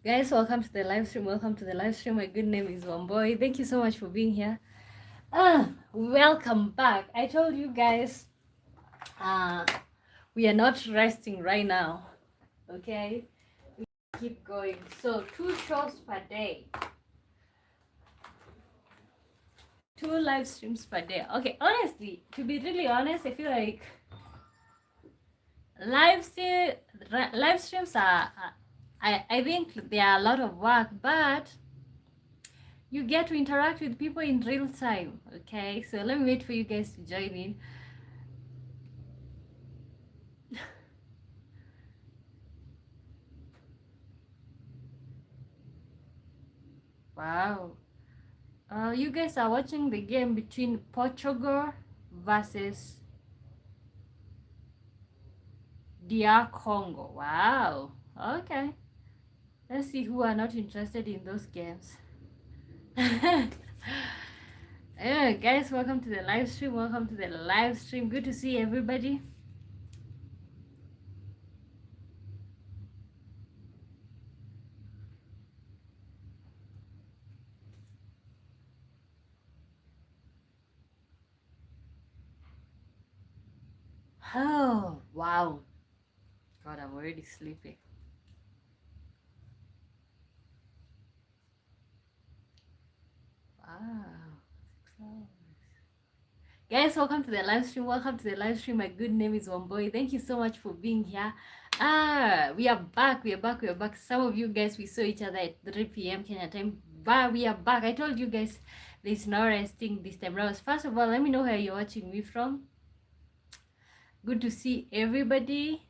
Guys, welcome to the live stream. Welcome to the live stream. My good name is Wamboy. Thank you so much for being here. Welcome back. I told you guys, uh, we are not resting right now. Okay, we keep going. So 2 shows per day, 2 live streams per day. Okay, honestly, to be really honest, I feel like live stream live streams are. I think they are a lot of work, but you get to interact with people in real time. Okay, so let me wait for you guys to join in. Wow. You guys are watching the game between Portugal versus DR Congo. Wow. Okay. Let's see who are not interested in those games. Yeah, guys, welcome to the live stream. Welcome to the live stream. Good to see everybody. Oh, wow. God, I'm already sleepy. Wow. Guys, welcome to the live stream. Welcome to the live stream. My good name is Wamboy. Thank you so much for being here. We are back. We are back. We are back. Some of you guys, we saw each other at 3 p.m. Kenya time. But we are back. I told you guys there's no resting this time around. First of all, let me know where you're watching me from. Good to see everybody.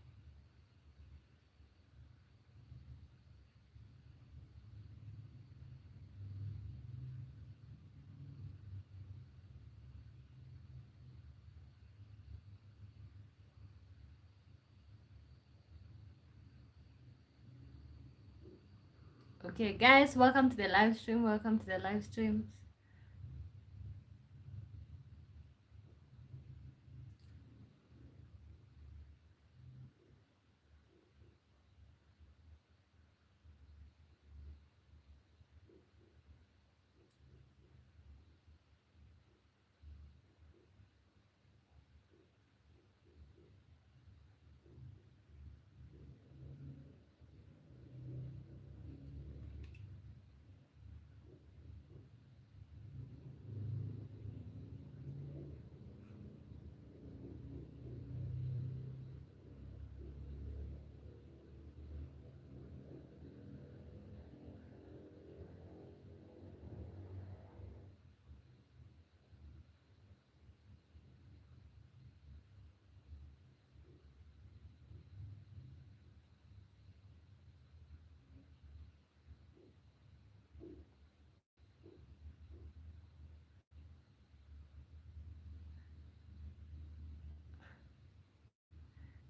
Okay, guys, welcome to the live stream. Welcome to the live stream.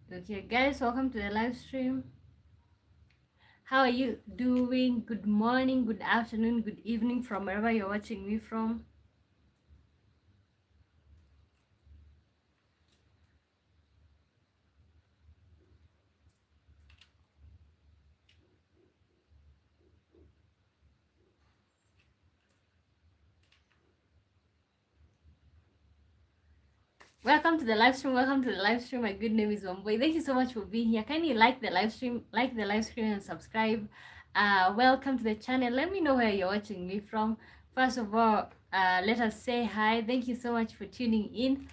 Okay, guys, welcome to the live stream. How are you doing? Good morning, good afternoon, good evening from wherever you're watching me from. Welcome to the live stream. Welcome to the live stream. My good name is Wamboy. Thank you so much for being here. Kindly like the live stream, and subscribe. Welcome to the channel. Let me know where you're watching me from. First of all, let us say hi. Thank you so much for tuning in.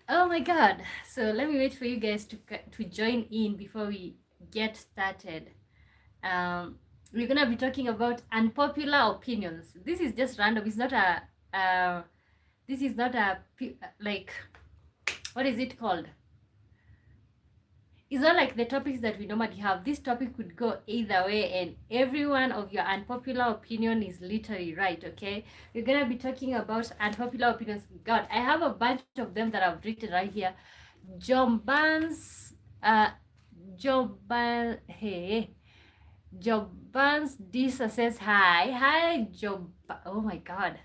Oh my God! So let me wait for you guys to join in before we get started. We're gonna be talking about unpopular opinions. This is just random. It's not a. This is not a like, what is it called? It's not like the topics that we normally have. This topic could go either way, and every one of your unpopular opinion is literally right. Okay, we're gonna be talking about unpopular opinions. God, I have a bunch of them that I've written right here. Joban's Joban hey Joban's Disa says hi Job. Oh my God,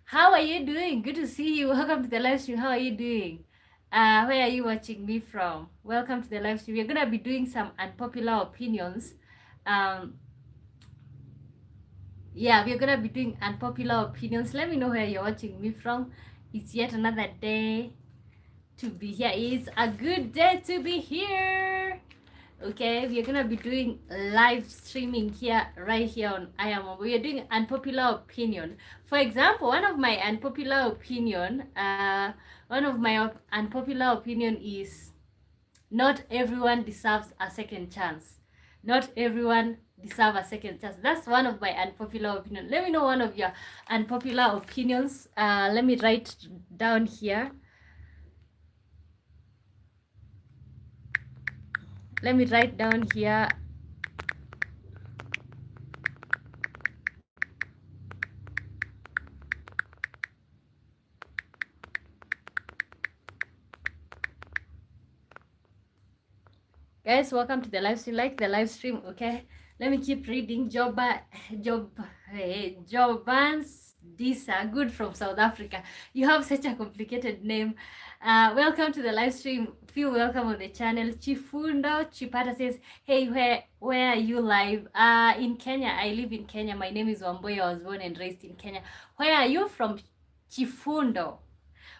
how are you doing? Good to see you. Welcome to the live stream. How are you doing? Where are you watching me from? Welcome to the live stream. We're gonna be doing some unpopular opinions. Um, Yeah, we're gonna be doing unpopular opinions. Let me know where you're watching me from. It's yet another day to be here. It's a good day to be here. Okay, we're gonna be doing live streaming here, right here on I Am. We are doing unpopular opinion. For example, one of my unpopular opinion is not everyone deserves a second chance. Not everyone deserve a second chance. That's one of my unpopular opinion. Let me know one of your unpopular opinions. Let me write down here. Let me write down here. Guys, welcome to the live stream. Like the live stream, okay? Let me keep reading. Jobans Disa, good from South Africa. You have such a complicated name. Welcome to the live stream. Feel welcome on the channel. Chifundo Chipata says, hey, where are you live? In Kenya. I live in Kenya. My name is Wamboy. I was born and raised in Kenya. Where are you from, Chifundo?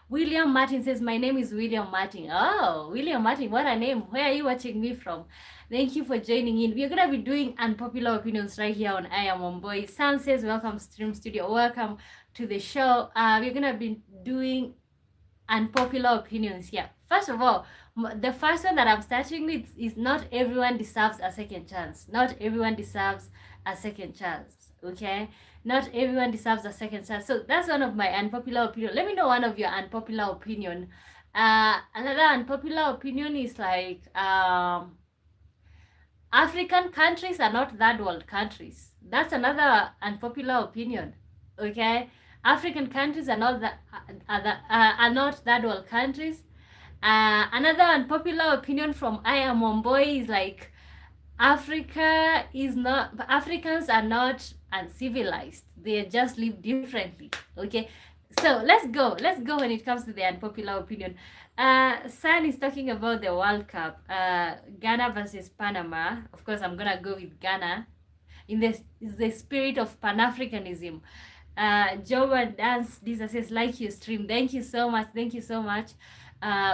William Martin says, my name is William Martin. Oh, William Martin, what a name. Where are you watching me from? Thank you for joining in. We're going to be doing unpopular opinions right here on I Am Wamboy. San says, welcome Stream Studio. Welcome to the show. We're going to be doing unpopular opinions here. First of all, the first one that I'm starting with is not everyone deserves a second chance. Not everyone deserves a second chance. Okay? Not everyone deserves a second chance. So that's one of my unpopular opinion. Let me know one of your unpopular opinion. Another unpopular opinion is like African countries are not third world countries. That's another unpopular opinion. Okay, African countries are not not third world countries. Another unpopular opinion from I Am Wamboy is like Africans are not uncivilized. They just live differently. Okay, so let's go when it comes to the unpopular opinion. San is talking about the World Cup, Ghana versus Panama. Of course, I'm gonna go with Ghana in the spirit of Pan-Africanism. Joba Dance Disa says, like your stream. Thank you so much.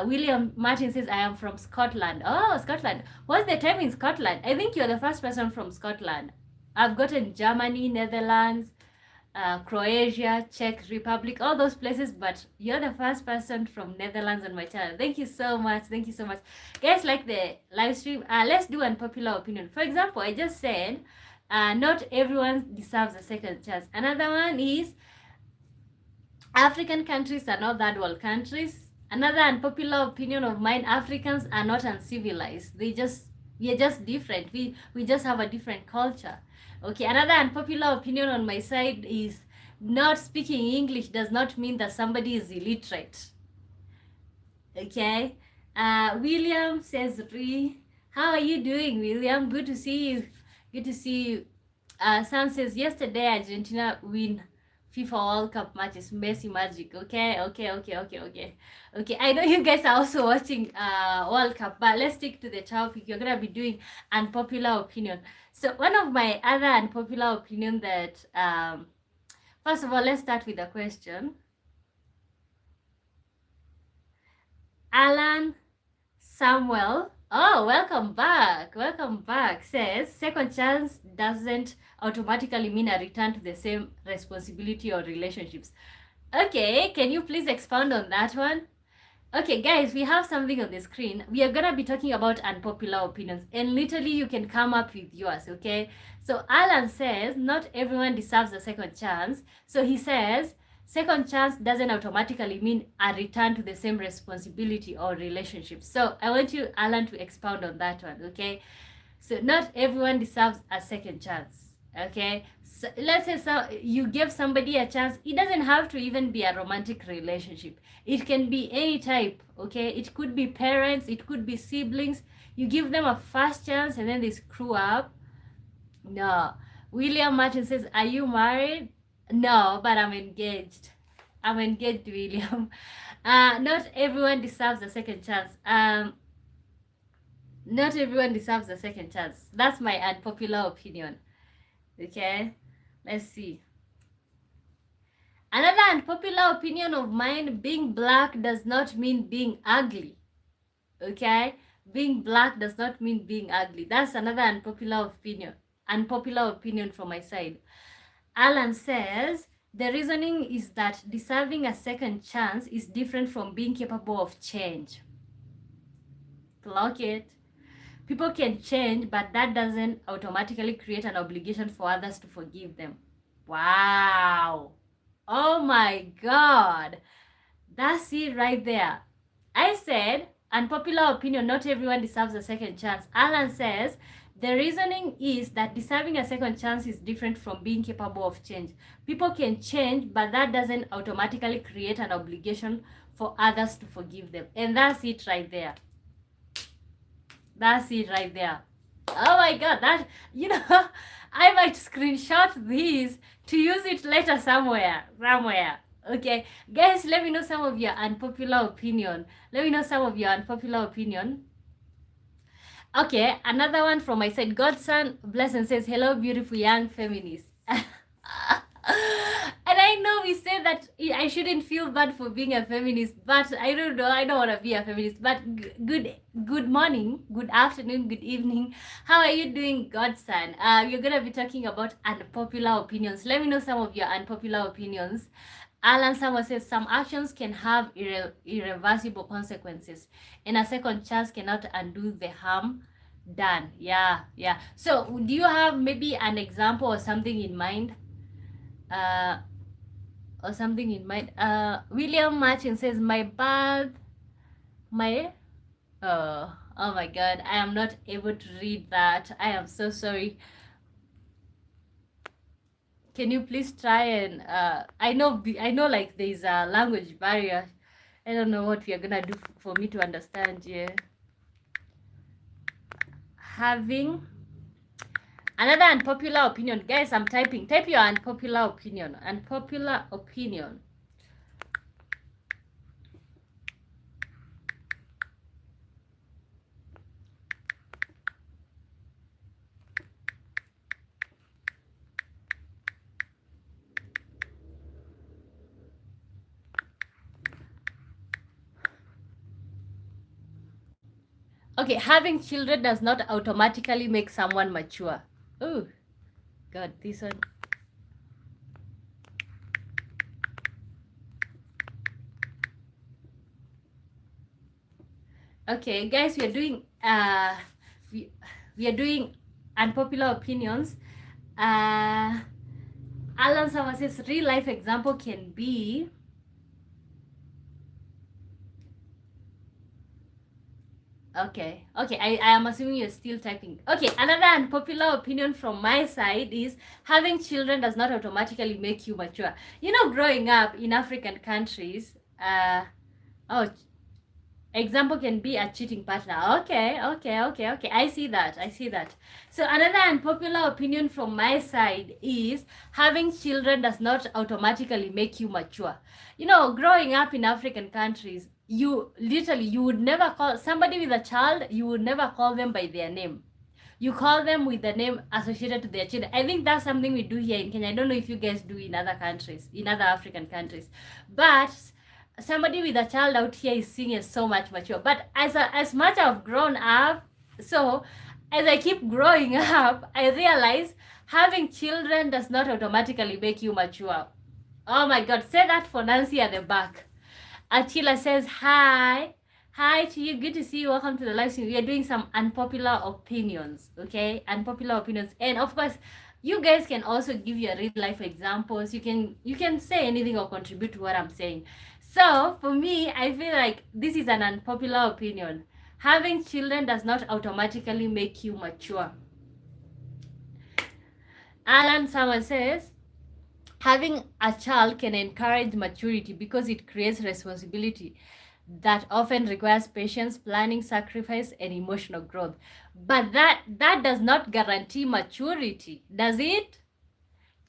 William Martin says, I am from Scotland. Oh, Scotland. What's the time in Scotland? I think you're the first person from Scotland. I've gotten Germany, Netherlands, Croatia, Czech Republic, all those places, but you're the first person from Netherlands on my channel. Thank you so much. Guys, like the live stream, let's do unpopular opinion. For example, I just said, not everyone deserves a second chance. Another one is African countries are not third world countries. Another unpopular opinion of mine, Africans are not uncivilized. We are just different. We just have a different culture. Okay, another unpopular opinion on my side is not speaking English does not mean that somebody is illiterate. Okay. William says, how are you doing, William? Good to see you. Sam says, yesterday Argentina win FIFA World Cup matches, Messi magic. Okay. I know you guys are also watching World Cup, but let's stick to the topic. You're gonna be doing unpopular opinion. So one of my other unpopular opinion that first of all, let's start with a question. Alan Samuel, oh, welcome back, says, second chance doesn't automatically mean a return to the same responsibility or relationships. Okay, can you please expound on that one? Okay, guys, we have something on the screen. We are gonna be talking about unpopular opinions, and literally you can come up with yours, okay? So Alan says, not everyone deserves a second chance. So he says, second chance doesn't automatically mean a return to the same responsibility or relationship. So I want you, Alan, to expound on that one, okay? So not everyone deserves a second chance, okay? So let's say you give somebody a chance. It doesn't have to even be a romantic relationship. It can be any type, okay? It could be parents, it could be siblings. You give them a first chance and then they screw up. No. William Martin says, are you married? No, but I'm engaged. William. Not everyone deserves a second chance. Not everyone deserves a second chance. That's my unpopular opinion. Okay? Let's see. Another unpopular opinion of mine, being black does not mean being ugly. Okay? Being black does not mean being ugly. That's another unpopular opinion. Unpopular opinion from my side. Alan says, the reasoning is that deserving a second chance is different from being capable of change. Clock it. People can change, but that doesn't automatically create an obligation for others to forgive them. Wow. Oh my God. That's it right there. I said, unpopular opinion, not everyone deserves a second chance. Alan says, the reasoning is that deserving a second chance is different from being capable of change. People can change, but that doesn't automatically create an obligation for others to forgive them. And that's it right there. That's it right there. Oh my God, that, I might screenshot these to use it later somewhere. Okay, guys, let me know some of your unpopular opinion. Okay, another one from my side. Godson Blessing says, hello, beautiful young feminists. And I know we say that I shouldn't feel bad for being a feminist, but I don't know. I don't want to be a feminist. But good morning, good afternoon, good evening. How are you doing, Godson? We're gonna be talking about unpopular opinions. Let me know some of your unpopular opinions. Alan Samuel says some actions can have irreversible consequences, and a second chance cannot undo the harm done. Yeah. So, do you have maybe an example or something in mind? William Martin says oh my God, I am not able to read that. I am so sorry. Can you please try and I know like there's a language barrier. I don't know what we are gonna do for me to understand here. Having another unpopular opinion. Guys, I'm typing. Type your unpopular opinion. Unpopular opinion. Okay, having children does not automatically make someone mature. Oh, God, this one. Okay, guys, we are doing we are doing unpopular opinions. Alan Sama says real life example can be Okay, I am assuming you're still typing. Okay, another unpopular opinion from my side is having children does not automatically make you mature. Growing up in African countries, example can be a cheating partner. Okay. I see that. So another unpopular opinion from my side is having children does not automatically make you mature. Growing up in African countries, you would never call somebody with a child, you would never call them by their name. You call them with the name associated to their children. I think that's something we do here in Kenya. I don't know if you guys do in other countries, in other African countries. But somebody with a child out here is seen as so much mature. But as much I've grown up, so as I keep growing up, I realize having children does not automatically make you mature. Oh my God, say that for Nancy at the back. Attila says, hi to you, good to see you, welcome to the live stream. We are doing some unpopular opinions, okay? Unpopular opinions. And of course, you guys can also give your real life examples. You can say anything or contribute to what I'm saying. So for me, I feel like this is an unpopular opinion. Having children does not automatically make you mature. Alan Samuel says, having a child can encourage maturity because it creates responsibility that often requires patience, planning, sacrifice, and emotional growth. But that does not guarantee maturity, does it?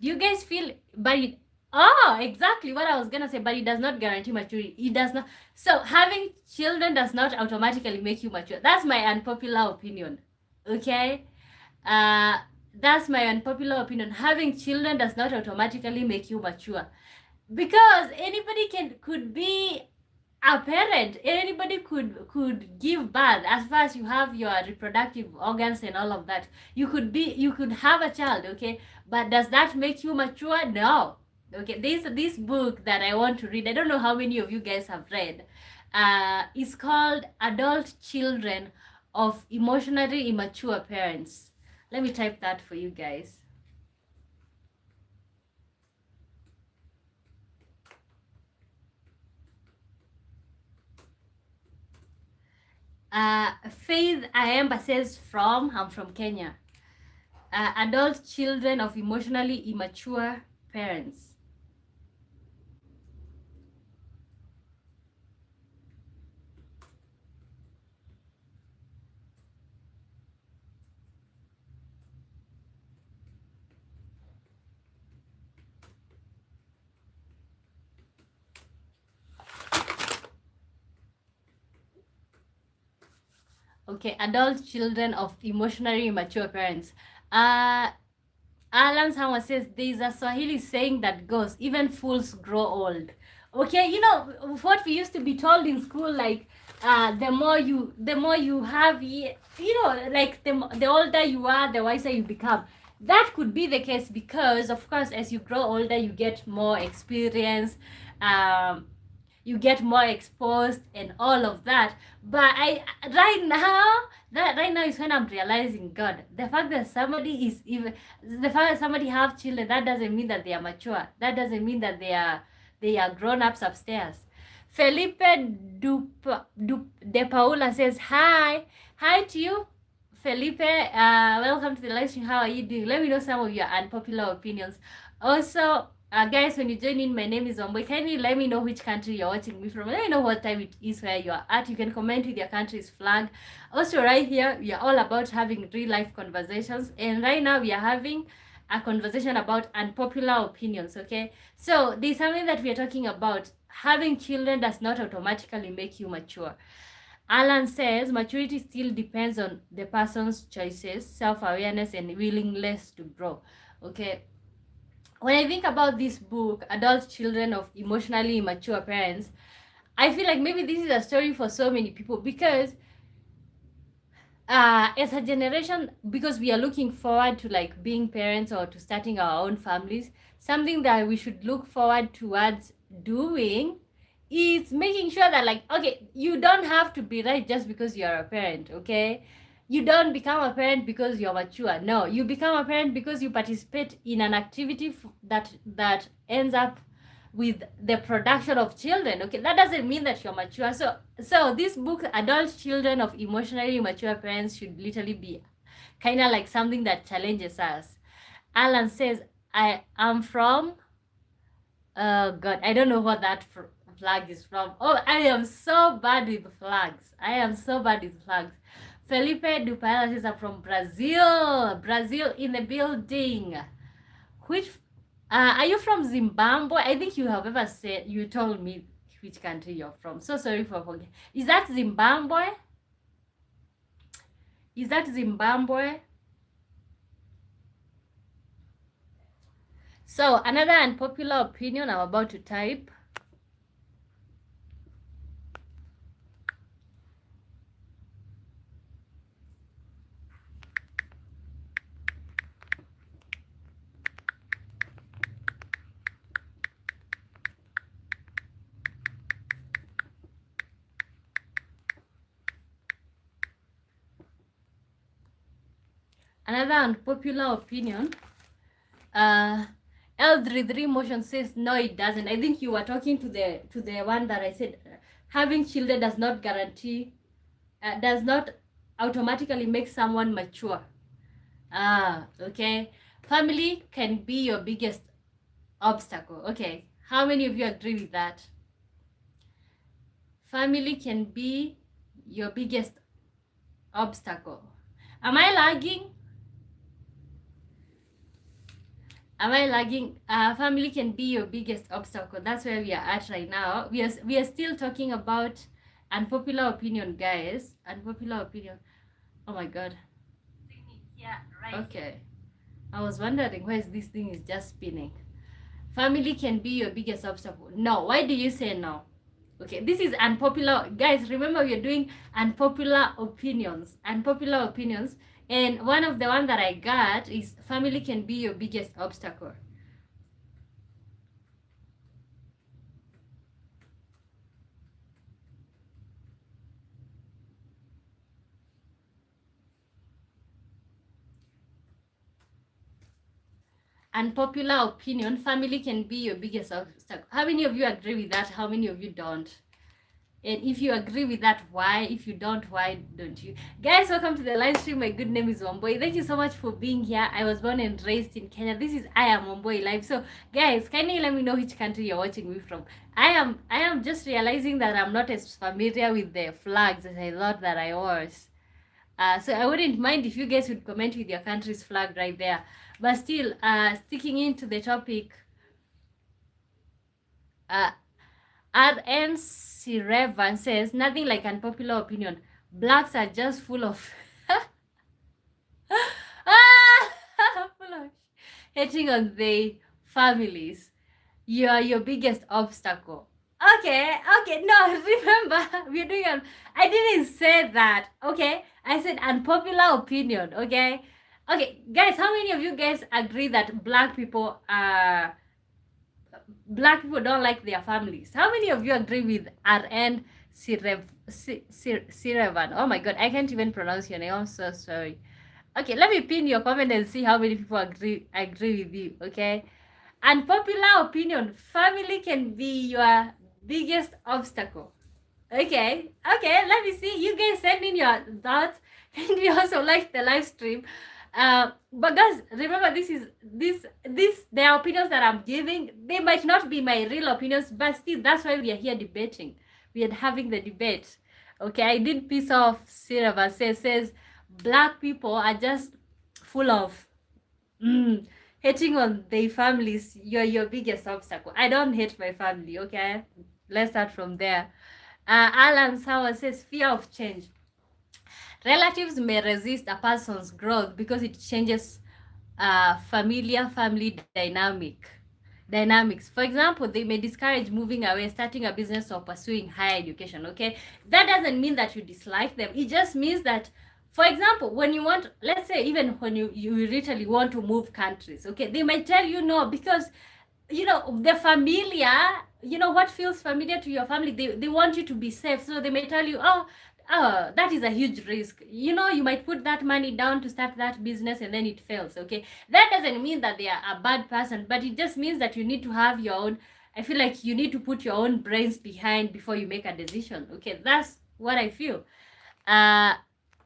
Do you guys feel? Exactly what I was gonna say. But it does not guarantee maturity. It does not. So having children does not automatically make you mature. That's my unpopular opinion. Okay. That's my unpopular opinion. Having children does not automatically make you mature, because anybody could be a parent. Anybody could give birth. As far as you have your reproductive organs and all of that, you could have a child, okay? But does that make you mature? No. Okay, this book that I want to read, I don't know how many of you guys have read. It's called Adult Children of Emotionally Immature Parents. Let me type that for you guys. Faith Ayemba says I'm from Kenya. Adult children of emotionally immature parents. Okay, adult children of emotionally immature parents. Alan Sama says there's a Swahili saying that goes, even fools grow old. Okay, you know what we used to be told in school, like the more you have, you know, like the older you are, the wiser you become. That could be the case because, of course, as you grow older, you get more experience. Um, you get more exposed and all of that. But I right now is when I'm realizing, God, the fact that somebody is even the fact that somebody have children, that doesn't mean that they are mature. That doesn't mean that they are grown ups upstairs. Felipe De Paula says hi to you. Felipe, welcome to the live stream. How are you doing? Let me know some of your unpopular opinions. Also, guys, when you join in, my name is Wambui. Kindly let me know which country you're watching me from. Let me know what time it is where you are at. You can comment with your country's flag. Also, right here, we are all about having real life conversations. And right now, we are having a conversation about unpopular opinions, okay? So, there's something that we are talking about. Having children does not automatically make you mature. Alan says maturity still depends on the person's choices, self-awareness, and willingness to grow. Okay. When I think about this book, Adult Children of Emotionally Immature Parents, I feel like maybe this is a story for so many people because as a generation, because we are looking forward to like being parents or to starting our own families, something that we should look forward towards doing is making sure that, like, okay, you don't have to be right just because you're a parent, okay? You don't become a parent because you're mature. No, you become a parent because you participate in an activity that ends up with the production of children. Okay, that doesn't mean that you're mature. So this book, Adult Children of Emotionally Mature Parents, should literally be kind of like something that challenges us. Alan says, I am from God, I don't know what that flag is from. Oh, I am so bad with flags. I am so bad with flags. Felipe Dupaela says, I'm from Brazil. Brazil in the building. Which are you from Zimbabwe? I think you have ever said, you told me which country you're from. So sorry for forgetting. Is that Zimbabwe? Is that Zimbabwe? So another unpopular opinion I'm about to type. Another unpopular opinion. L33 motion says no, it doesn't. I think you were talking to the one that I said having children does not guarantee, does not automatically make someone mature. Okay. Family can be your biggest obstacle. Okay. How many of you agree with that? Family can be your biggest obstacle. Am I lagging? Am I lagging? Family can be your biggest obstacle. That's where we are at right now. We are still talking about unpopular opinion, guys. Unpopular opinion. Oh my God. Yeah, right. Okay. I was wondering why this thing is just spinning. Family can be your biggest obstacle. No. Why do you say no? Okay, this is unpopular. Guys, remember we are doing unpopular opinions. Unpopular opinions. And one of the one that I got is family can be your biggest obstacle. Unpopular opinion, family can be your biggest obstacle. How many of you agree with that? How many of you don't? And if you agree with that, why? If you don't, why don't you? Guys, welcome to the live stream. My good name is Wamboy. Thank you so much for being here. I was born and raised in Kenya. This is I Am Wamboy Live. So, guys, can you let me know which country you're watching me from? I am just realizing that I'm not as familiar with the flags as I thought that I was. So I wouldn't mind if you guys would comment with your country's flag right there. But still, sticking into the topic, RN Sirevan says, nothing like unpopular opinion. Blacks are just full of full of hating on their families. You are your biggest obstacle. Okay, no, remember, we're doing I didn't say that, okay? I said unpopular opinion, okay? Okay, guys, how many of you guys agree that black people don't like their families? How many of you agree with RN Sirevan? Oh my god, I can't even pronounce your name. I'm so sorry. Okay, let me pin your comment and see how many people agree with you, okay? Unpopular opinion, family can be your biggest obstacle. Okay, let me see. You guys send in your thoughts and you also like the live stream. But guys, remember this the opinions that I'm giving, they might not be my real opinions, but still that's why we are here debating. We are having the debate. Okay, I did piece of Sirava says black people are just full of hating on their families. You're your biggest obstacle. I don't hate my family, okay? Let's start from there. Alan Sauer says fear of change. Relatives may resist a person's growth because it changes family dynamics. For example, they may discourage moving away, starting a business, or pursuing higher education. Okay, that doesn't mean that you dislike them. It just means that, for example, when you want, let's say, even when you literally want to move countries, okay, they might tell you no because, you know, the familiar, you know, what feels familiar to your family, they want you to be safe. So they may tell you, oh, that is a huge risk. You know, you might put that money down to start that business and then it fails, okay? That doesn't mean that they are a bad person, but it just means that you need to have your own, I feel like you need to put your own brains behind before you make a decision, okay? That's what I feel.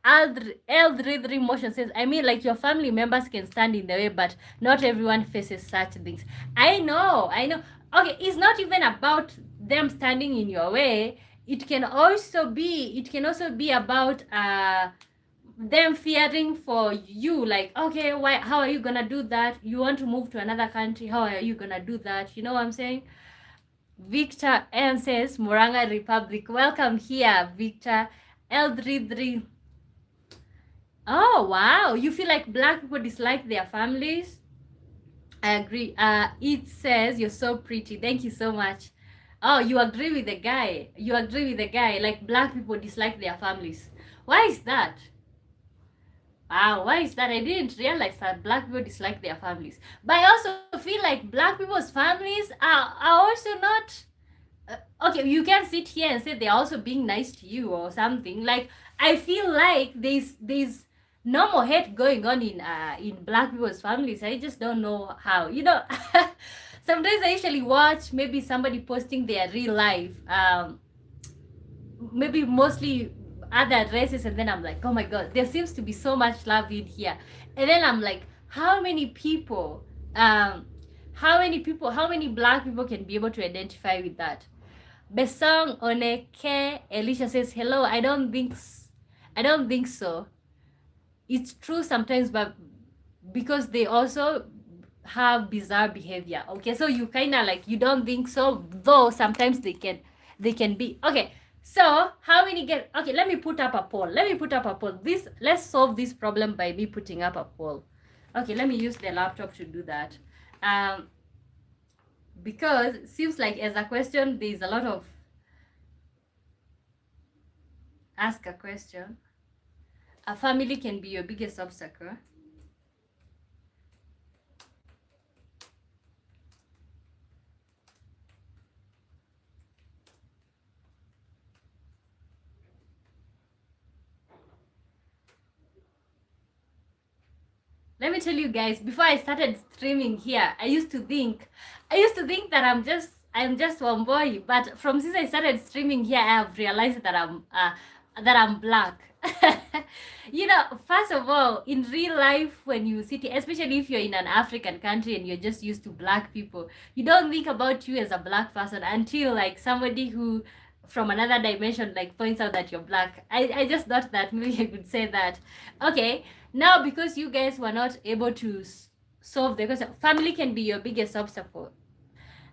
Eldridge Motion says, I mean, like, your family members can stand in the way, but not everyone faces such things. I know. Okay, it's not even about them standing in your way. It can also be about them fearing for you, like, okay, how are you gonna do that? You want to move to another country, how are you gonna do that? You know what I'm saying? Victor M says, Moranga Republic, welcome here, Victor. L33, oh wow, you feel like black people dislike their families? I agree. It says, you're so pretty, thank you so much. Oh, you agree with the guy. Like, black people dislike their families. Why is that? Wow, why is that? I didn't realize that black people dislike their families. But I also feel like black people's families are also not... okay, you can sit here and say they're also being nice to you or something. Like, I feel like there's no more hate going on in black people's families. I just don't know how. You know, sometimes I usually watch maybe somebody posting their real life, maybe mostly other races, and then I'm like, oh my god, there seems to be so much love in here. And then I'm like, how many black people can be able to identify with that? Besong Oneke Elisha says, hello, I don't think so. It's true sometimes, but because they also have bizarre behavior. Okay, so you kind of like, you don't think so, though sometimes they can be. Okay, so how many get... okay, let me put up a poll. Let's solve this problem by me putting up a poll. Okay, let me use the laptop to do that. Because it seems like as a question, there's a lot of ask a question. A family can be your biggest obstacle. Let me tell you guys, before I started streaming here, I used to think that I'm just one boy, but from since I started streaming here, I have realized that I'm black. You know, first of all, in real life, when you sit, especially if you're in an African country and you're just used to black people, you don't think about you as a black person until like somebody who from another dimension like points out that you're black. I just thought that maybe I could say that. Okay, now because you guys were not able to solve the question, family can be your biggest obstacle.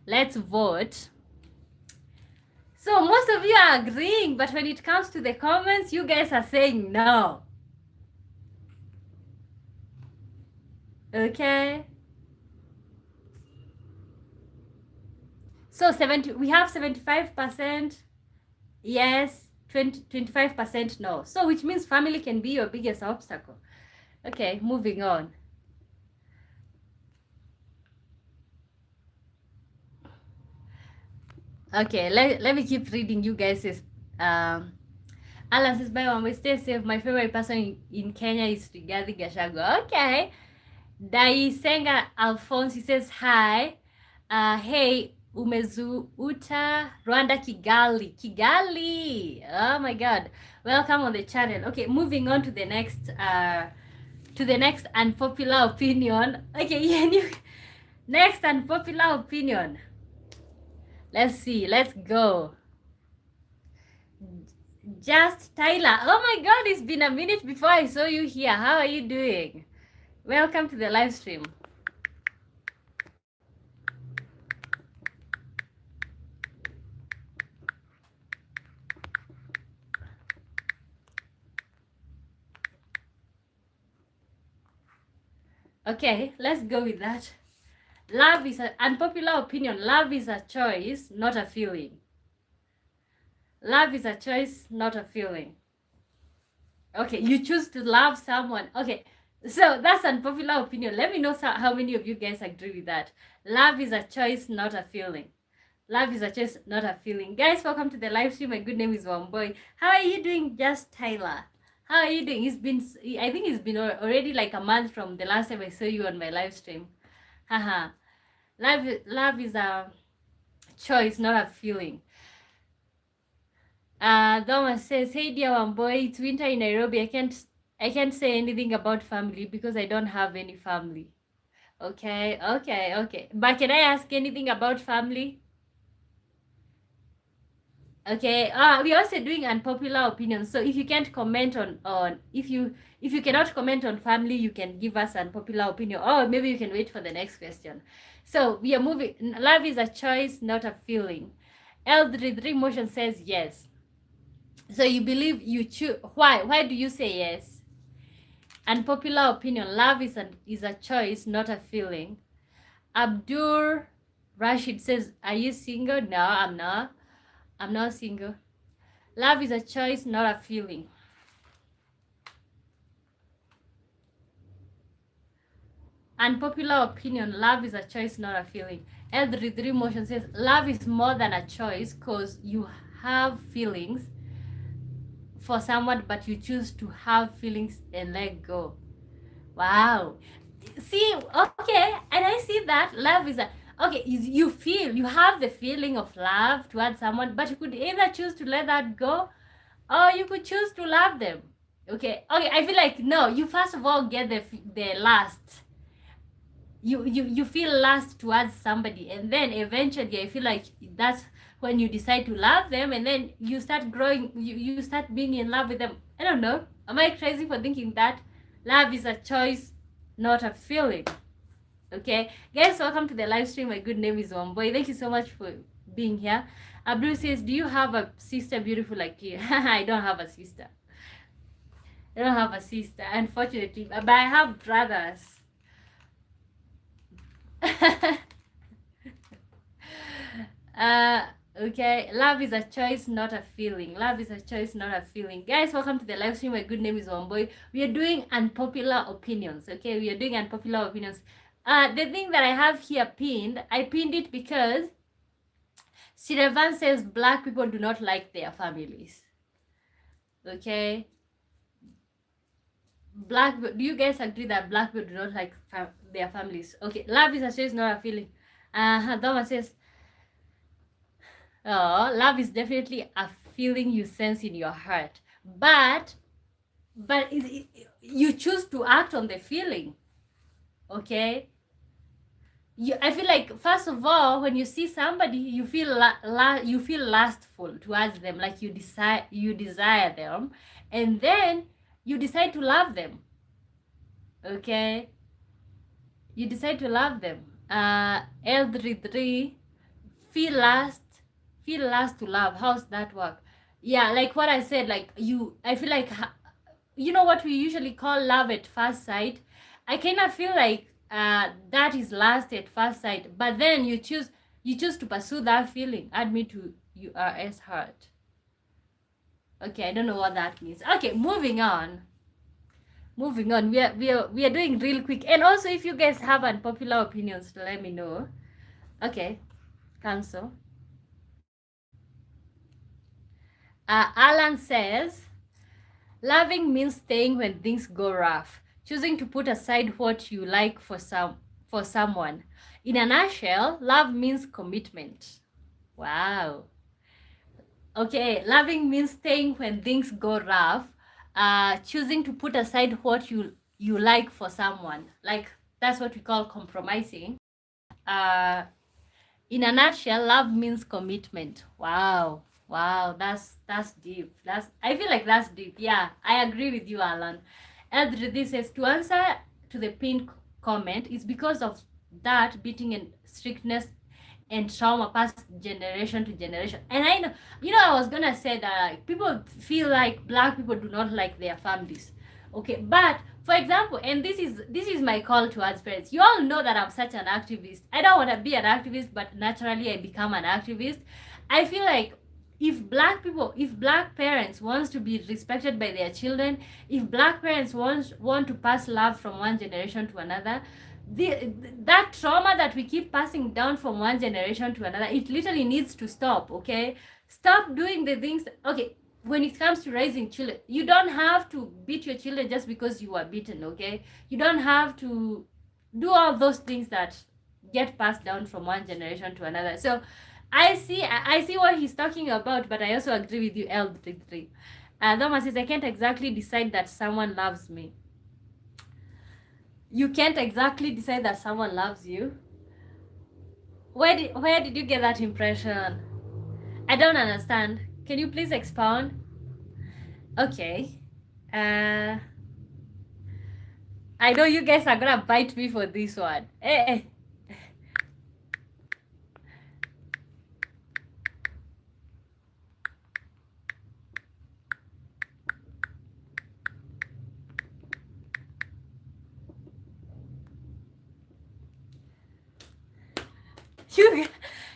Let's vote. So most of you are agreeing, but when it comes to the comments, you guys are saying no. Okay. So we have 75% yes, 25% no. So which means family can be your biggest obstacle. Okay, moving on. Okay, let me keep reading you guys' Alan says, bye mama, stay safe. My favorite person in Kenya is Rigathi Gachagua. Okay. Daisenga Alphonse, he says, hi. Hey, umezuuta Rwanda Kigali. Kigali. Oh my God. Welcome on the channel. Okay, moving on to the next unpopular opinion. Okay, yeah, next unpopular opinion. Let's see. Let's go. Just Tyler. Oh my God, it's been a minute before I saw you here. How are you doing? Welcome to the live stream. Okay, let's go with that. Love is an unpopular opinion. Love is a choice, not a feeling. Love is a choice, not a feeling. Okay, you choose to love someone. Okay, so that's unpopular opinion. Let me know how many of you guys agree with that. Love is a choice, not a feeling. Love is a choice, not a feeling. Guys, welcome to the live stream. My good name is Wamboy. How are you doing, Just Tyler? How are you doing? I think it's been already like a month from the last time I saw you on my live stream. Haha. Love is a choice, not a feeling. Thomas says, hey dear Wamboy, it's winter in Nairobi. I can't say anything about family because I don't have any family. Okay. But can I ask anything about family? Okay. We're also doing unpopular opinions. So if you can't comment on if you cannot comment on family, you can give us unpopular opinion. Or maybe you can wait for the next question. So we are moving. Love is a choice, not a feeling. L33 motion says yes. So you believe you choose. Why do you say yes? Unpopular opinion. Love is a choice, not a feeling. Abdur Rashid says, are you single? No, I'm not. I'm not single. Love is a choice, not a feeling. Unpopular opinion. Love is a choice, not a feeling. L33 motion says, love is more than a choice because you have feelings for someone, but you choose to have feelings and let go. Wow. See, okay, and I see that love is a okay. You have the feeling of love towards someone, but you could either choose to let that go, or you could choose to love them. Okay. I feel like no. You first of all get the last. You feel lust towards somebody, and then eventually I feel like that's when you decide to love them, and then you start growing, you start being in love with them. I don't know, am I crazy for thinking that love is a choice, not a feeling? Okay guys, welcome to the live stream. My good name is Wamboy. Thank you so much for being here. Abdul says, do you have a sister beautiful like you? I don't have a sister, unfortunately, but I have brothers. uh okay, love is a choice, not a feeling. Love is a choice, not a feeling. Guys, welcome to the live stream. My good name is Wamboy. We are doing unpopular opinions. Okay, we are doing unpopular opinions. The thing that I have here pinned, I pinned it because Sirevan says black people do not like their families. Okay, do you guys agree that black people do not like their families? Okay, love is a choice, not a feeling. Thomas says, oh, love is definitely a feeling you sense in your heart, but you choose to act on the feeling. Okay, I feel like, first of all, when you see somebody, you feel you feel lustful towards them, like you desire them, and then you decide to love them. Okay, you decide to love them. L33, feel lust to love. How's that work? Yeah, like what I said, like I feel like, you know what we usually call love at first sight. I kind of feel like that is lust at first sight, but then you choose to pursue that feeling. Add me to URS heart. Okay, I don't know what that means. Okay, moving on. We are doing real quick, and also if you guys have unpopular opinions, let me know. Okay, cancel. Alan says, loving means staying when things go rough, choosing to put aside what you like for someone. In a nutshell, love means commitment. Wow. Okay, loving means staying when things go rough, choosing to put aside what you like for someone. Like, that's what we call compromising. Uh, in a nutshell, love means commitment. Wow. Wow, that's deep. I feel like that's deep. Yeah, I agree with you, Alan. Eldridge says, to answer to the pinned comment, is because of that beating and strictness and trauma passed generation to generation. And I know, I was gonna say that, like, people feel like black people do not like their families. Okay, but for example, and this is my call towards parents. You all know that I'm such an activist. I don't want to be an activist, but naturally I become an activist. I feel like, if black parents wants to be respected by their children, if black parents want to pass love from one generation to another, that trauma that we keep passing down from one generation to another, it literally needs to stop. Okay, stop doing the things. Okay, when it comes to raising children, you don't have to beat your children just because you were beaten. Okay, you don't have to do all those things that get passed down from one generation to another. So I see what he's talking about, but I also agree with you, L33. Thomas says, I can't exactly decide that someone loves me. You can't exactly decide that someone loves you? Where did you get that impression? I don't understand. Can you please expound? Okay. I know you guys are gonna bite me for this one. Eh.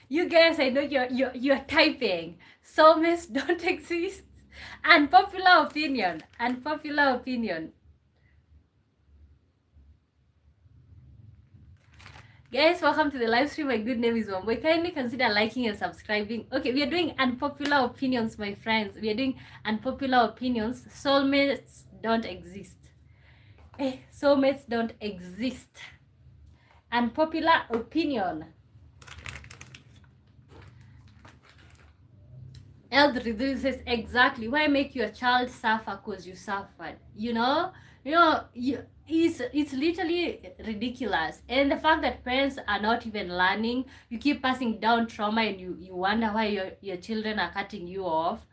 You guys, I know you're typing. Soulmates don't exist. Unpopular opinion. Guys, welcome to the live stream. My good name is Wamboy. Kindly consider liking and subscribing. Okay, we are doing unpopular opinions, my friends. We are doing unpopular opinions. Soulmates don't exist. Soulmates don't exist. Unpopular opinion. Eldridge says, exactly. Why make your child suffer because you suffered? It's literally ridiculous. And the fact that parents are not even learning, you keep passing down trauma, and you wonder why your children are cutting you off.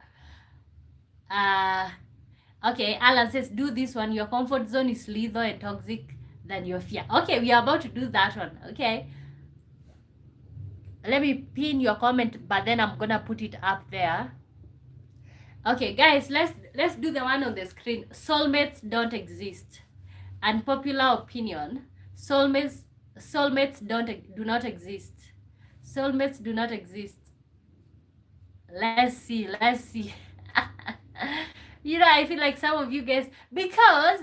Okay, Alan says, do this one. Your comfort zone is lethal and toxic than your fear. Okay, we are about to do that one. Okay, let me pin your comment, but then I'm gonna put it up there. Okay, guys, let's do the one on the screen. Soulmates don't exist. Unpopular opinion. Soulmates Soulmates do not exist. Soulmates do not exist. Let's see. Let's see. You know, I feel like some of you guys, because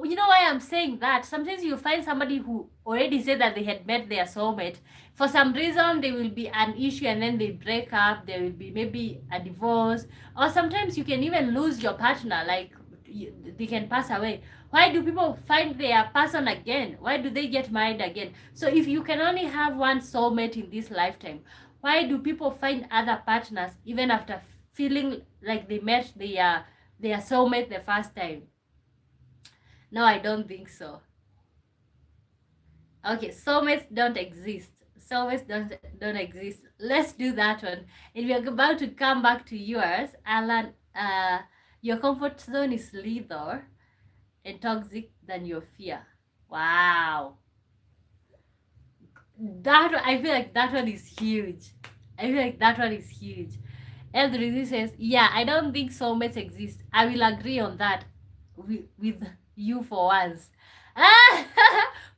you know why I'm saying that. Sometimes you find somebody who already said that they had met their soulmate. For some reason, there will be an issue and then they break up. There will be maybe a divorce, or sometimes you can even lose your partner. Like they can pass away. Why do people find their person again? Why do they get married again? So if you can only have one soulmate in this lifetime, why do people find other partners even after feeling like they met their soulmate the first time? No, I don't think so. Okay, soulmates don't exist. Soulmates don't exist. Let's do that one. And we are about to come back to yours, Alan. Your comfort zone is lethal and toxic than your fear. Wow. That I feel like that one is huge. I feel like that one is huge. Eldridge says, yeah, I don't think soulmates exist. I will agree on that with you for once.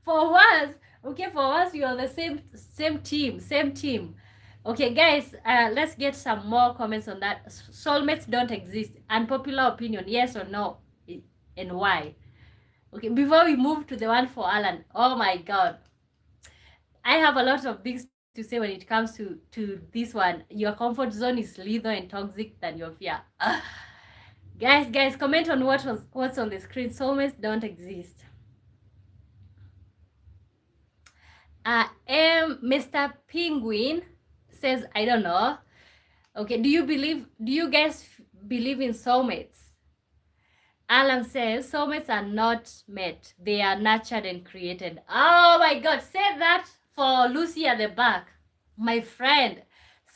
For once. Okay, for once we are the same team. Okay, guys, let's get some more comments on that. Soulmates don't exist. Unpopular opinion, yes or no, and why? Okay, before we move to the one for Alan, oh my God, I have a lot of things to say when it comes to this one. Your comfort zone is lethal and toxic than your fear. Guys, comment on what's on the screen. Soulmates don't exist. Mr. Penguin says, I don't know. Okay, do you guys believe in soulmates? Alan says, soulmates are not met. They are nurtured and created. Oh my God, say that for Lucy at the back. My friend,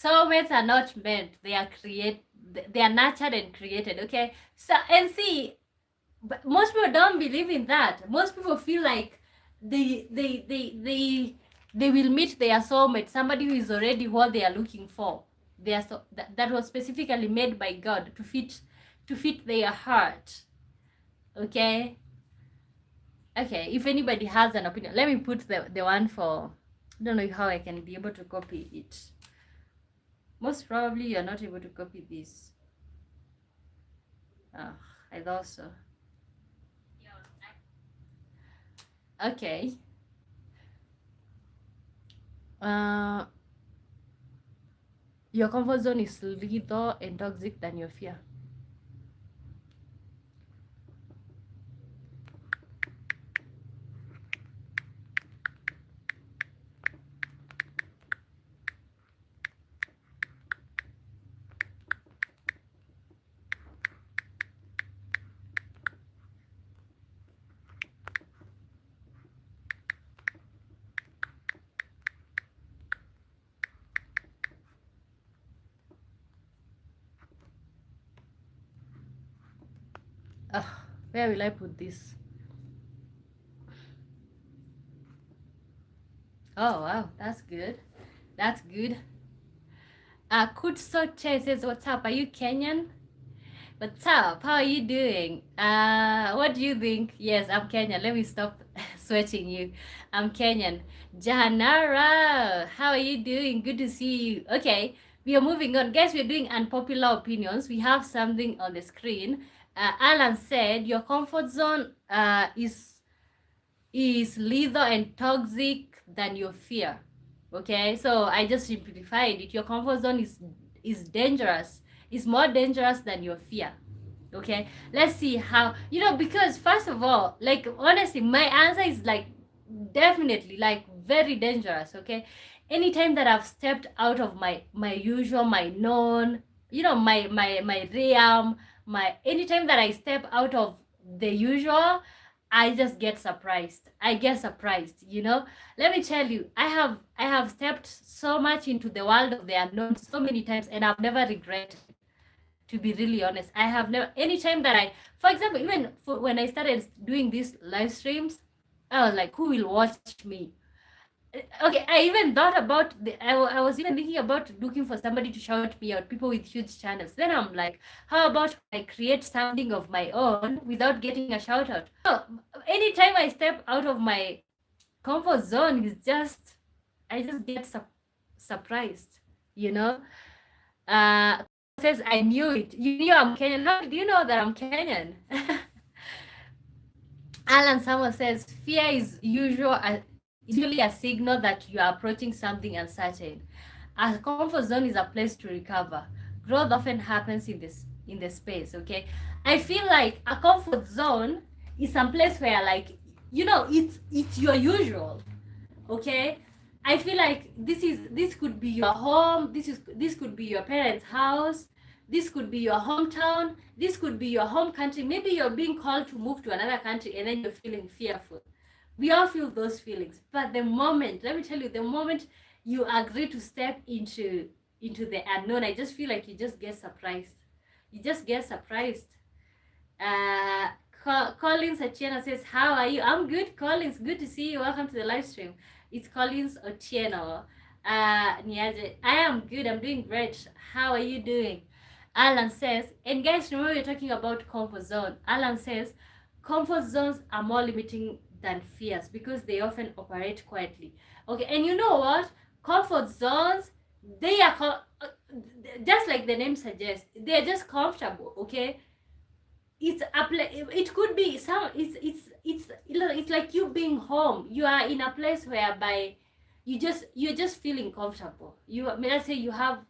soulmates are not met. They are nurtured and created, okay? So, and see, but most people don't believe in that. Most people feel like they will meet their soulmate, somebody who is already what they are looking for. They are that was specifically made by God to fit their heart. Okay, if anybody has an opinion, let me put the one for, I don't know how I can be able to copy it. Most probably you're not able to copy this. Oh, I thought so. Okay. Your comfort zone is lethal and toxic than your fear. Where will I put this? Oh wow, that's good. That's good. Kutso Che says, what's up? Are you Kenyan? What's up? How are you doing? What do you think? Yes, I'm Kenyan. Let me stop sweating you. I'm Kenyan. Jahanara, how are you doing? Good to see you. Okay, we are moving on. Guys, we're doing unpopular opinions. We have something on the screen. Alan said, your comfort zone is lethal and toxic than your fear. Okay, so I just simplified it. Your comfort zone is dangerous. It's more dangerous than your fear. Okay, let's see how, because first of all, like, honestly, my answer is like definitely like very dangerous. Okay, anytime that I've stepped out of my usual, my known, my realm, anytime that I step out of the usual, I just get surprised. I get surprised. Let me tell you, I have stepped so much into the world of the unknown so many times, and I've never regretted. To be really honest, I have never. Anytime that for example, even when I started doing these live streams, I was like, who will watch me? Okay, I even thought about I was even thinking about looking for somebody to shout me out, people with huge channels. Then I'm like, how about I create something of my own without getting a shout out? So anytime I step out of my comfort zone is just, I just get surprised, you know. Uh, says I knew it. You knew I'm Kenyan. How did you know that I'm Kenyan? Alan Samuel says fear is usually a signal that you are approaching something uncertain. A comfort zone is a place to recover. Growth often happens in the space. Okay, I feel like a comfort zone is some place where, like, you know, it's your usual. Okay, I feel like this could be your home, this could be your parents' house, this could be your hometown, this could be your home country. Maybe you're being called to move to another country and then you're feeling fearful. We all feel those feelings, but the moment, let me tell you, the moment you agree to step into the unknown, I just feel like you just get surprised. You just get surprised. uh Collins Otieno says, how are you? I'm good, Collins. Good to see you. Welcome to the live stream. It's Collins Otieno. Niaje. I am good. I'm doing great. How are you doing? Alan says, and guys, remember we're talking about comfort zone. Alan says, comfort zones are more limiting than fears because they often operate quietly. Okay, and you know what? Comfort zones, they are just like the name suggests, they're just comfortable. Okay, it's it could be some, it's like you being home. You are in a place whereby you're just feeling comfortable. You, I mean, let's say you have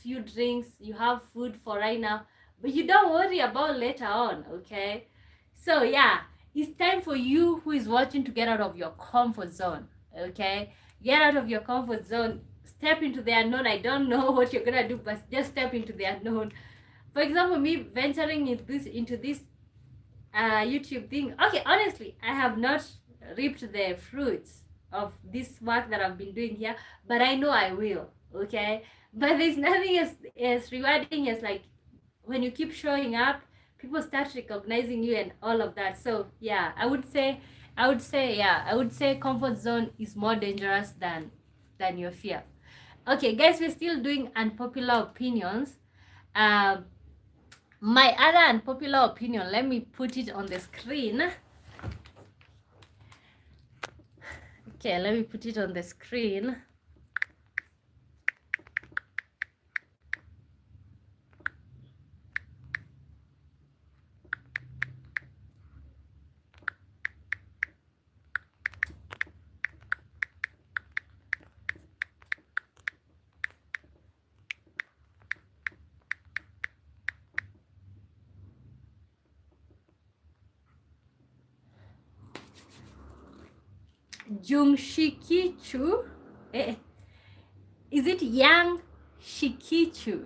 few drinks, you have food for right now, but you don't worry about later on. Okay, so yeah, it's time for you who is watching to get out of your comfort zone. Okay, get out of your comfort zone, step into the unknown. I don't know what you're gonna do, but just step into the unknown. For example, me venturing into this YouTube thing. Okay, honestly, I have not reaped the fruits of this work that I've been doing here, but I know I will. Okay, but there's nothing as rewarding as, like, when you keep showing up, people start recognizing you and all of that. So yeah, I would say comfort zone is more dangerous than your fear. Okay, guys, we're still doing unpopular opinions. Um, my other unpopular opinion, let me put it on the screen. Okay, let me put it on the screen. Shikichu. Is it Yang Shikichu?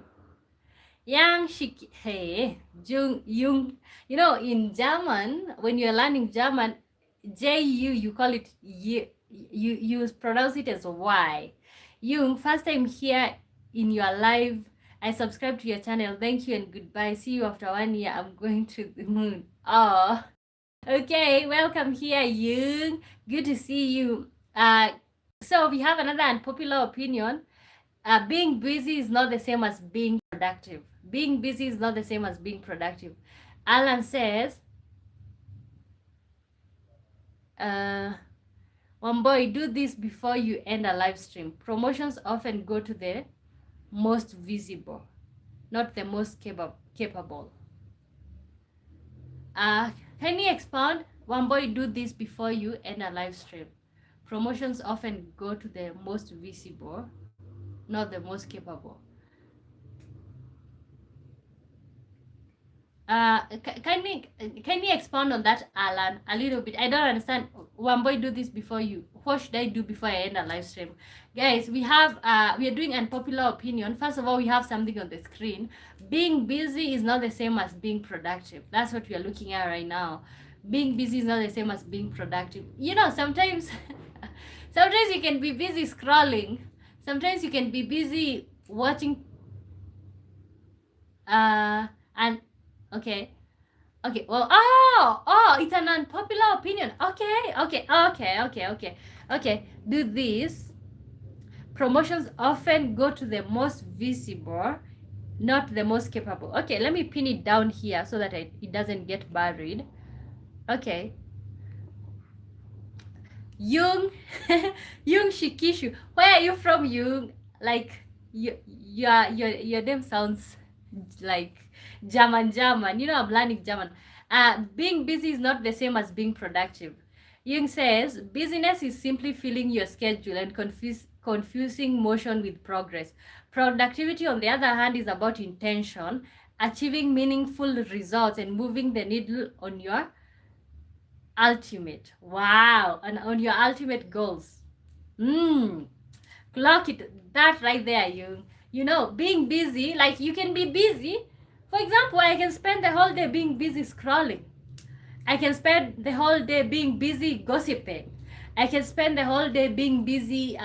Hey, Jung, you know, in German, when you're learning German, J-U, you call it, you pronounce it as Y. Jung, first time here in your live. I subscribe to your channel. Thank you and goodbye. See you after 1 year. I'm going to the moon. Oh, okay. Welcome here, Jung. Good to see you. So we have another unpopular opinion. Being busy is not the same as being productive. Being busy is not the same as being productive. Alan says, one boy, do this before you end a live stream. Promotions often go to the most visible, not the most capable. Can you expound? One boy, do this before you end a live stream. Promotions often go to the most visible, not the most capable. Can you expand on that, Alan, a little bit? I don't understand. One boy, do this before you. What should I do before I end a live stream? Guys, we are doing unpopular opinion. First of all, we have something on the screen. Being busy is not the same as being productive. That's what we are looking at right now. Being busy is not the same as being productive. You know, sometimes sometimes you can be busy scrolling. Sometimes you can be busy watching and okay, well, it's an unpopular opinion. Okay, do this. Promotions often go to the most visible, not the most capable. Okay, let me pin it down here so that it doesn't get buried. Okay, Jung, Jung Shikishu. Where are you from, Jung? Like your name sounds like German. You know, I'm learning German. Being busy is not the same as being productive. Jung says busyness is simply filling your schedule and confusing motion with progress. Productivity, on the other hand, is about intention, achieving meaningful results, and moving the needle on your ultimate. Wow, and on your ultimate goals. Mm. Clock it. That right there, you know, being busy, like you can be busy. For example, I can spend the whole day being busy scrolling. I can spend the whole day being busy gossiping. I can spend the whole day being busy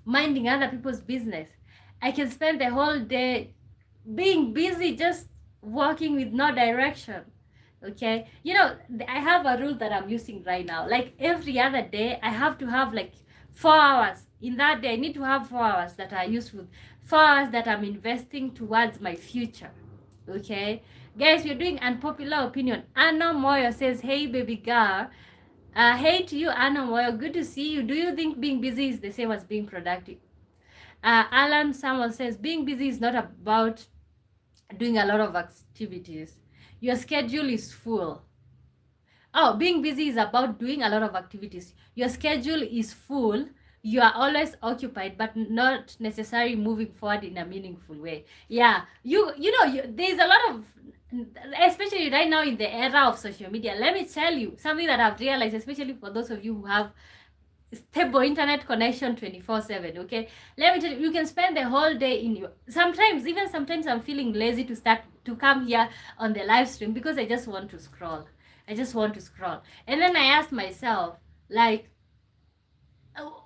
minding other people's business. I can spend the whole day being busy just walking with no direction. Okay, you know, I have a rule that I'm using right now. Like every other day, I have to have like 4 hours. In that day, I need to have 4 hours that are useful, 4 hours that I'm investing towards my future. Okay, guys, we're doing unpopular opinion. Anna Moyo says, "Hey, baby girl." Hey to you, Anna Moyo. Good to see you. Do you think being busy is the same as being productive? Alan Samuel says, being busy is not about doing a lot of activities. Your schedule is full. Oh, being busy is about doing a lot of activities. Your schedule is full. You are always occupied, but not necessarily moving forward in a meaningful way. Yeah, there's a lot of, especially right now in the era of social media. Let me tell you something that I've realized, especially for those of you who have stable internet connection 24/7. Okay, let me tell you, you can spend the whole day in your, sometimes I'm feeling lazy to start to come here on the live stream because I just want to scroll. And then I ask myself, like,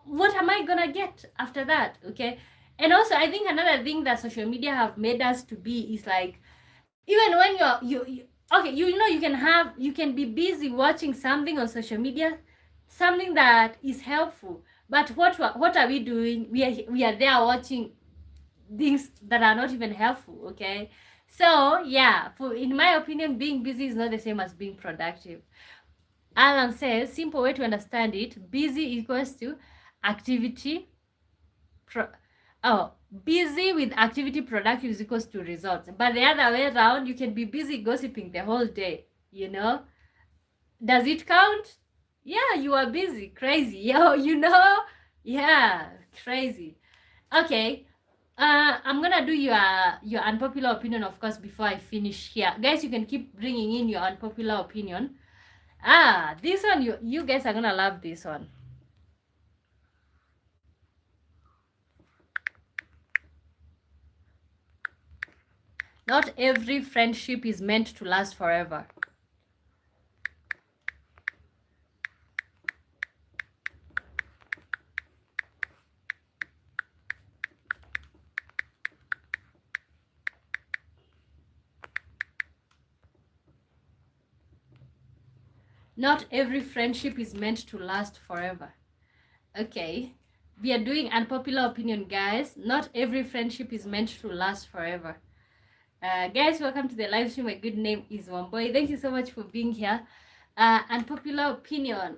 what am I gonna get after that? Okay. And also, I think another thing that social media have made us to be is like, even when you okay, you can be busy watching something on social media, something that is helpful, but what are we doing? We are there watching things that are not even helpful. Okay, so yeah, for in my opinion, being busy is not the same as being productive. Alan says, simple way to understand it: busy equals to activity pro- oh, busy with activity, productive is equals to results. But the other way around, you can be busy gossiping the whole day, you know. Does it count? Yeah, you are busy. Crazy. Yo, you know? Yeah, crazy. Okay. I'm gonna do your unpopular opinion, of course, before I finish here. Guys, you can keep bringing in your unpopular opinion. This one, you guys are gonna love this one. Not every friendship is meant to last forever. Not every friendship is meant to last forever. Okay, we are doing unpopular opinion, guys. Not every friendship is meant to last forever. Guys, welcome to the live stream. My good name is Wamboy. Thank you so much for being here. Unpopular opinion.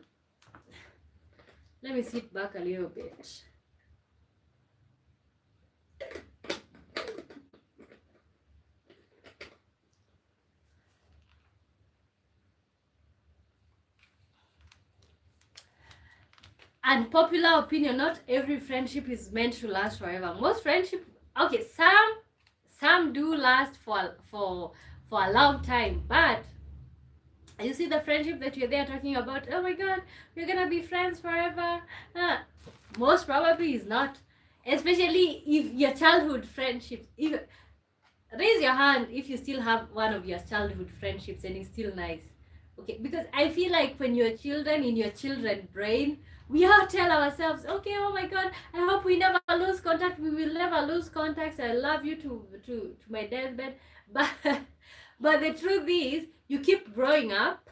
Let me sit back a little bit. Unpopular opinion: not every friendship is meant to last forever. Most friendship, okay, some do last for a long time, but you see the friendship that you're there talking about, oh my god, we're gonna be friends forever, most probably is not. Especially if your childhood friendships, if raise your hand if you still have one of your childhood friendships and it's still nice. Okay, because I feel like when you're children, in your children brain, we all tell ourselves, okay, oh my god, I hope we never lose contact, we will never lose contacts, I love you to my deathbed. But but the truth is, you keep growing up,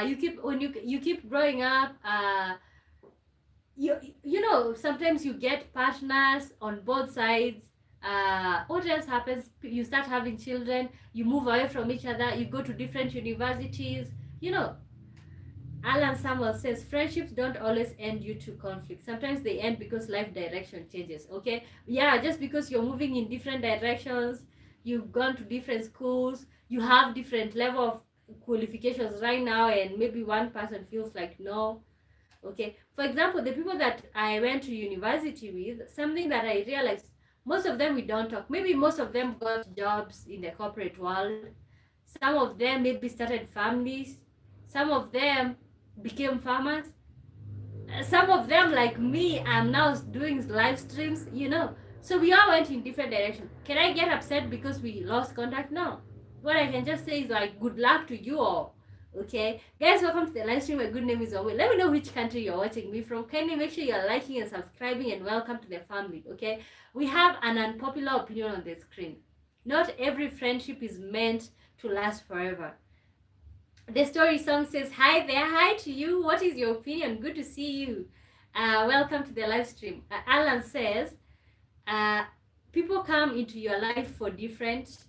you keep growing up, you know, sometimes you get partners on both sides. What else happens? You start having children, you move away from each other, you go to different universities, you know. Alan Samuel says friendships don't always end due to conflict. Sometimes they end because life direction changes. Okay, yeah, just because you're moving in different directions, you've gone to different schools, you have different level of qualifications right now, and maybe one person feels like no. Okay, for example, the people that I went to university with, something that I realized, most of them we don't talk. Maybe most of them got jobs in the corporate world. Some of them maybe started families. Some of them became farmers. Some of them, like me, I'm now doing live streams, So we all went in different directions. Can I get upset because we lost contact? No. What I can just say is like, good luck to you all. Okay, guys, welcome to the live stream. My good name is Owe. Let me know which country you're watching me from. Kindly make sure you're liking and subscribing, and welcome to the family. Okay, we have an unpopular opinion on the screen. Not every friendship is meant to last forever. The story song says, hi there, hi to you. What is your opinion? Good to see you. Welcome to the live stream. Alan says, people come into your life for different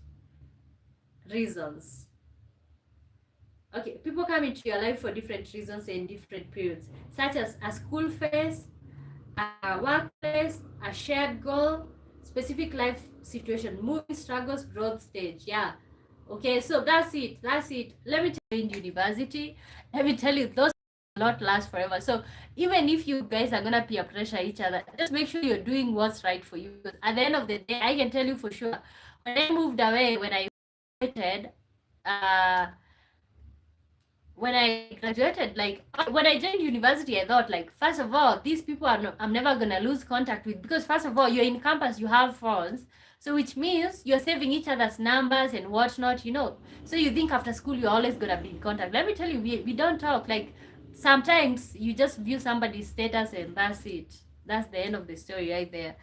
reasons. Okay, people come into your life for different reasons and different periods, such as a school phase, a workplace, a shared goal, specific life situation, moving struggles, growth stage. Yeah. Okay, so that's it. Let me tell you, in university, let me tell you, those will not last forever. So even if you guys are gonna peer pressure each other, just make sure you're doing what's right for you. Because at the end of the day, I can tell you for sure, when I moved away, when I graduated, like when I joined university, I thought, like, first of all, these people I'm never gonna lose contact with, because first of all, you're in campus, you have phones, so which means you're saving each other's numbers and whatnot. So you think after school you're always gonna be in contact. Let me tell you, we don't talk. Like, sometimes you just view somebody's status and that's it. That's the end of the story right there.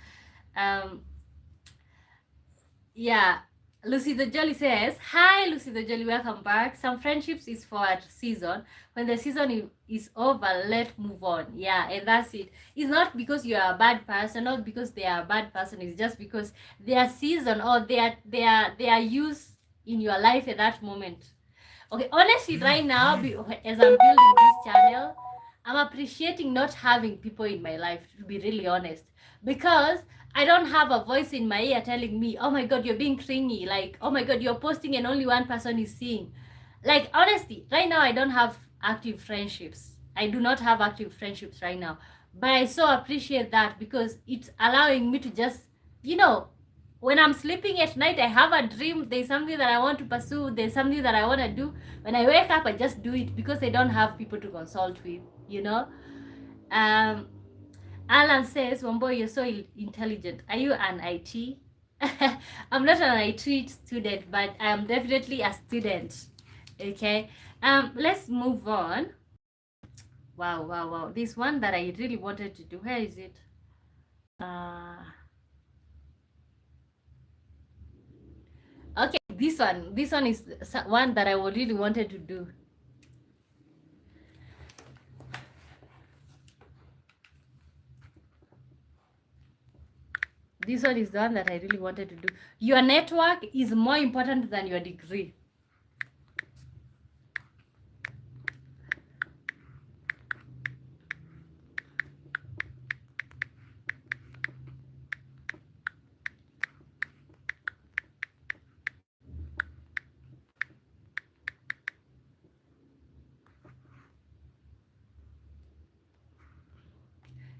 Yeah. Lucy the Jolly says, hi, Lucy the Jolly, welcome back. Some friendships is for a season. When the season is over, let's move on. Yeah, and that's it. It's not because you are a bad person, not because they are a bad person. It's just because their season or their use in your life at that moment. Okay, honestly, right now, as I'm building this channel, I'm appreciating not having people in my life, to be really honest, because I don't have a voice in my ear telling me, oh my god, you're being clingy, like, oh my god, you're posting and only one person is seeing. Like, honestly, right now I don't have active friendships. I do not have active friendships right now, but I so appreciate that, because it's allowing me to just, when I'm sleeping at night, I have a dream, there's something that I want to pursue, there's something that I want to do. When I wake up, I just do it, because I don't have people to consult with. Alan says, Wambo, you're so intelligent. Are you an IT? I'm not an IT student, but I'm definitely a student. Okay. Let's move on. Wow. This one that I really wanted to do. Where is it? Okay, this one is one that I really wanted to do. This one is the one that I really wanted to do. Your network is more important than your degree.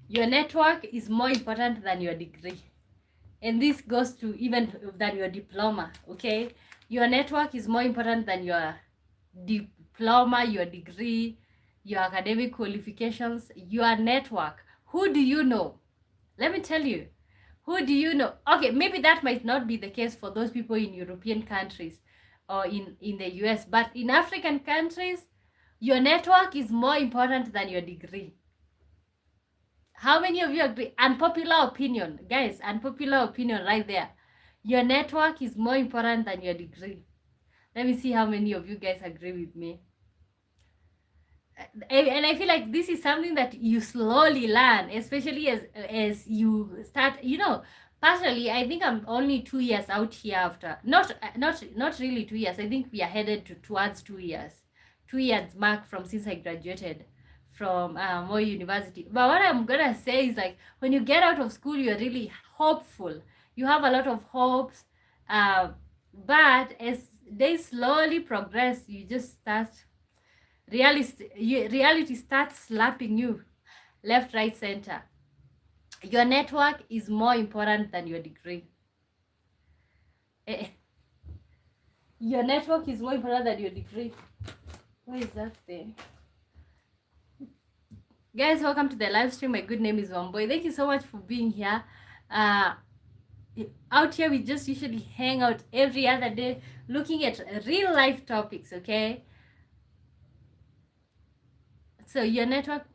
Your network is more important than your degree. And this goes to even than your diploma, okay? Your network is more important than your diploma, your degree, your academic qualifications, your network. Who do you know? Let me tell you. Who do you know? Okay, maybe that might not be the case for those people in European countries or in the US, but in African countries, your network is more important than your degree. How many of you agree? Unpopular opinion. Guys, unpopular opinion right there. Your network is more important than your degree. Let me see how many of you guys agree with me. And I feel like this is something that you slowly learn, especially as you start, personally, I think I'm only 2 years out here after. Not really 2 years. I think we are headed towards 2 years. 2 years mark from since I graduated from Moi University. But what I'm gonna say is like when you get out of school, you're really hopeful. You have a lot of hopes, but as they slowly progress, you just start reality starts slapping you left, right, center. Your network is more important than your degree. Eh, your network is more important than your degree. Where is that thing? Guys, welcome to the live stream. My good name is Wamboy. Thank you so much for being here. Out here we just usually hang out every other day looking at real life topics, okay? So your network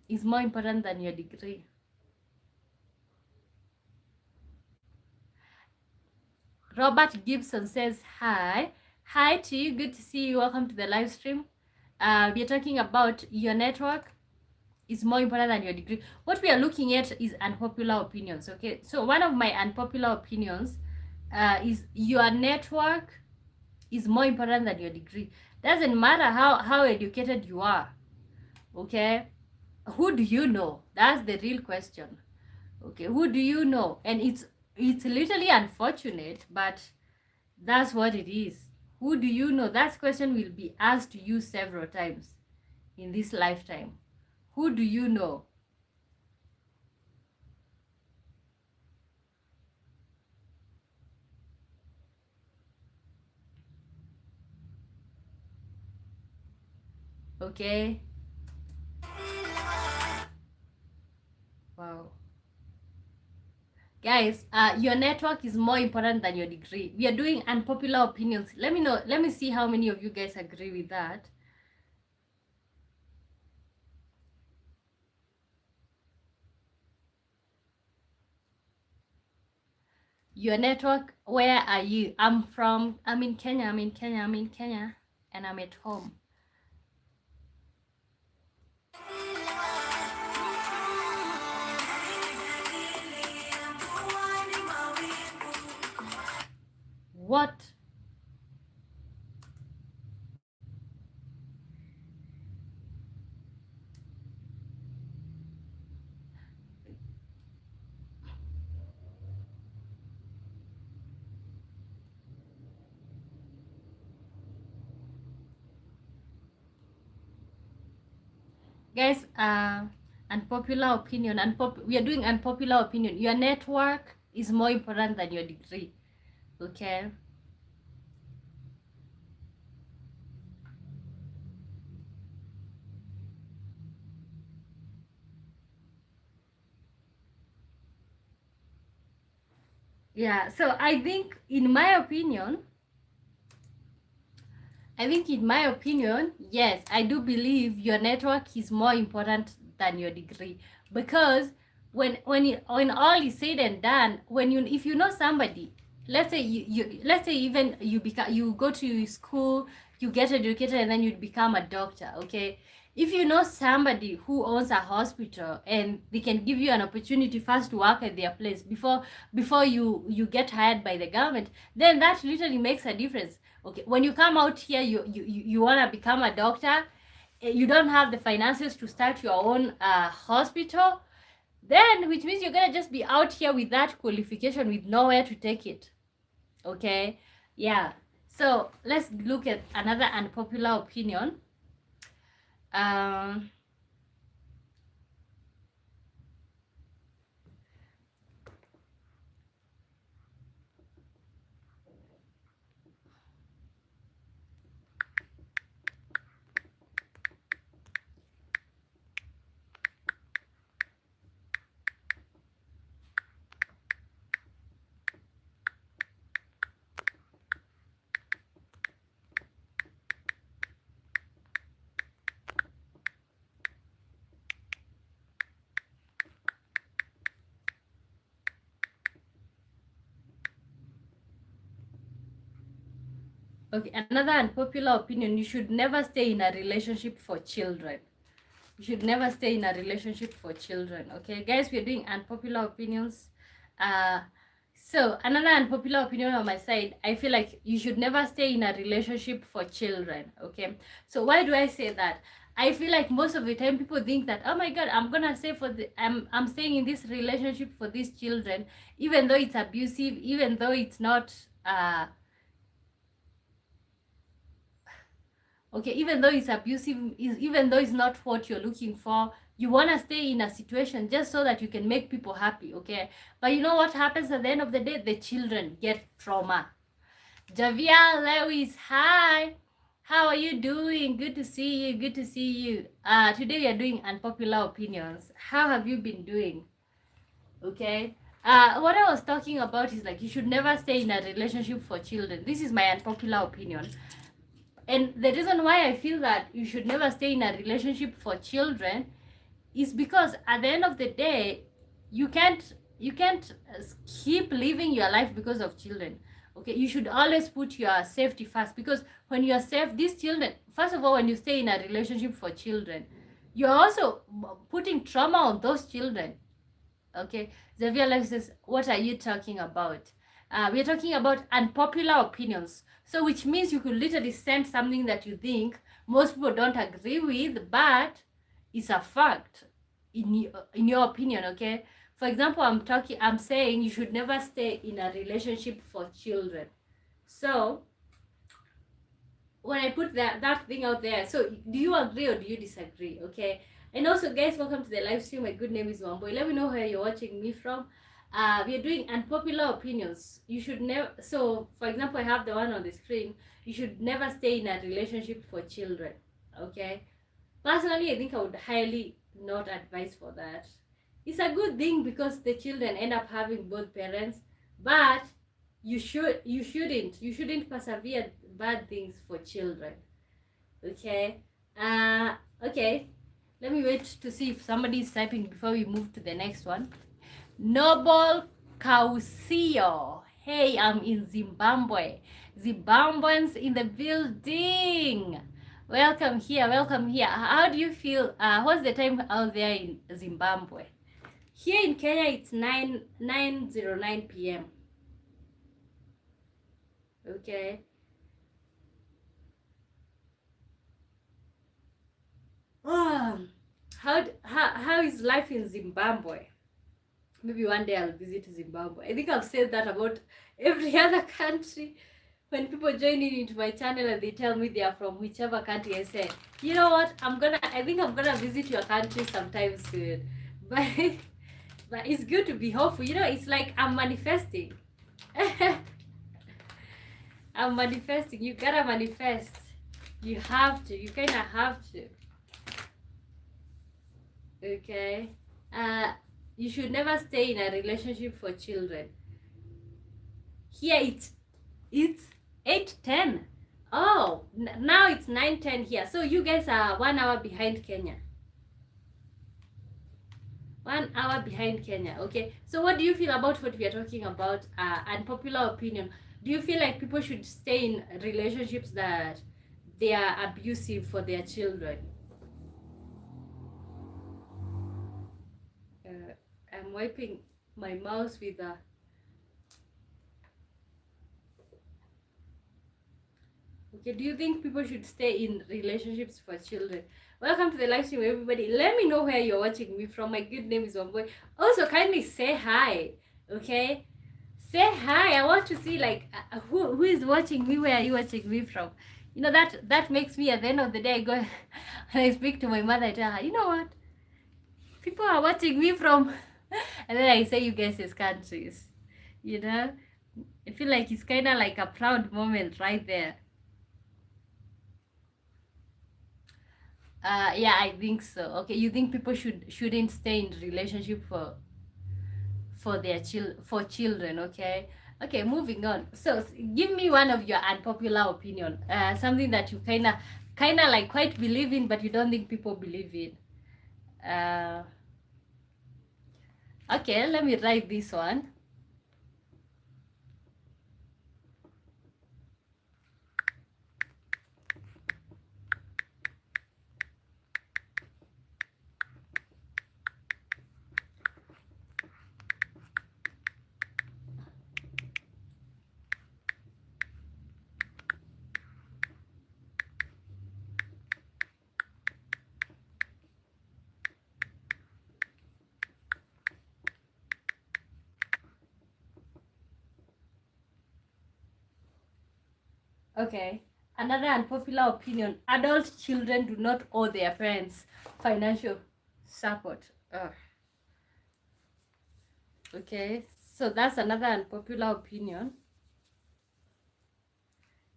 is more important than your degree. Robert Gibson says hi. Hi to you. Good to see you. Welcome to the live stream. We are talking about your network is more important than your degree. What we are looking at is unpopular opinions, okay? So one of my unpopular opinions is your network is more important than your degree. Doesn't matter how educated you are, okay? Who do you know? That's the real question. Okay, who do you know? And it's literally unfortunate, but that's what it is. Who do you know? That question will be asked to you several times in this lifetime. Who do you know? Okay. Wow. Guys, your network is more important than your degree. We are doing unpopular opinions. Let me know. Let me see how many of you guys agree with that. Your network, where are you? I'm in Kenya, and I'm at home. What? Guys, unpopular opinion. We are doing unpopular opinion. Your network is more important than your degree. Okay? Yeah, so I think in my opinion, yes, I do believe your network is more important than your degree, because when all is said and done, if you know somebody, let's say let's say even you go to school, you get educated, and then you become a doctor, okay? If you know somebody who owns a hospital and they can give you an opportunity first to work at their place before you get hired by the government, then that literally makes a difference. Okay, when you come out here, you want to become a doctor, you don't have the finances to start your own hospital, then which means you're gonna just be out here with that qualification with nowhere to take it. Okay, yeah. So let's look at another unpopular opinion. um okay, another unpopular opinion: you should never stay in a relationship for children. You should never stay in a relationship for children. Okay, guys, we're doing unpopular opinions. So, another unpopular opinion on my side, I feel like you should never stay in a relationship for children, okay? So, why do I say that? I feel like most of the time people think that, oh my god, I'm gonna stay for the I'm staying in this relationship for these children, even though it's abusive, even though it's not okay, even though it's abusive, even though it's not what you're looking for, you want to stay in a situation just so that you can make people happy, okay? But you know what happens at the end of the day? The children get trauma. Javia Lewis, hi. How are you doing? Good to see you. Good to see you. Today we are doing unpopular opinions. How have you been doing? Okay. What I was talking about is like you should never stay in a relationship for children. This is my unpopular opinion. And the reason why I feel that you should never stay in a relationship for children is because at the end of the day, you can't keep living your life because of children. Okay, you should always put your safety first, because when you are safe, these children, first of all, when you stay in a relationship for children, you're also putting trauma on those children. Okay, Xavier Lex says, what are you talking about? We're talking about unpopular opinions. So, which means you could literally send something that you think most people don't agree with, but it's a fact in your opinion. Okay. For example, I'm saying you should never stay in a relationship for children. So, when I put that thing out there, so do you agree or do you disagree? Okay. And also, guys, welcome to the live stream. My good name is Wamboy. Let me know where you're watching me from. We are doing unpopular opinions. You should never. So, for example, I have the one on the screen. You should never stay in a relationship for children. Okay. Personally, I think I would highly not advise for that. It's a good thing because the children end up having both parents, but you shouldn't persevere bad things for children. Okay. Okay. Let me wait to see if somebody is typing before we move to the next one. Noble Kausio. Hey, I'm in Zimbabwe. Zimbabweans in the building. Welcome here, welcome here. How do you feel? What's the time out there in Zimbabwe? Here in Kenya, it's 9:09 p.m. Okay. How is life in Zimbabwe? Maybe one day I'll visit Zimbabwe. I think I've said that about every other country. When people join in into my channel and they tell me they are from whichever country, I say, you know what? I think I'm gonna visit your country sometime soon. But but it's good to be hopeful. You know, it's like I'm manifesting. I'm manifesting. You gotta manifest. You have to. You kinda have to. Okay. You should never stay in a relationship for children. Here it's 8:10. Oh, now it's 9:10 here. So you guys are 1 hour behind Kenya. 1 hour behind Kenya. Okay. So what do you feel about what we are talking about? Unpopular opinion. Do you feel like people should stay in relationships that they are abusive for their children? I'm wiping my mouse with a. Okay, do you think people should stay in relationships for children? Welcome to the live stream, everybody. Let me know where you're watching me from. My good name is Wamboy. Also, kindly say hi, okay? Say hi. I want to see like who is watching me. Where are you watching me from? You know that makes me at the end of the day I go and I speak to my mother. I tell her, you know what? People are watching me from, and then I say you guys as countries. You know, I feel like it's kind of like a proud moment right there. Yeah, I think so. Okay, you think people shouldn't stay in relationship for their children? Okay, okay. Moving on. So, give me one of your unpopular opinion. Something that you kind of like quite believe in, but you don't think people believe in. Okay, let me write this one. Okay. Another unpopular opinion: adult children do not owe their parents financial support. Okay, so that's another unpopular opinion.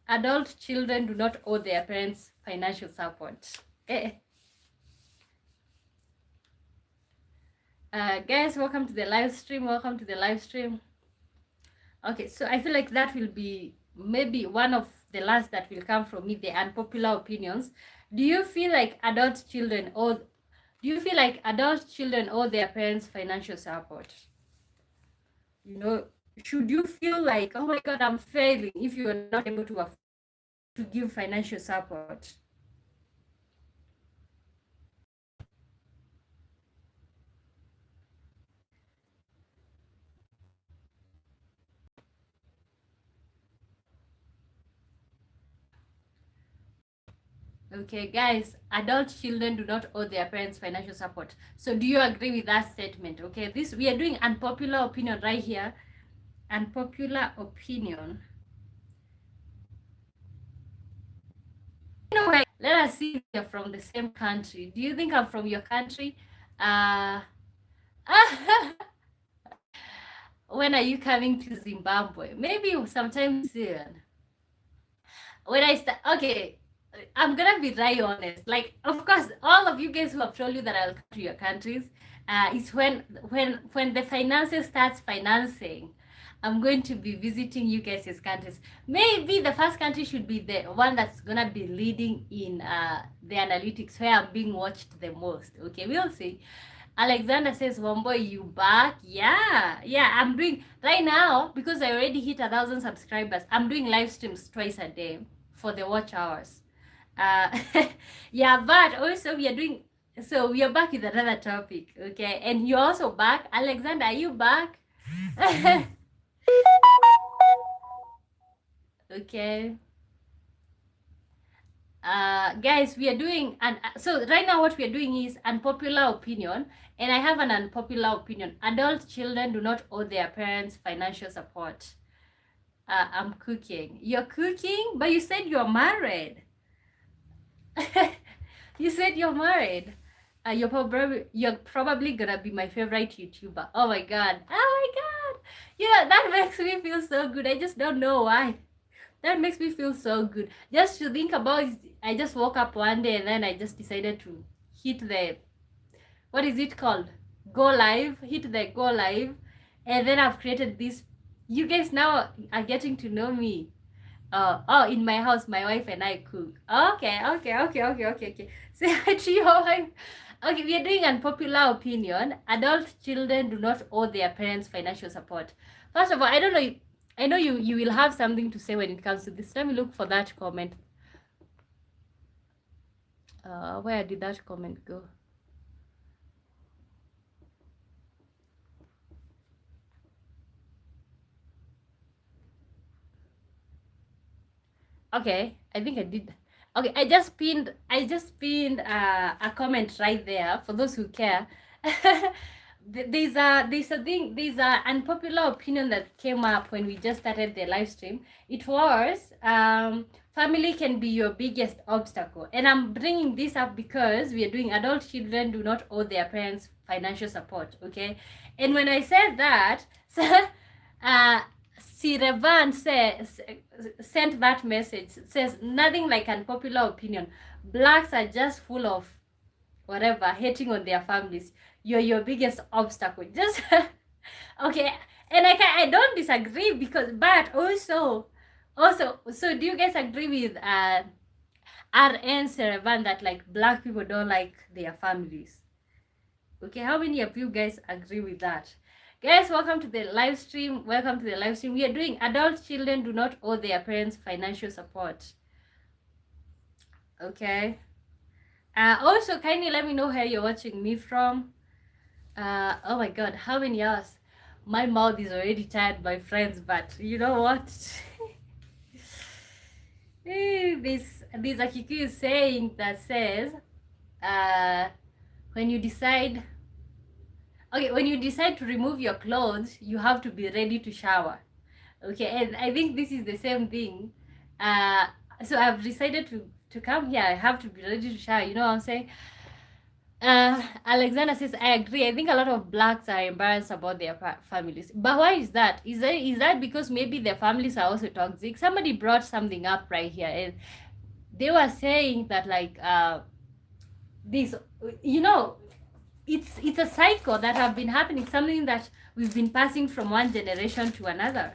Adult children do not owe their parents financial support. Eh. Guys, welcome to the live stream. Welcome to the live stream. Okay, so I feel like that will be maybe one of the last that will come from me, the unpopular opinions. Do you feel like adult children owe their parents financial support? You know, should you feel like, oh my god, I'm failing if you are not able to give financial support? Okay, guys, adult children do not owe their parents financial support. So do you agree with that statement? Okay, this we are doing unpopular opinion right here. Unpopular opinion. You know, let us see if you're from the same country. Do you think I'm from your country? Uh when are you coming to Zimbabwe? Maybe sometime soon. When I start, okay, I'm gonna be very honest. Like, of course, all of you guys who have told you that I'll come to your countries, is when the finances starts financing, I'm going to be visiting you guys' countries. Maybe the first country should be the one that's gonna be leading in the analytics where I'm being watched the most. Okay, we'll see. Alexander says, Wombo, you back? Yeah, I'm doing right now because I already hit 1,000 subscribers. I'm doing live streams twice a day for the watch hours. Yeah, but also we are doing, so we are back with another topic, okay? And you're also back. Alexander, are you back? Okay. Guys, we are doing, and so right now what we are doing is unpopular opinion, and I have an unpopular opinion. Adult children do not owe their parents financial support. I'm cooking. You're cooking, but you said you're married. You said you're married. You're probably gonna be my favorite YouTuber. Oh my god. Oh my god. Yeah, that makes me feel so good. I just don't know why. That makes me feel so good. Just to think about it, I just woke up one day and then I just decided to hit the, what is it called? Go live. Hit the go live. And then I've created this. You guys now are getting to know me. In my house, my wife and I cook. Okay. Say hi to your wife. Okay, we are doing unpopular opinion. Adult children do not owe their parents financial support. First of all, I don't know. I know you will have something to say when it comes to this. Let me look for that comment. Where did that comment go? Okay, I think I did. Okay, I just pinned a comment right there for those who care. There's a unpopular opinion that came up when we just started the live stream. It was family can be your biggest obstacle, and I'm bringing this up because we are doing adult children do not owe their parents financial support. Okay, and when I said that, Sirevan sent that message. It says nothing like unpopular opinion. Blacks are just full of whatever, hating on their families. You're your biggest obstacle. Just okay. And I don't disagree because, but also, so do you guys agree with RN Serevan that like black people don't like their families? Okay, how many of you guys agree with that? Guys, welcome to the live stream. Welcome to the live stream. We are doing adult children do not owe their parents financial support. Okay. Also, kindly let me know where you're watching me from. Oh my god, how many hours? My mouth is already tired, my friends, but you know what? This a Kikuyu saying that says, when you decide to remove your clothes, you have to be ready to shower. Okay, and I think this is the same thing. So I've decided to come here. I have to be ready to share. You know what I'm saying? Alexander says, I agree. I think a lot of blacks are embarrassed about their families. But why is that? Is that because maybe their families are also toxic? Somebody brought something up right here, and they were saying that like this, you know, it's a cycle that have been happening. Something that we've been passing from one generation to another.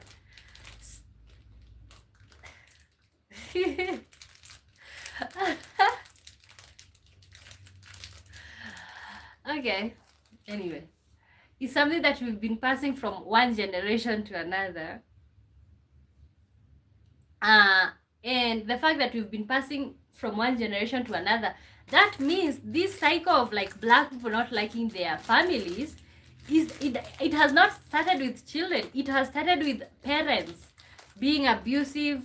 Okay. Anyway, it's something that we've been passing from one generation to another. And the fact that we've been passing from one generation to another, that means this cycle of like black people not liking their families it has not started with children. It has started with parents being abusive.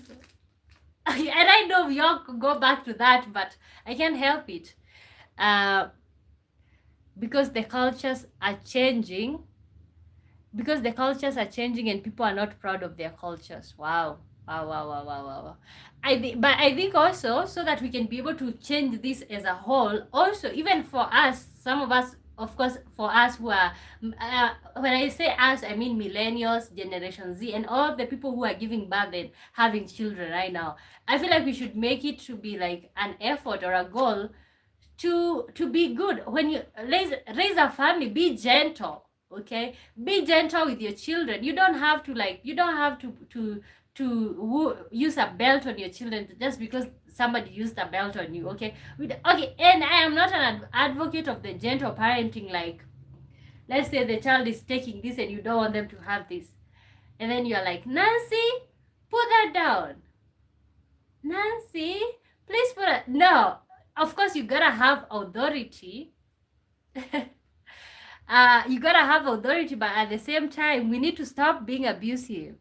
And I know we all could go back to that, but I can't help it. Because the cultures are changing. Because the cultures are changing and people are not proud of their cultures. Wow. Wow. But I think also, so that we can be able to change this as a whole, also even for us, some of us, of course, for us who are, when I say us, I mean millennials, Generation Z, and all the people who are giving birth and having children right now. I feel like we should make it to be like an effort or a goal to be good. When you raise a family, be gentle. Okay, be gentle with your children. You don't have to like, you don't have to use a belt on your children just because somebody used a belt on you. Okay, okay. And I am not an advocate of the gentle parenting. Like, let's say the child is taking this and you don't want them to have this, and then you're like, Nancy, put that down. Nancy, please put it. No, of course you gotta have authority. You gotta have authority, but at the same time, we need to stop being abusive.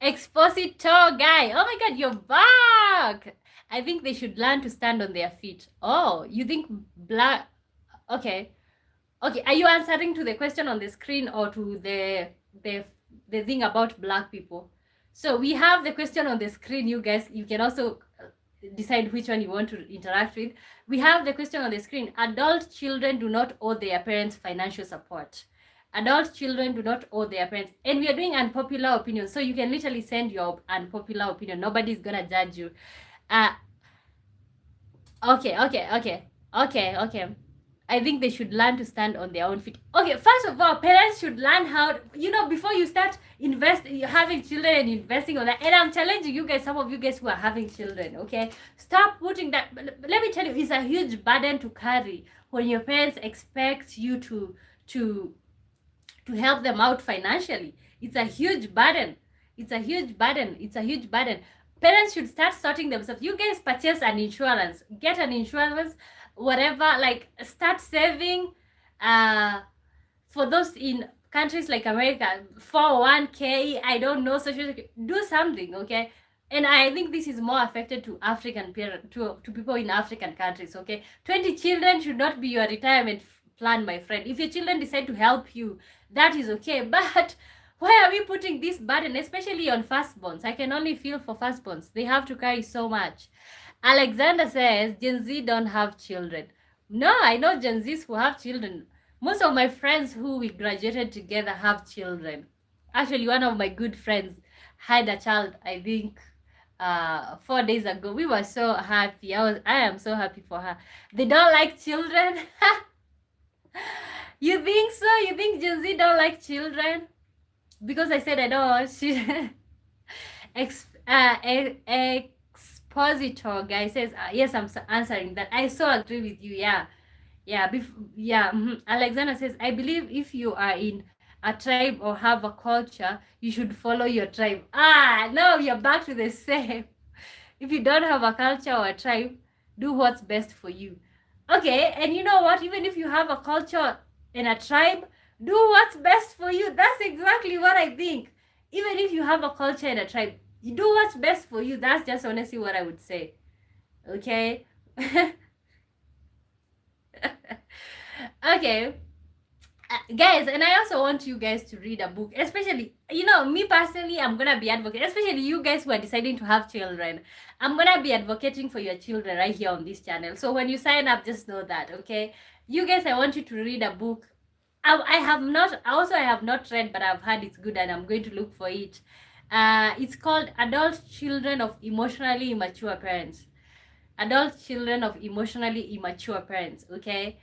Expositor guy, oh my god, you're back. I think they should learn to stand on their feet. Oh, you think black? Okay, are you answering to the question on the screen or to the thing about black people? So we have the question on the screen. You guys, you can also decide which one you want to interact with. We have the question on the screen. Adult children do not owe their parents financial support. Adult children do not owe their parents. And we are doing unpopular opinion. So you can literally send your unpopular opinion. Nobody's gonna judge you. Okay. I think they should learn to stand on their own feet. Okay, first of all, parents should learn how, you know, before you start having children and investing on that. And I'm challenging you guys, some of you guys who are having children, okay? Stop putting that. Let me tell you, it's a huge burden to carry when your parents expect you to help them out financially. It's a huge burden. Parents should start sorting themselves. You guys purchase an insurance, get an insurance, whatever, like start saving. For those in countries like America, 401k, I don't know, social, do something, okay? And I think this is more affected to African parents, to people in African countries, okay? 20 children should not be your retirement plan, my friend. If your children decide to help you, that is okay. But why are we putting this burden, especially on firstborns? I can only feel for firstborns. They have to carry so much. Alexander says, Gen Z don't have children. No, I know Gen Zs who have children. Most of my friends who we graduated together have children. Actually, one of my good friends had a child, I think, 4 days ago. We were so happy. I am so happy for her. They don't like children. You think so? You think Gen Z don't like children? Because I said I don't. Expositor guy says, yes, I'm answering that. I so agree with you. Alexander says, I believe if you are in a tribe or have a culture, you should follow your tribe. No, you're back to the same. If you don't have a culture or a tribe, do what's best for you. Okay, and you know what? Even if you have a culture and a tribe, do what's best for you. That's exactly what I think. Even if you have a culture and a tribe, you do what's best for you. That's just honestly what I would say. Okay? Okay. Guys, and I also want you guys to read a book, especially, me personally, I'm gonna be advocating, especially you guys who are deciding to have children. I'm gonna be advocating for your children right here on this channel. So when you sign up, just know that, okay? You guys, I want you to read a book. I have not, also I have not read, but I've heard it's good and I'm going to look for it. It's called Adult Children of Emotionally Immature Parents. Adult Children of Emotionally Immature Parents, okay?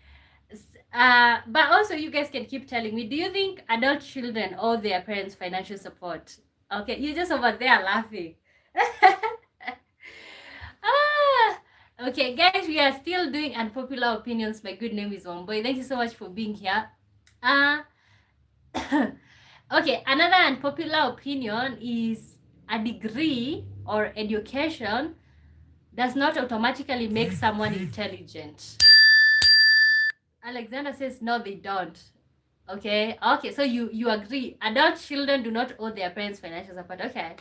But also, you guys can keep telling me, do you think adult children owe their parents financial support? Okay, you're just over there laughing. ah, okay, guys, we are still doing unpopular opinions. My good name is Omboy. Thank you so much for being here. Uh, okay, another unpopular opinion is a degree or education does not automatically make someone intelligent. Alexander says no, they don't. Okay, so you agree adult children do not owe their parents financial support. Okay.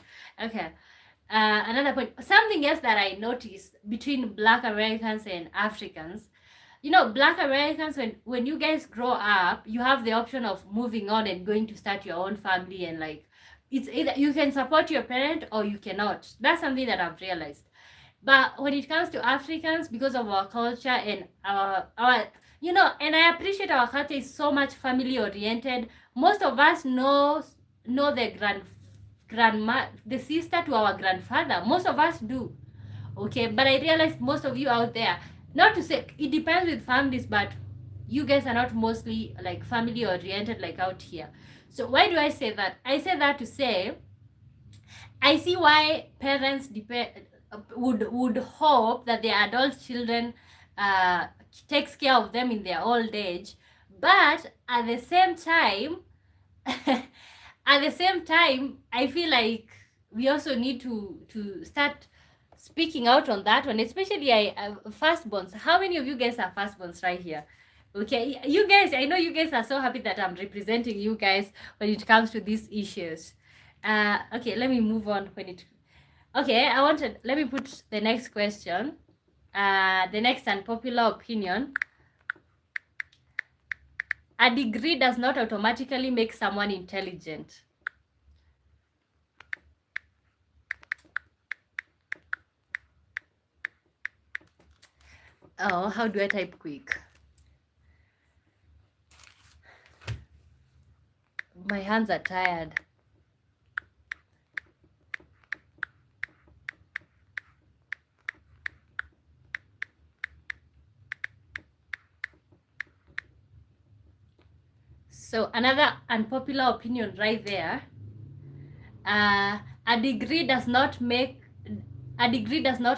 Another point, something else that I noticed between Black Americans and Africans, Black Americans, when you guys grow up, you have the option of moving on and going to start your own family, and like, it's either you can support your parent or you cannot. That's something that I've realized. But when it comes to Africans, because of our culture and our and I appreciate our culture is so much family oriented. Most of us know the grandma, the sister to our grandfather. Most of us do. Okay, but I realize most of you out there, not to say it depends with families, but you guys are not mostly like family oriented like out here. So why do I say that? I say that to say I see why parents would hope that their adult children takes care of them in their old age, but at the same time, I feel like we also need to start speaking out on that one, especially firstborns. How many of you guys are firstborns right here? Okay, you guys, I know you guys are so happy that I'm representing you guys when it comes to these issues. Okay, let me move on okay, let me put the next question. The next unpopular opinion. A degree does not automatically make someone intelligent. Oh, how do I type quick? My hands are tired. So another unpopular opinion right there. A degree does not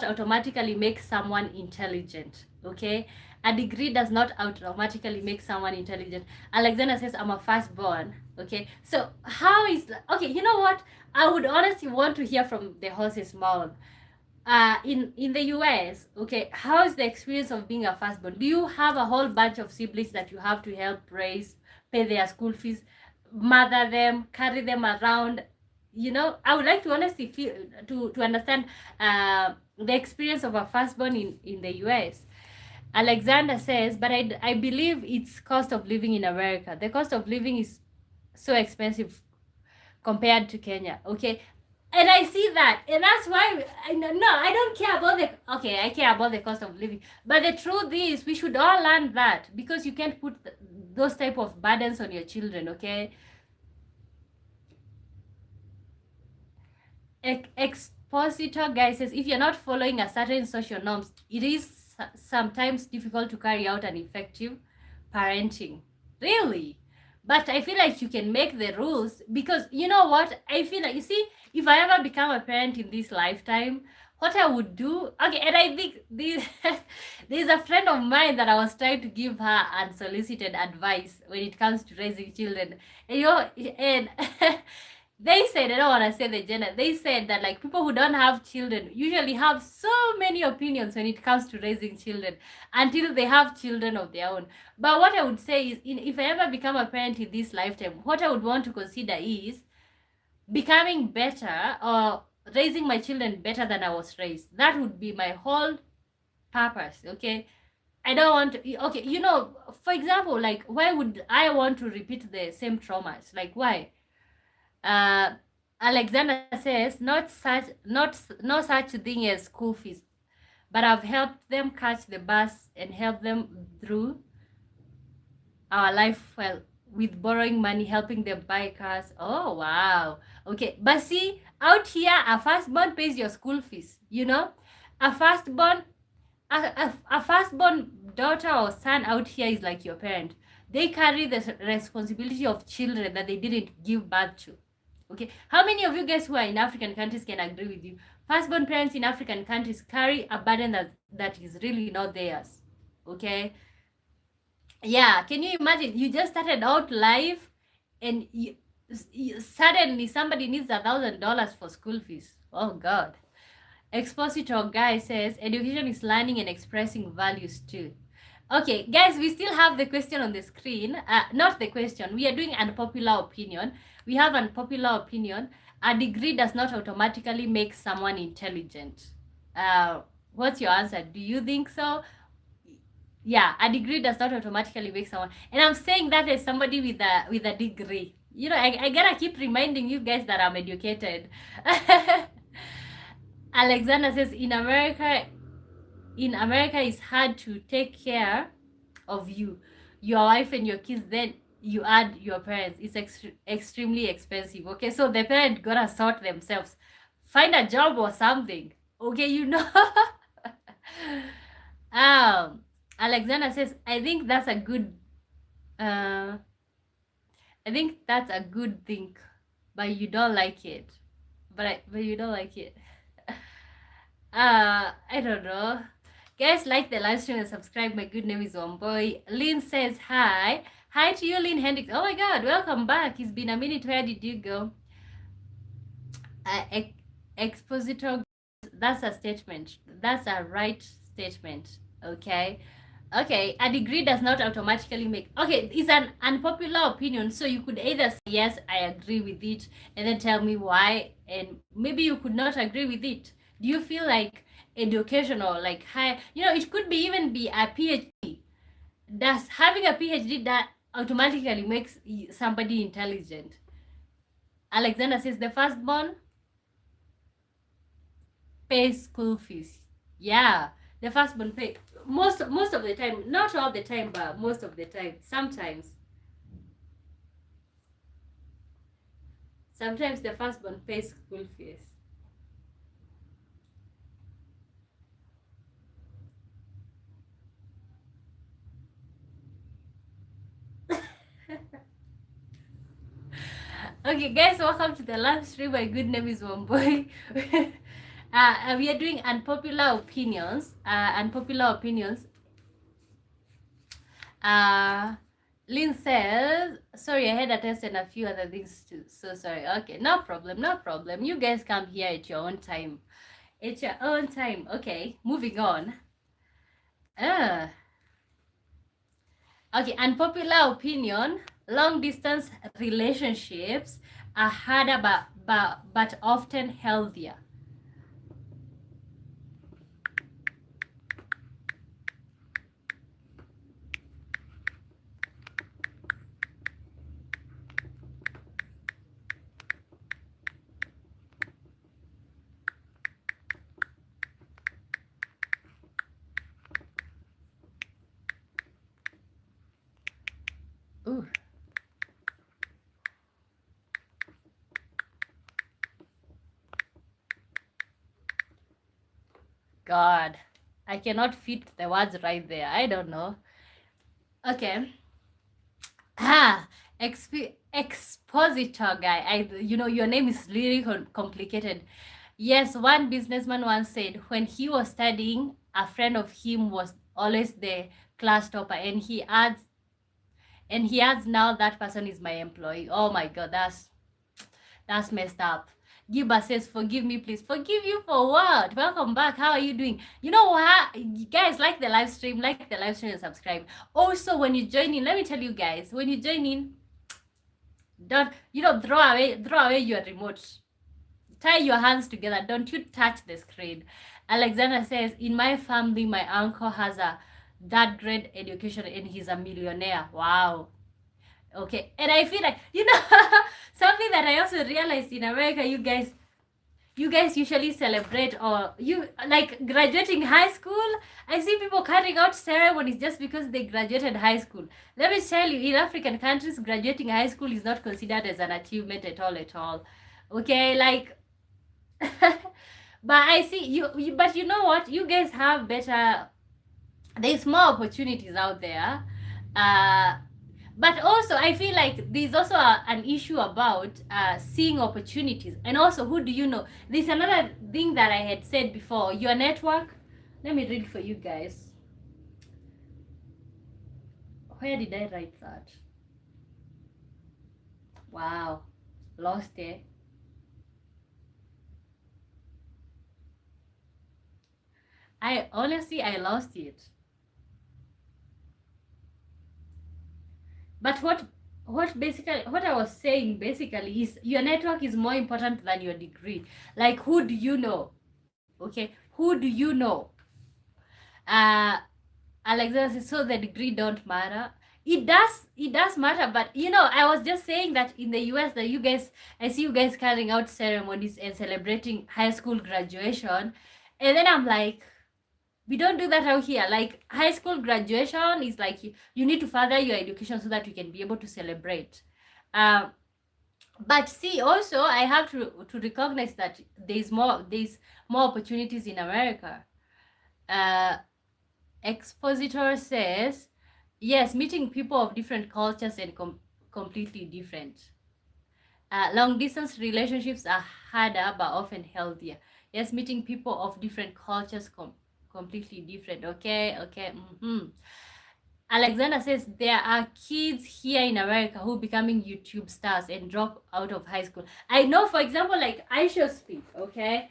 automatically make someone intelligent. Okay, a degree does not automatically make someone intelligent. Alexander says I'm a firstborn. Okay, so how is, okay, you know what, I would honestly want to hear from the horse's mouth. In the US, okay, how is the experience of being a firstborn? Do you have a whole bunch of siblings that you have to help raise, pay their school fees, mother them, carry them around? I would like to honestly feel to understand the experience of a firstborn in the US. Alexander says, but I believe it's cost of living in America. The cost of living is so expensive compared to Kenya. Okay, and I see that, and that's why I don't care about I care about the cost of living, but the truth is we should all learn that, because you can't put those type of burdens on your children. Okay, Expositor guy says, if you're not following a certain social norms, it is sometimes difficult to carry out an effective parenting. Really? But I feel like you can make the rules, because you know what? I feel like, you see, if I ever become a parent in this lifetime, what I would do, okay, and I think there's a friend of mine that I was trying to give her unsolicited advice when it comes to raising children. And they said, I don't want to say the gender, they said that like people who don't have children usually have so many opinions when it comes to raising children until they have children of their own. But what I would say is, if I ever become a parent in this lifetime, what I would want to consider is becoming better, or raising my children better than I was raised. That would be my whole purpose. Okay, I don't want to, okay, you know, for example, like, why would I want to repeat the same traumas? Like, why? Uh, Alexander says, no such thing as school fees, but I've helped them catch the bus and help them through our life well with borrowing money, helping them buy cars. Oh wow. Okay. But see, out here, a firstborn pays your school fees, you know? A firstborn a firstborn daughter or son out here is like your parent. They carry the responsibility of children that they didn't give birth to. Okay, how many of you guys who are in African countries can agree with you? Firstborn parents in African countries carry a burden that is really not theirs. Okay, yeah, can you imagine? You just started out life, and suddenly somebody needs $1,000 for school fees. Oh God. Expositor guy says education is learning and expressing values too. Okay, guys, we still have the question on the screen. Not the question. We are doing unpopular opinion. We have unpopular opinion. A degree does not automatically make someone intelligent. What's your answer? Do you think so? Yeah, a degree does not automatically make someone. And I'm saying that as somebody with a degree. You know, I gotta keep reminding you guys that I'm educated. Alexander says in America it's hard to take care of your wife and your kids, then you add your parents. It's extremely expensive. Okay, so the parent gotta sort themselves, find a job or something. Okay, you know. Alexander says, I think that's a good thing, but you don't like it. But you don't like it. I don't know. Guys, like the live stream and subscribe. My good name is Wamboy. Lynn says hi. Hi to you, Lynn Hendricks. Oh my God, welcome back. It's been a minute. Where did you go? Expositor, that's a statement. That's a right statement. Okay. Okay, a degree does not automatically make... Okay, it's an unpopular opinion, so you could either say, yes, I agree with it, and then tell me why, and maybe you could not agree with it. Do you feel like educational, like high... You know, it could be even be a PhD. Does having a PhD that automatically makes somebody intelligent? Alexander says, the firstborn pays school fees. Yeah, the firstborn pay most of the time, not all the time, but most of the time. Sometimes the firstborn pays school fees. Okay, guys, welcome to the live stream. My good name is Wamboy. We are doing unpopular opinions. Lynn says, sorry, I had a test and a few other things too. So sorry. Okay, no problem. You guys come here at your own time. Okay, moving on. Okay, unpopular opinion. Long distance relationships are harder but often healthier. Ooh. God, I cannot fit the words right there. I don't know. Okay. Expositor guy. You know, your name is really complicated. Yes, one businessman once said when he was studying, a friend of him was always the class topper, and he adds now that person is my employee. Oh my God, that's messed up. Giba says, forgive me, please. Forgive you for what? Welcome back. How are you doing? You know what? Guys, like the live stream and subscribe. Also, when you join in, let me tell you guys, when you join in, don't, you know, throw away your remote. Tie your hands together. Don't you touch the screen. Alexander says, in my family, my uncle has a that great education and he's a millionaire. Wow. Okay. And I feel like, you know, something that I also realized in America, you guys usually celebrate, or you like graduating high school. I see people carrying out ceremonies just because they graduated high school. Let me tell you, in African countries, graduating high school is not considered as an achievement at all. Okay, like but I see you, but you know what, you guys have better, there's more opportunities out there. uh but also I feel like there's also an issue about seeing opportunities, and also who do you know. There's another thing that I had said before, your network. Let me read for you guys. Where did I write that? Wow, lost it. I honestly, I lost it. But what I was saying basically is your network is more important than your degree. Like, who do you know? Okay, who do you know? uh Alexander says, so the degree don't matter. It does matter, but you know, I was just saying that in the US, that you guys, I see you guys carrying out ceremonies and celebrating high school graduation, and then I'm like, we don't do that out here. Like, high school graduation is like, you need to further your education so that you can be able to celebrate. um but see, also I have to recognize that there's more opportunities in America. uh Expositor says, yes, meeting people of different cultures and completely different. Long distance relationships are harder but often healthier. Yes, meeting people of different cultures completely different. Okay, okay. Alexander says there are kids here in America who becoming YouTube stars and drop out of high school. I know, for example, like I shall speak, okay?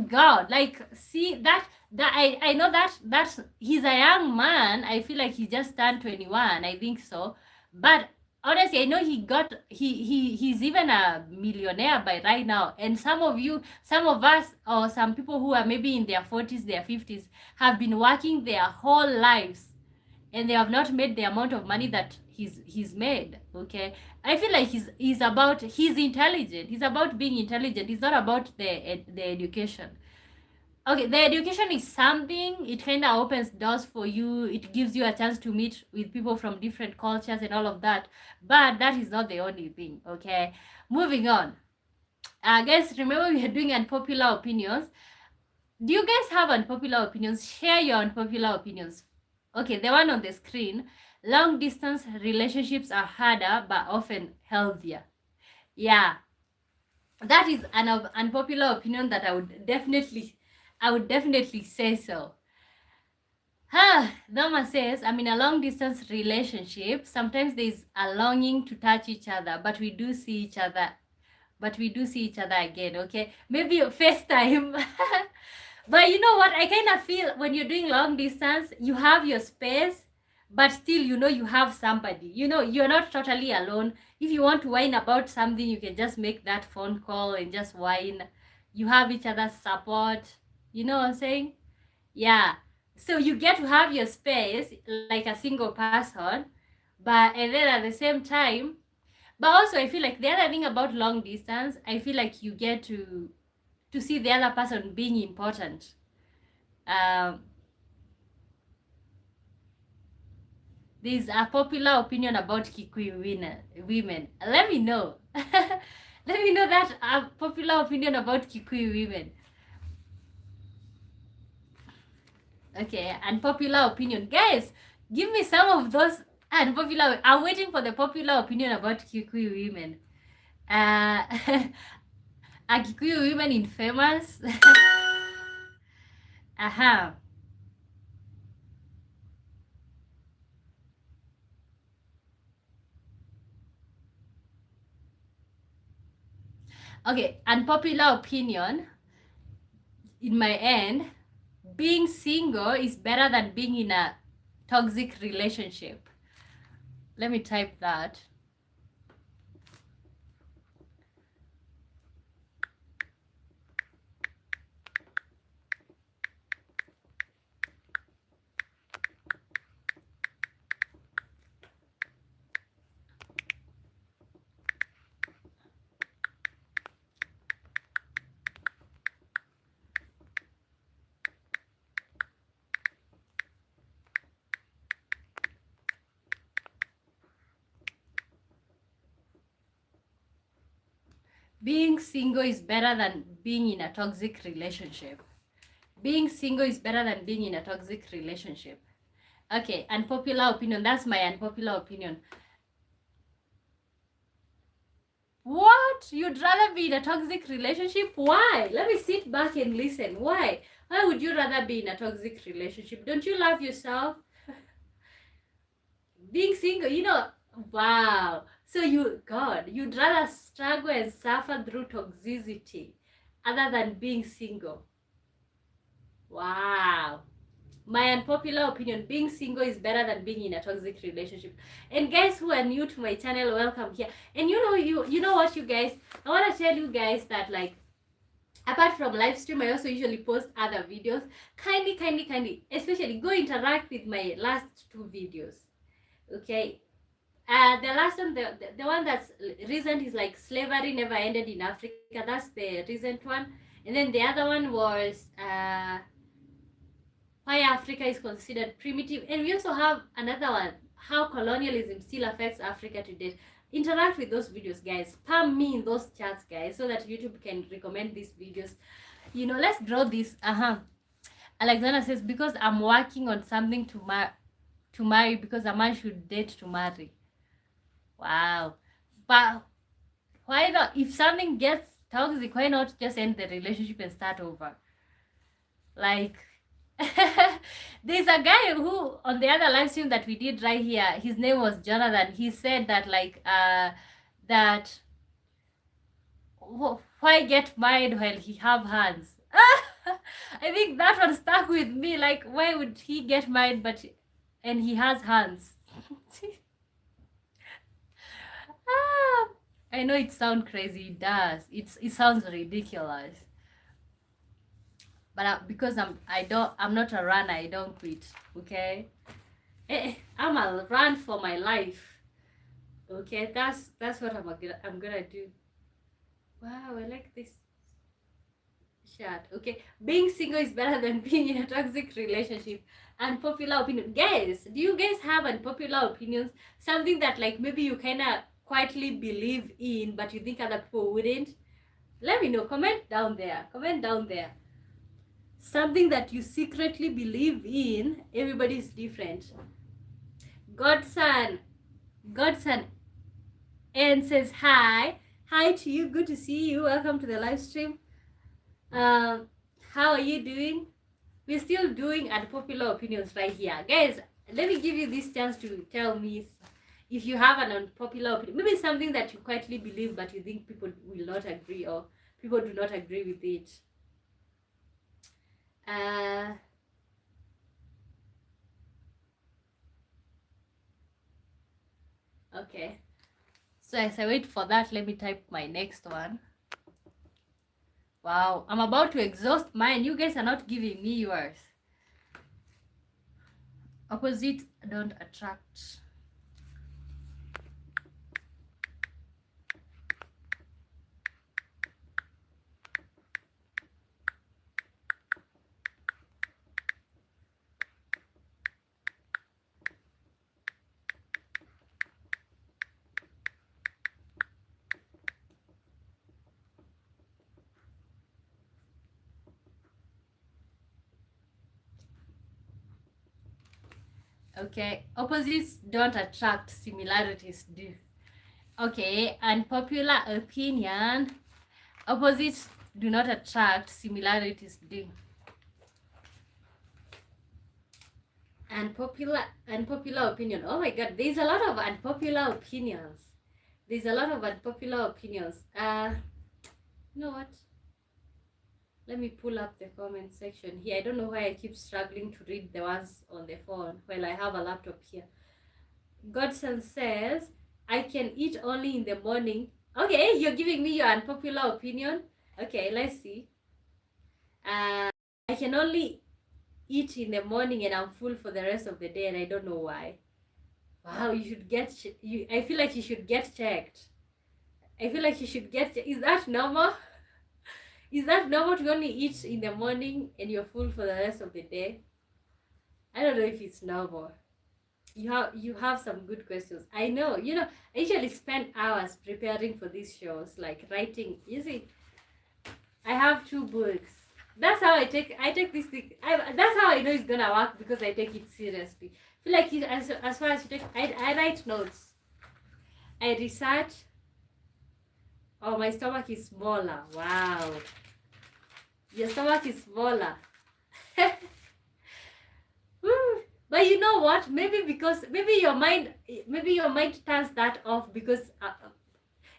God, like, see that I know that's he's a young man. I feel like he just turned 21, I think so. But honestly, I know he's even a millionaire by right now. And some of you, some of us, or some people who are maybe in their 40s, their 50s, have been working their whole lives and they have not made the amount of money that he's made. Okay, I feel like he's intelligent. He's about being intelligent. It's not about the education. Okay, the education is something, it kind of opens doors for you, it gives you a chance to meet with people from different cultures and all of that, but that is not the only thing. Okay, moving on. Guys, remember we are doing unpopular opinions. Do you guys have unpopular opinions? Share your unpopular opinions. Okay, the one on the screen. Long distance relationships are harder but often healthier. Yeah, that is an unpopular opinion that I would definitely say so. Dama says, I'm in a long distance relationship. Sometimes there's a longing to touch each other, but we do see each other. But we do see each other again, okay? Maybe FaceTime. But you know what? I kind of feel when you're doing long distance, you have your space, but still, you know, you have somebody. You know, you're not totally alone. If you want to whine about something, you can just make that phone call and just whine. You have each other's support. You know what I'm saying? Yeah. So you get to have your space like a single person, but and then at the same time, but also I feel like the other thing about long distance, I feel like you get to see the other person being important. Um, there's a popular opinion about Kikuyu women. Let me know. Let me know that popular opinion about Kikuyu women. Okay, unpopular opinion. Guys, give me some of those unpopular. I'm waiting for the popular opinion about Kikuyu women. Are Kikuyu women infamous? Aha. Okay, unpopular opinion in my end, being single is better than being in a toxic relationship. Let me type that. Being single is better than being in a toxic relationship. Being single is better than being in a toxic relationship. Okay, unpopular opinion. That's my unpopular opinion. What? You'd rather be in a toxic relationship? Why? Let me sit back and listen. Why? Why would you rather be in a toxic relationship? Don't you love yourself? Being single, wow. So you'd rather struggle and suffer through toxicity other than being single. Wow. My unpopular opinion, being single is better than being in a toxic relationship. And guys who are new to my channel, welcome here. And you know what, you guys, I want to tell you guys that, like, apart from live stream, I also usually post other videos. Kindly, especially go interact with my last two videos. Okay, the last one, the one that's recent, is like slavery never ended in Africa. That's the recent one. And then the other one was why Africa is considered primitive. And we also have another one, how colonialism still affects Africa today. Interact with those videos, guys. Spam me in those chats, guys, so that YouTube can recommend these videos. Let's draw this. Alexander says, because I'm working on something to marry, because a man should date to marry. Wow. But why not? If something gets toxic, why not just end the relationship and start over? Like, there's a guy who, on the other live stream that we did right here, his name was Jonathan. He said that, like, that why get married while he have hands? I think that one stuck with me. Like, why would he get married and he has hands? I know it sounds crazy. It does. It sounds ridiculous. But because I'm not a runner, I don't quit. Okay, I'm a run for my life. Okay, that's what I'm gonna do. Wow, I like this shot. Okay, being single is better than being in a toxic relationship. Unpopular opinion, guys. Do you guys have unpopular opinions? Something that, like, maybe you kind of quietly believe in, but you think other people wouldn't? Let me know. Comment down there. Something that you secretly believe in. Everybody's different. Godson and says hi to you. Good to see you. Welcome to the live stream. How are you doing? We're still doing unpopular opinions right here, guys. Let me give you this chance to tell me if you have an unpopular opinion, maybe something that you quietly believe but you think people will not agree, or people do not agree with it. Okay, so as I wait for that, let me type my next one. Wow, I'm about to exhaust mine. You guys are not giving me yours. Opposite don't attract. Okay, opposites don't attract, similarities do. Okay, unpopular opinion, opposites do not attract, similarities do. Unpopular opinion. Oh my god, there's a lot of unpopular opinions. You know what? Let me pull up the comment section here. I don't know why I keep struggling to read the ones on the phone while I have a laptop here. Godson says, I can eat only in the morning. Okay, you're giving me your unpopular opinion. Okay, let's see. I can only eat in the morning and I'm full for the rest of the day, and I don't know why. Wow, you should get I feel like you should get checked. Is that normal? Is that normal to only eat in the morning and you're full for the rest of the day? I don't know if it's normal. you have some good questions. I know. I usually spend hours preparing for these shows, like writing. You see, I have 2 books. That's how I take this thing. That's how I know it's gonna work, because I take it seriously. Feel like as far as you take, I write notes. I research. Oh, my stomach is smaller. Wow, your stomach is smaller. But you know what? Maybe your mind turns that off, because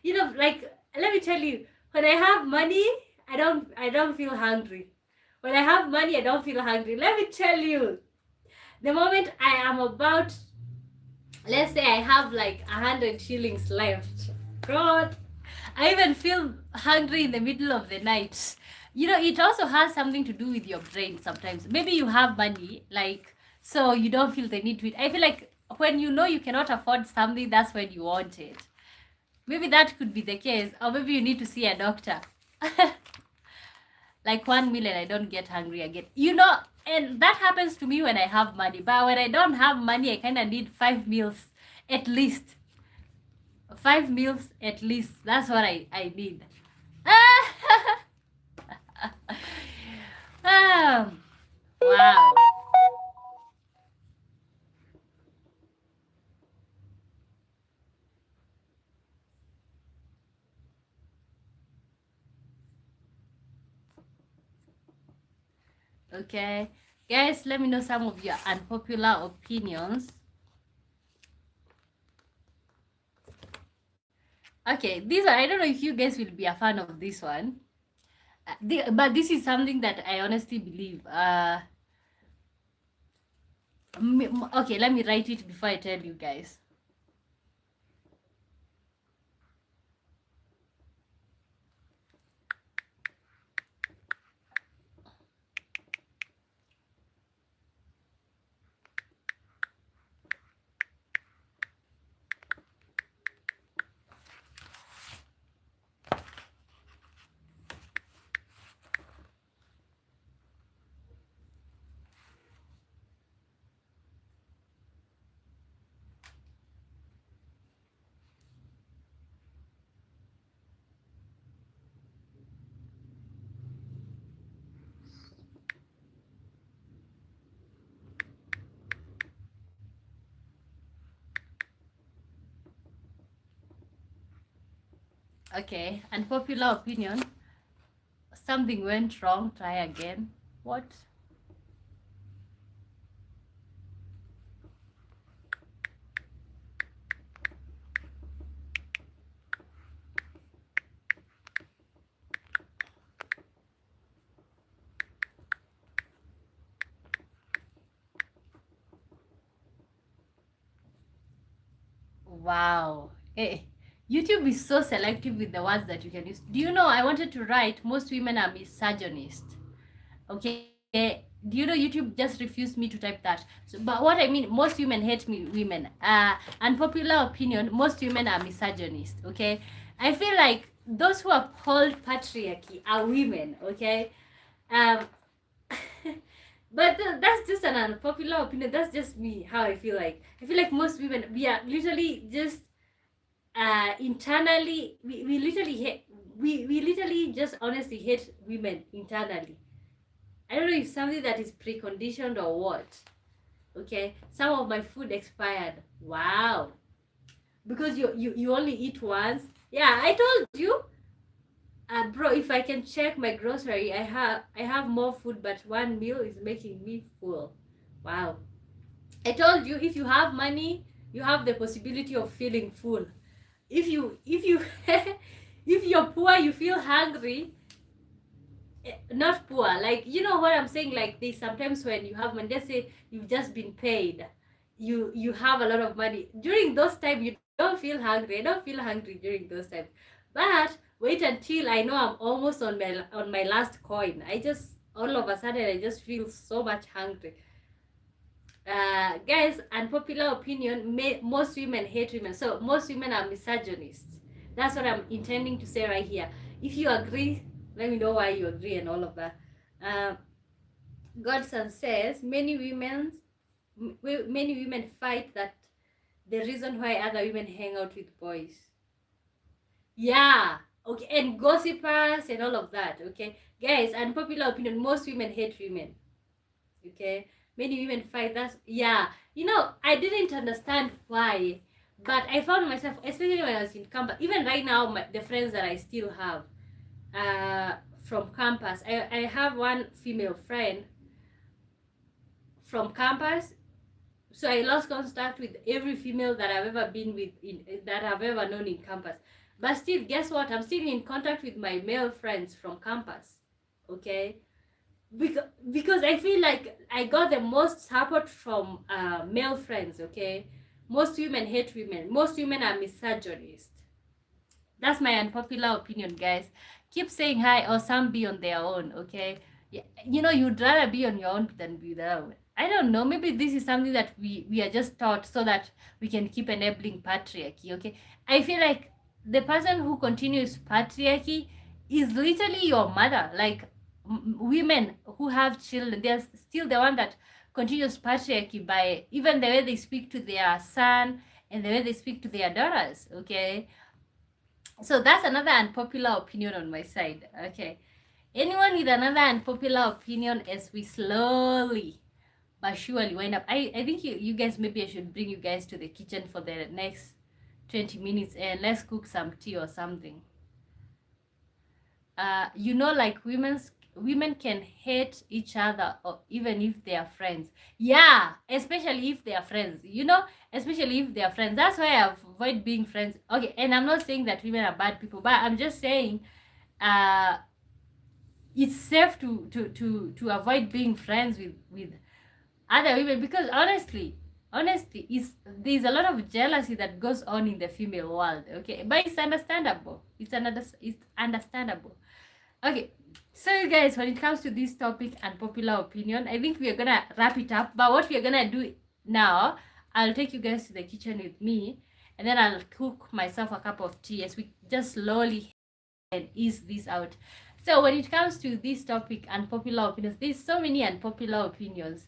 like, let me tell you, when I have money, I don't feel hungry. When I have money, I don't feel hungry. Let me tell you, the moment I am about, let's say I have like 100 shillings left, God, I even feel hungry in the middle of the night. It also has something to do with your brain sometimes. Maybe you have money, like, so you don't feel the need to eat. I feel like when you cannot afford something, that's when you want it. Maybe that could be the case, or maybe you need to see a doctor. Like 1 million, I don't get hungry again. And that happens to me when I have money. But when I don't have money, I kind of need 5 meals at least. 5 meals at least. That's what I need. Wow. Okay. Guys, let me know some of your unpopular opinions. Okay, this one, I don't know if you guys will be a fan of this one. But this is something that I honestly believe. Okay, let me write it before I tell you guys. Okay, unpopular opinion. Something went wrong, try again. What? Wow. YouTube is so selective with the words that you can use. Do you know, I wanted to write most women are misogynist. Okay. Do you know YouTube just refused me to type that? So, but what I mean, most women hate me, women. Unpopular opinion, most women are misogynist. Okay. I feel like those who uphold patriarchy are women. Okay. Um, but that's just an unpopular opinion. That's just me, how I feel like. I feel like most women, we are literally just internally, we literally hate, we literally just honestly hate women internally. I don't know if something that is preconditioned or what. Okay, some of my food expired. Wow, because you only eat once. Yeah, I told you, bro. If I can check my grocery, I have more food, but one meal is making me full. Wow, I told you, if you have money, you have the possibility of feeling full. If you if you're poor, you feel hungry. Not poor, like, you know what I'm saying, like this. Sometimes when you have money, let's say you've just been paid, you have a lot of money, during those times you don't feel hungry. I don't feel hungry during those times. But wait until I know I'm almost on my last coin, I just, all of a sudden, I just feel so much hungry. Guys, unpopular opinion, most women hate women, so most women are misogynists. That's what I'm intending to say right here. If you agree, let me know why you agree and all of that. Godson says many women many women fight that the reason why other women hang out with boys. Yeah, okay, and gossipers and all of that. Okay, guys, unpopular opinion: most women hate women. Okay, many women fight that. Yeah, I didn't understand why, but I found myself, especially when I was in campus. Even right now, the friends that I still have, from campus, I have one female friend from campus. So I lost contact with every female that I've ever been with, that I've ever known in campus. But still, guess what? I'm still in contact with my male friends from campus. Okay, because I feel like I got the most support from male friends. Okay, most women hate women. Most women are misogynist. That's my unpopular opinion, guys. Keep saying hi, or some be on their own. Okay, yeah, you'd rather be on your own than be their own. I don't know. Maybe this is something that we are just taught so that we can keep enabling patriarchy. Okay, I feel like the person who continues patriarchy is literally your mother. Like, women who have children, they're still the one that continues patriarchy by even the way they speak to their son and the way they speak to their daughters. Okay, so that's another unpopular opinion on my side. Okay, anyone with another unpopular opinion as we slowly but surely wind up? I think you guys, maybe I should bring you guys to the kitchen for the next 20 minutes and let's cook some tea or something. Like women can hate each other, or even if they are friends. Yeah, especially if they are friends. Especially if they are friends. That's why I avoid being friends. Okay, and I'm not saying that women are bad people, but I'm just saying, it's safe to avoid being friends with other women, because honestly, there's a lot of jealousy that goes on in the female world. Okay, but it's understandable. It's understandable. Okay, so you guys, when it comes to this topic, unpopular opinion, I think we are gonna wrap it up. But what we are gonna do now, I'll take you guys to the kitchen with me, and then I'll cook myself a cup of tea as we just slowly and ease this out. So when it comes to this topic, unpopular opinions, there's so many unpopular opinions.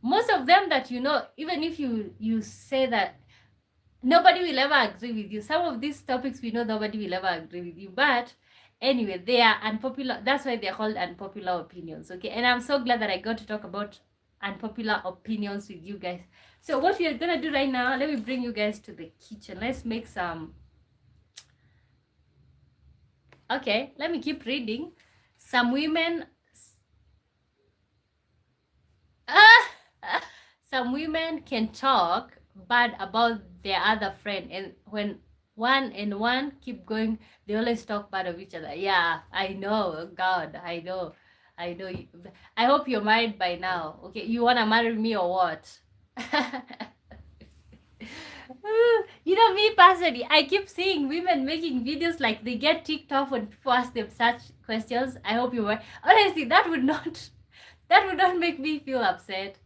Most of them that even if you say that nobody will ever agree with you, some of these topics we know nobody will ever agree with you, but anyway, they are unpopular. That's why they're called unpopular opinions. Okay, and I'm so glad that I got to talk about unpopular opinions with you guys. So what we are gonna do right now, let me bring you guys to the kitchen. Let's make some. Okay, let me keep reading. Some women some women can talk bad about their other friend, and when one keep going, they always talk bad of each other. Yeah, I know. God, I know. I hope you're married by now. Okay, you wanna marry me or what? Me personally, I keep seeing women making videos like they get ticked off when people ask them such questions. I hope you were. Honestly, that would not make me feel upset.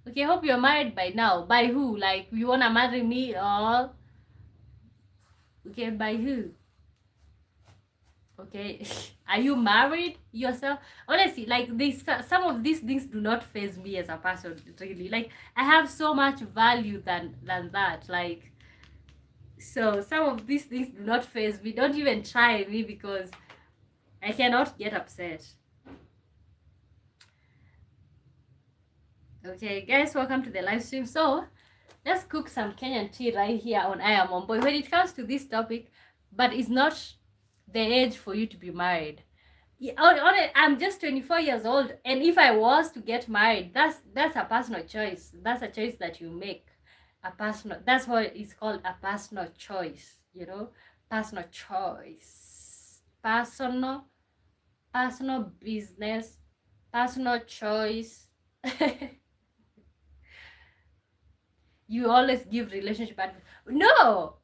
Okay, I hope you're married by now. By who? Like, you wanna marry me, or okay, by who? Okay, are you married yourself? Honestly, like, some of these things do not faze me as a person. Really, like, I have so much value than that. Like, so some of these things do not faze me. Don't even try me, because I cannot get upset. Okay, guys, welcome to the live stream. So let's cook some Kenyan tea right here on I Am On Boy. When it comes to this topic, but it's not the age for you to be married. I'm just 24 years old, and if I was to get married, that's a personal choice. That's a choice that you make. That's what it's called, a personal choice. Personal choice. Personal business. Personal choice. You always give relationship advice. No.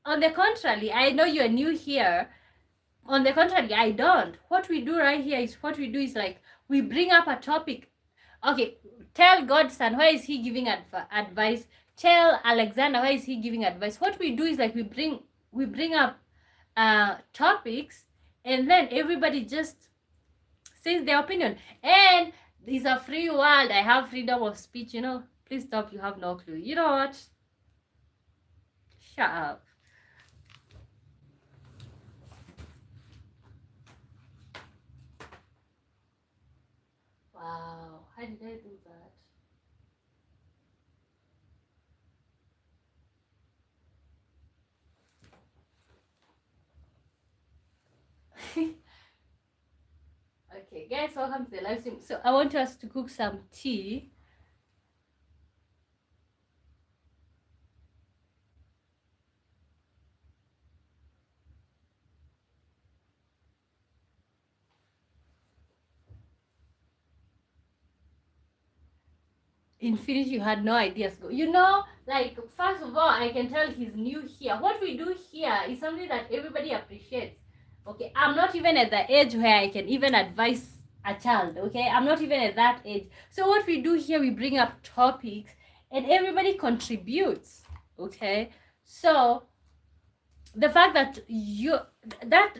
On the contrary, I know you're new here. On the contrary, I don't. What we do right here is like, we bring up a topic. Okay, tell Godson, why is he giving advice? Tell Alexander, why is he giving advice? What we do is like, we bring up topics, and then everybody just says their opinion. And It's a free world. I have freedom of speech, you know. Please stop, you have no clue. You know what? Shut up. Wow, how did I do that? Okay, guys, welcome to the live stream. So I want us to cook some tea. Infinity, you had no ideas. You know, like, first of all, I can tell he's new here. What we do here is something that everybody appreciates. Okay, I'm not even at the age where I can even advise a child. Okay, I'm not even at that age. So what we do here, we bring up topics and everybody contributes. Okay, so the fact that you that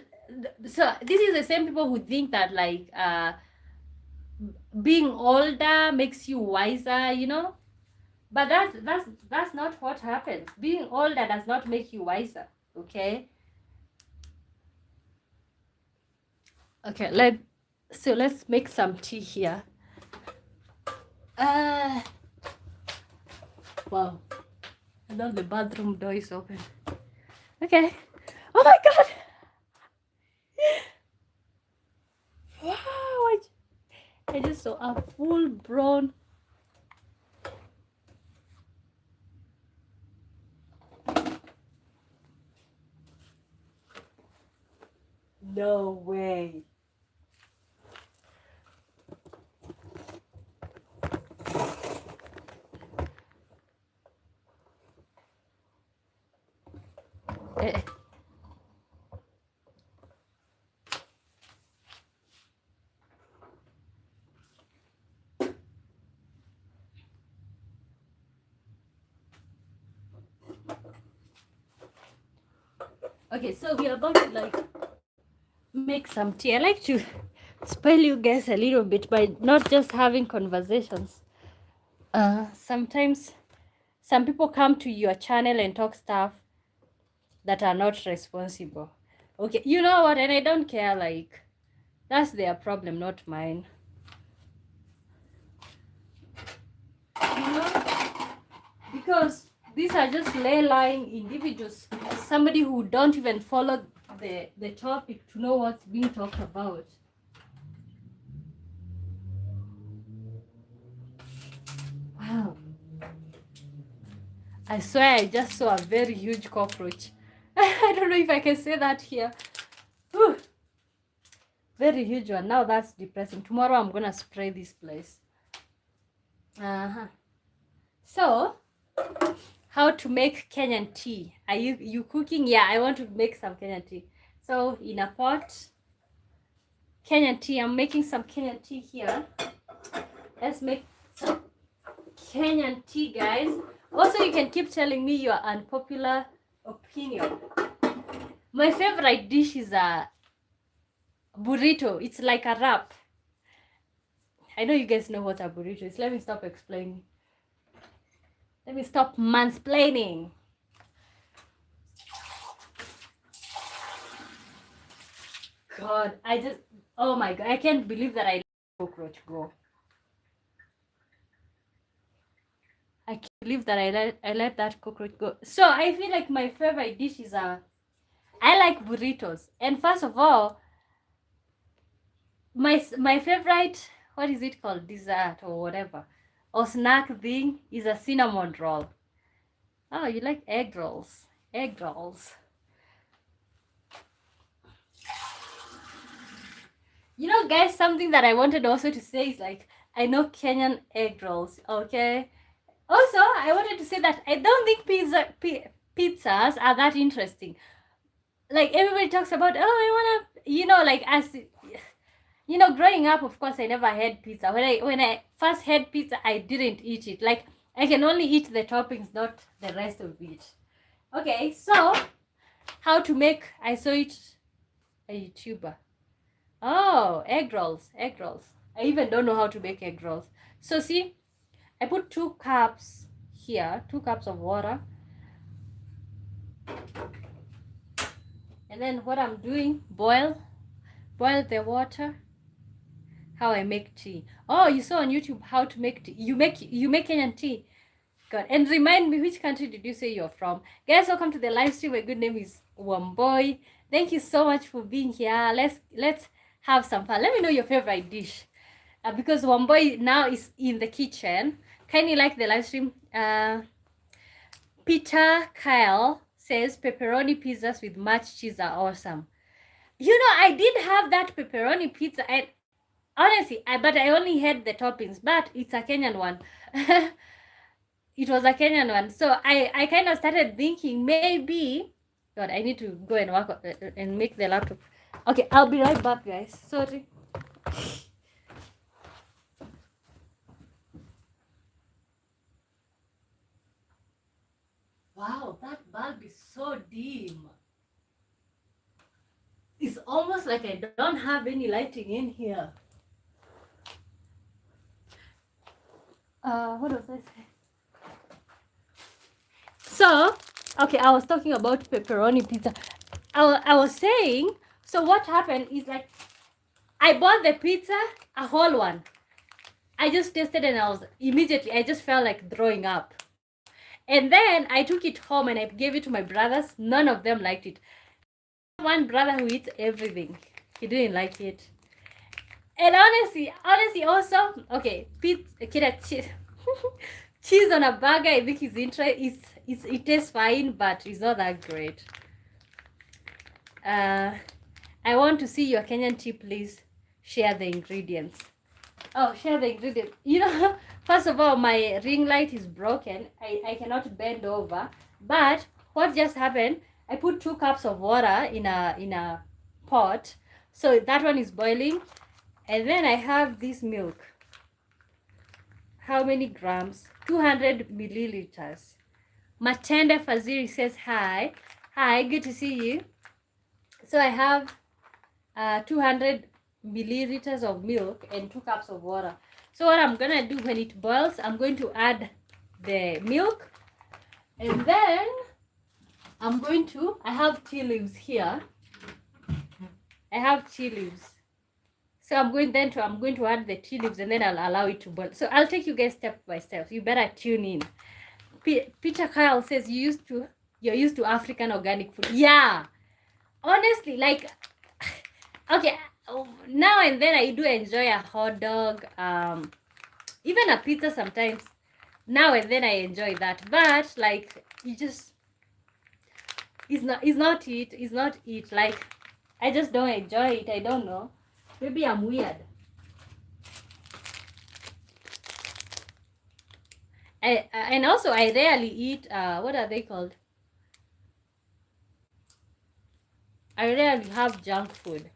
so this is the same people who think that, like, being older makes you wiser, you know. But that's not what happens. Being older does not make you wiser. Okay. Okay, let's make some tea here. Wow. And now the bathroom door is open. Okay. Oh my god. Wow, I just saw a full blown. No way. Eh. Okay, so we are about to, like, make some tea. I like to spoil you guys a little bit by not just having conversations. Sometimes some people come to your channel and talk stuff that are not responsible. Okay, you know what? And I don't care, like, that's their problem, not mine. You know? Because these are just lay-lying individuals, somebody who don't even follow the topic to know what's being talked about. Wow. I swear I just saw a very huge cockroach. I don't know if I can say that here. Whew. Very huge one. Now that's depressing. Tomorrow I'm gonna spray this place. So, how to make Kenyan tea? Are you cooking? Yeah, I want to make some Kenyan tea. So in a pot, Kenyan tea. I'm making some Kenyan tea here. Let's make some Kenyan tea, guys. Also, you can keep telling me your unpopular opinion. My favorite dish is a burrito. It's like a wrap. I know you guys know what a burrito is. Let me stop explaining. Let me stop mansplaining. God, oh my God, I can't believe that I let cockroach go. I can't believe that I let that cockroach go. So I feel like my favorite dish is I like burritos. And first of all, my favorite, what is it called, dessert or whatever, or snack thing is a cinnamon roll. Oh, you like egg rolls? Egg rolls. You know, guys, something that I wanted also to say is, like, I know Kenyan egg rolls, okay? Also, I wanted to say that I don't think pizzas are that interesting. Like, everybody talks about, oh, I want to, you know, like, as you know, growing up, of course, I never had pizza. When I first had pizza, I didn't eat it. Like, I can only eat the toppings, not the rest of it. Okay, so how to make? I saw it a YouTuber. Oh, egg rolls, egg rolls. I even don't know how to make egg rolls. So see, I put 2 cups here, 2 cups of water. And then what I'm doing, boil the water. How I make tea. Oh, you saw on YouTube how to make tea. You make Kenyan tea. God. And remind me, which country did you say you're from? Guys, welcome to the live stream. My good name is Wamboy. Thank you so much for being here. Let's have some fun. Let me know your favorite dish. Because Wamboy now is in the kitchen. Kindly like the live stream. Peter Kyle says pepperoni pizzas with mashed cheese are awesome. You know, I did have that pepperoni pizza, and honestly, but I only had the toppings. But it's a Kenyan one. It was a Kenyan one, so I kind of started thinking maybe. God, I need to go and work and make the laptop. Okay, I'll be right back, guys. Sorry. Wow, that bulb is so dim. It's almost like I don't have any lighting in here. What was I saying? So, okay, I was talking about pepperoni pizza. I was saying, so what happened is like, I bought the pizza, a whole one. I just tasted and I just felt like throwing up. And then I took it home and I gave it to my brothers. None of them liked it. One brother who eats everything. He didn't like it. And honestly, also, okay, cheese, cheese on a burger, I think it tastes fine, but it's not that great. I want to see your Kenyan tea, please. Share the ingredients. Oh, share the ingredients. You know, first of all, my ring light is broken. I cannot bend over. But what just happened, I put 2 cups of water in a pot. So that one is boiling. And then I have this milk. How many grams? 200 milliliters. Matenda Faziri says hi. Hi, good to see you. So I have 200 milliliters of milk and 2 cups of water. So what I'm gonna do when it boils, I'm going to add the milk, and then I have tea leaves here. I have tea leaves. So I'm going to add the tea leaves, and then I'll allow it to boil. So I'll take you guys step by step. So you better tune in. Peter Kyle says you're used to African organic food. Yeah. Honestly, like, okay, now and then I do enjoy a hot dog, even a pizza sometimes. Now and then I enjoy that, but like, it's not it. Like, I just don't enjoy it. I don't know. Maybe I'm weird. And also I rarely eat what are they called? I rarely have junk food.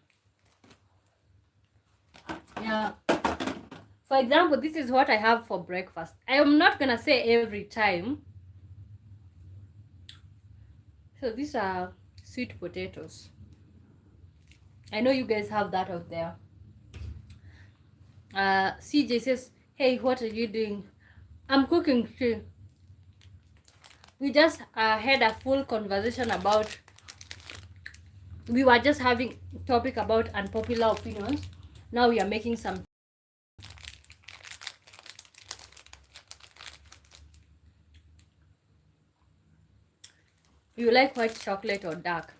Yeah. For example, this is what I have for breakfast. I am not gonna say every time. So these are sweet potatoes. I know you guys have that out there. CJ says, hey, what are you doing? I'm cooking too. We just had a full conversation about, we were just having topic about unpopular opinions. Now we are making some. You like white chocolate or dark?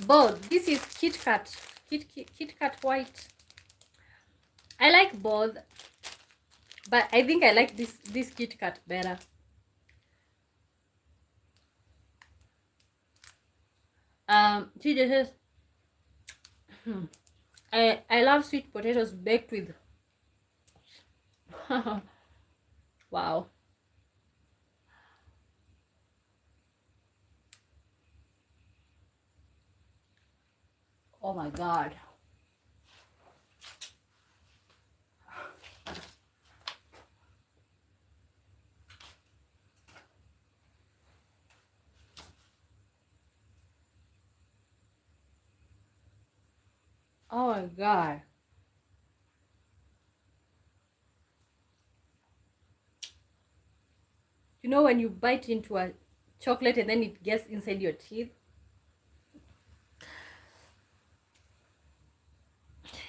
Both. This is Kit Kat. Kit Kat white. I like both, but I think I like this Kit Kat better. TJ says, I love sweet potatoes baked with. Wow. Oh my God. Oh my God. You know when you bite into a chocolate and then it gets inside your teeth?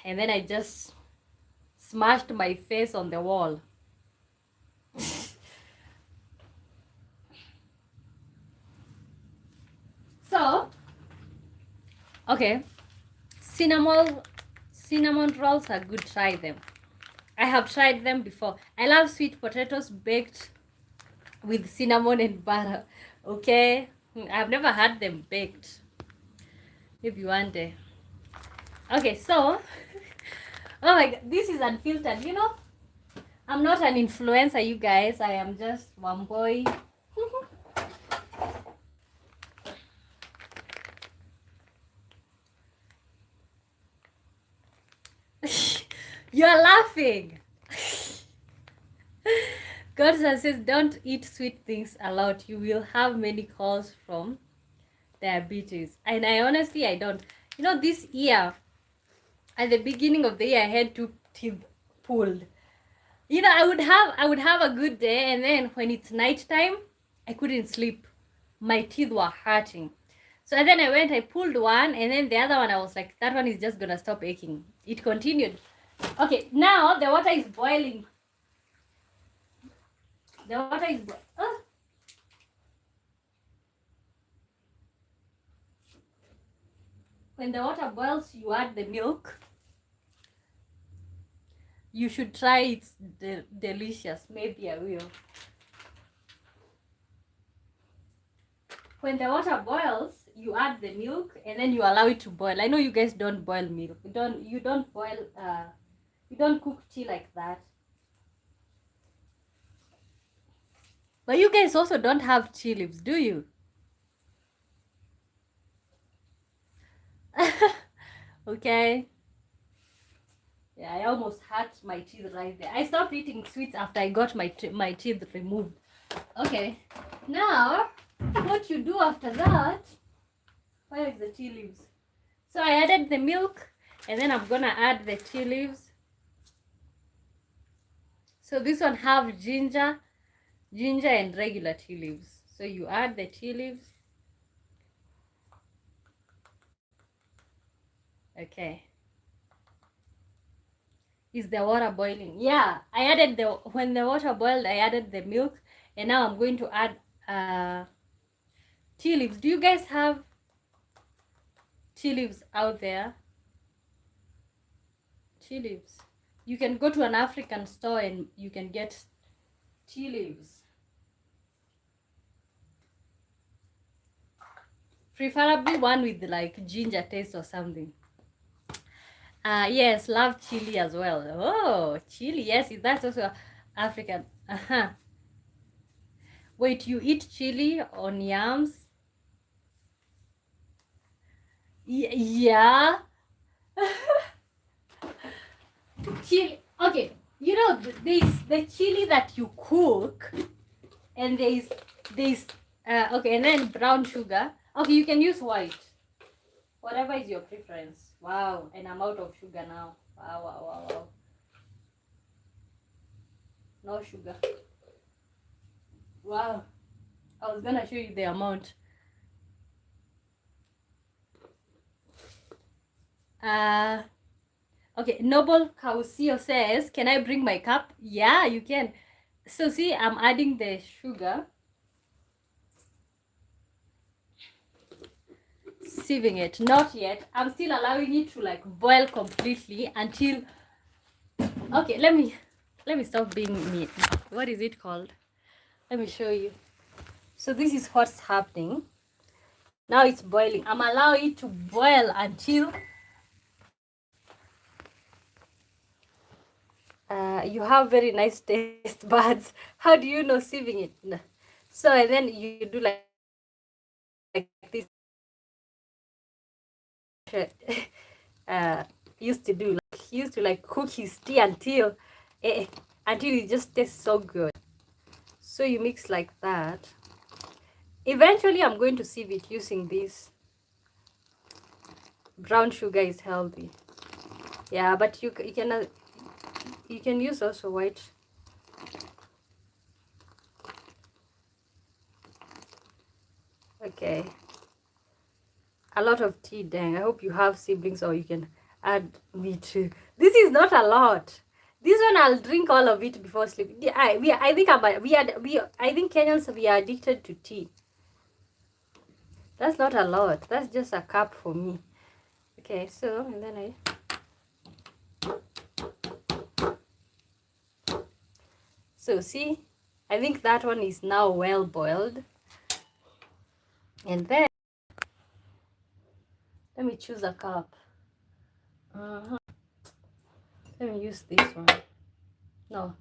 And then I just smashed my face on the wall. So, okay, cinnamon rolls are good. Try them. I have tried them before. I love sweet potatoes baked with cinnamon and butter. Okay, I've never had them baked. Maybe one day. Okay, so oh my god, this is unfiltered. You know, I'm not an influencer, you guys. I am just one boy. You're laughing. God says, don't eat sweet things a lot. You will have many calls from diabetes. And I honestly, I don't. You know, this year, at the beginning of the year, I had two teeth pulled. You know, I would have a good day, and then when it's nighttime, I couldn't sleep. My teeth were hurting. So and then I pulled one, and then the other one, I was like, that one is just gonna stop aching. It continued. Okay, now the water is boiling. The water is when the water boils, you add the milk. You should try it. It's delicious. Maybe I will. When the water boils, you add the milk and then you allow it to boil. I know you guys don't boil milk. You don't boil you don't cook tea like that. But you guys also don't have tea leaves, do you? Okay. Yeah, I almost hurt my teeth right there. I stopped eating sweets after I got my teeth removed. Okay. Now, what you do after that, where is the tea leaves? So I added the milk and then I'm gonna add the tea leaves. So this one have ginger and regular tea leaves. So you add the tea leaves. Okay. Is the water boiling? Yeah, I added when the water boiled, I added the milk, and now I'm going to add tea leaves. Do you guys have tea leaves out there? Tea leaves. You can go to an African store and you can get tea leaves. Preferably one with like ginger taste or something. Yes, love chili as well. Oh, chili. Yes, that's also African. Uh-huh. Wait, you eat chili on yams? Yeah. Chili. Okay, you know there's the chili that you cook, and there's okay, and then brown sugar. Okay, you can use white. Whatever is your preference. Wow, and I'm out of sugar now. Wow, wow, wow, wow. No sugar. Wow. I was gonna show you the amount. Okay, Noble Kausio says, can I bring my cup? Yeah, you can. So see, I'm adding the sugar. Sieving it. Not yet. I'm still allowing it to like boil completely until okay, let me stop being me. What is it called? Let me show you. So this is what's happening. Now it's boiling. I'm allowing it to boil until you have very nice taste buds. How do you know sieving it? So and then you do like this. Used to do like he used to like cook his tea until it just tastes so good. So you mix like that. Eventually I'm going to sieve it using this. Brown sugar is healthy. Yeah, but you can use also white. Okay. A lot of tea, dang. I hope you have siblings or you can add me too. This is not a lot. This one I'll drink all of it before sleep. I think Kenyans, we are addicted to tea. That's not a lot. That's just a cup for me. Okay, so and then see, I think that one is now well boiled. And then let me choose a cup. Let me use this one. No.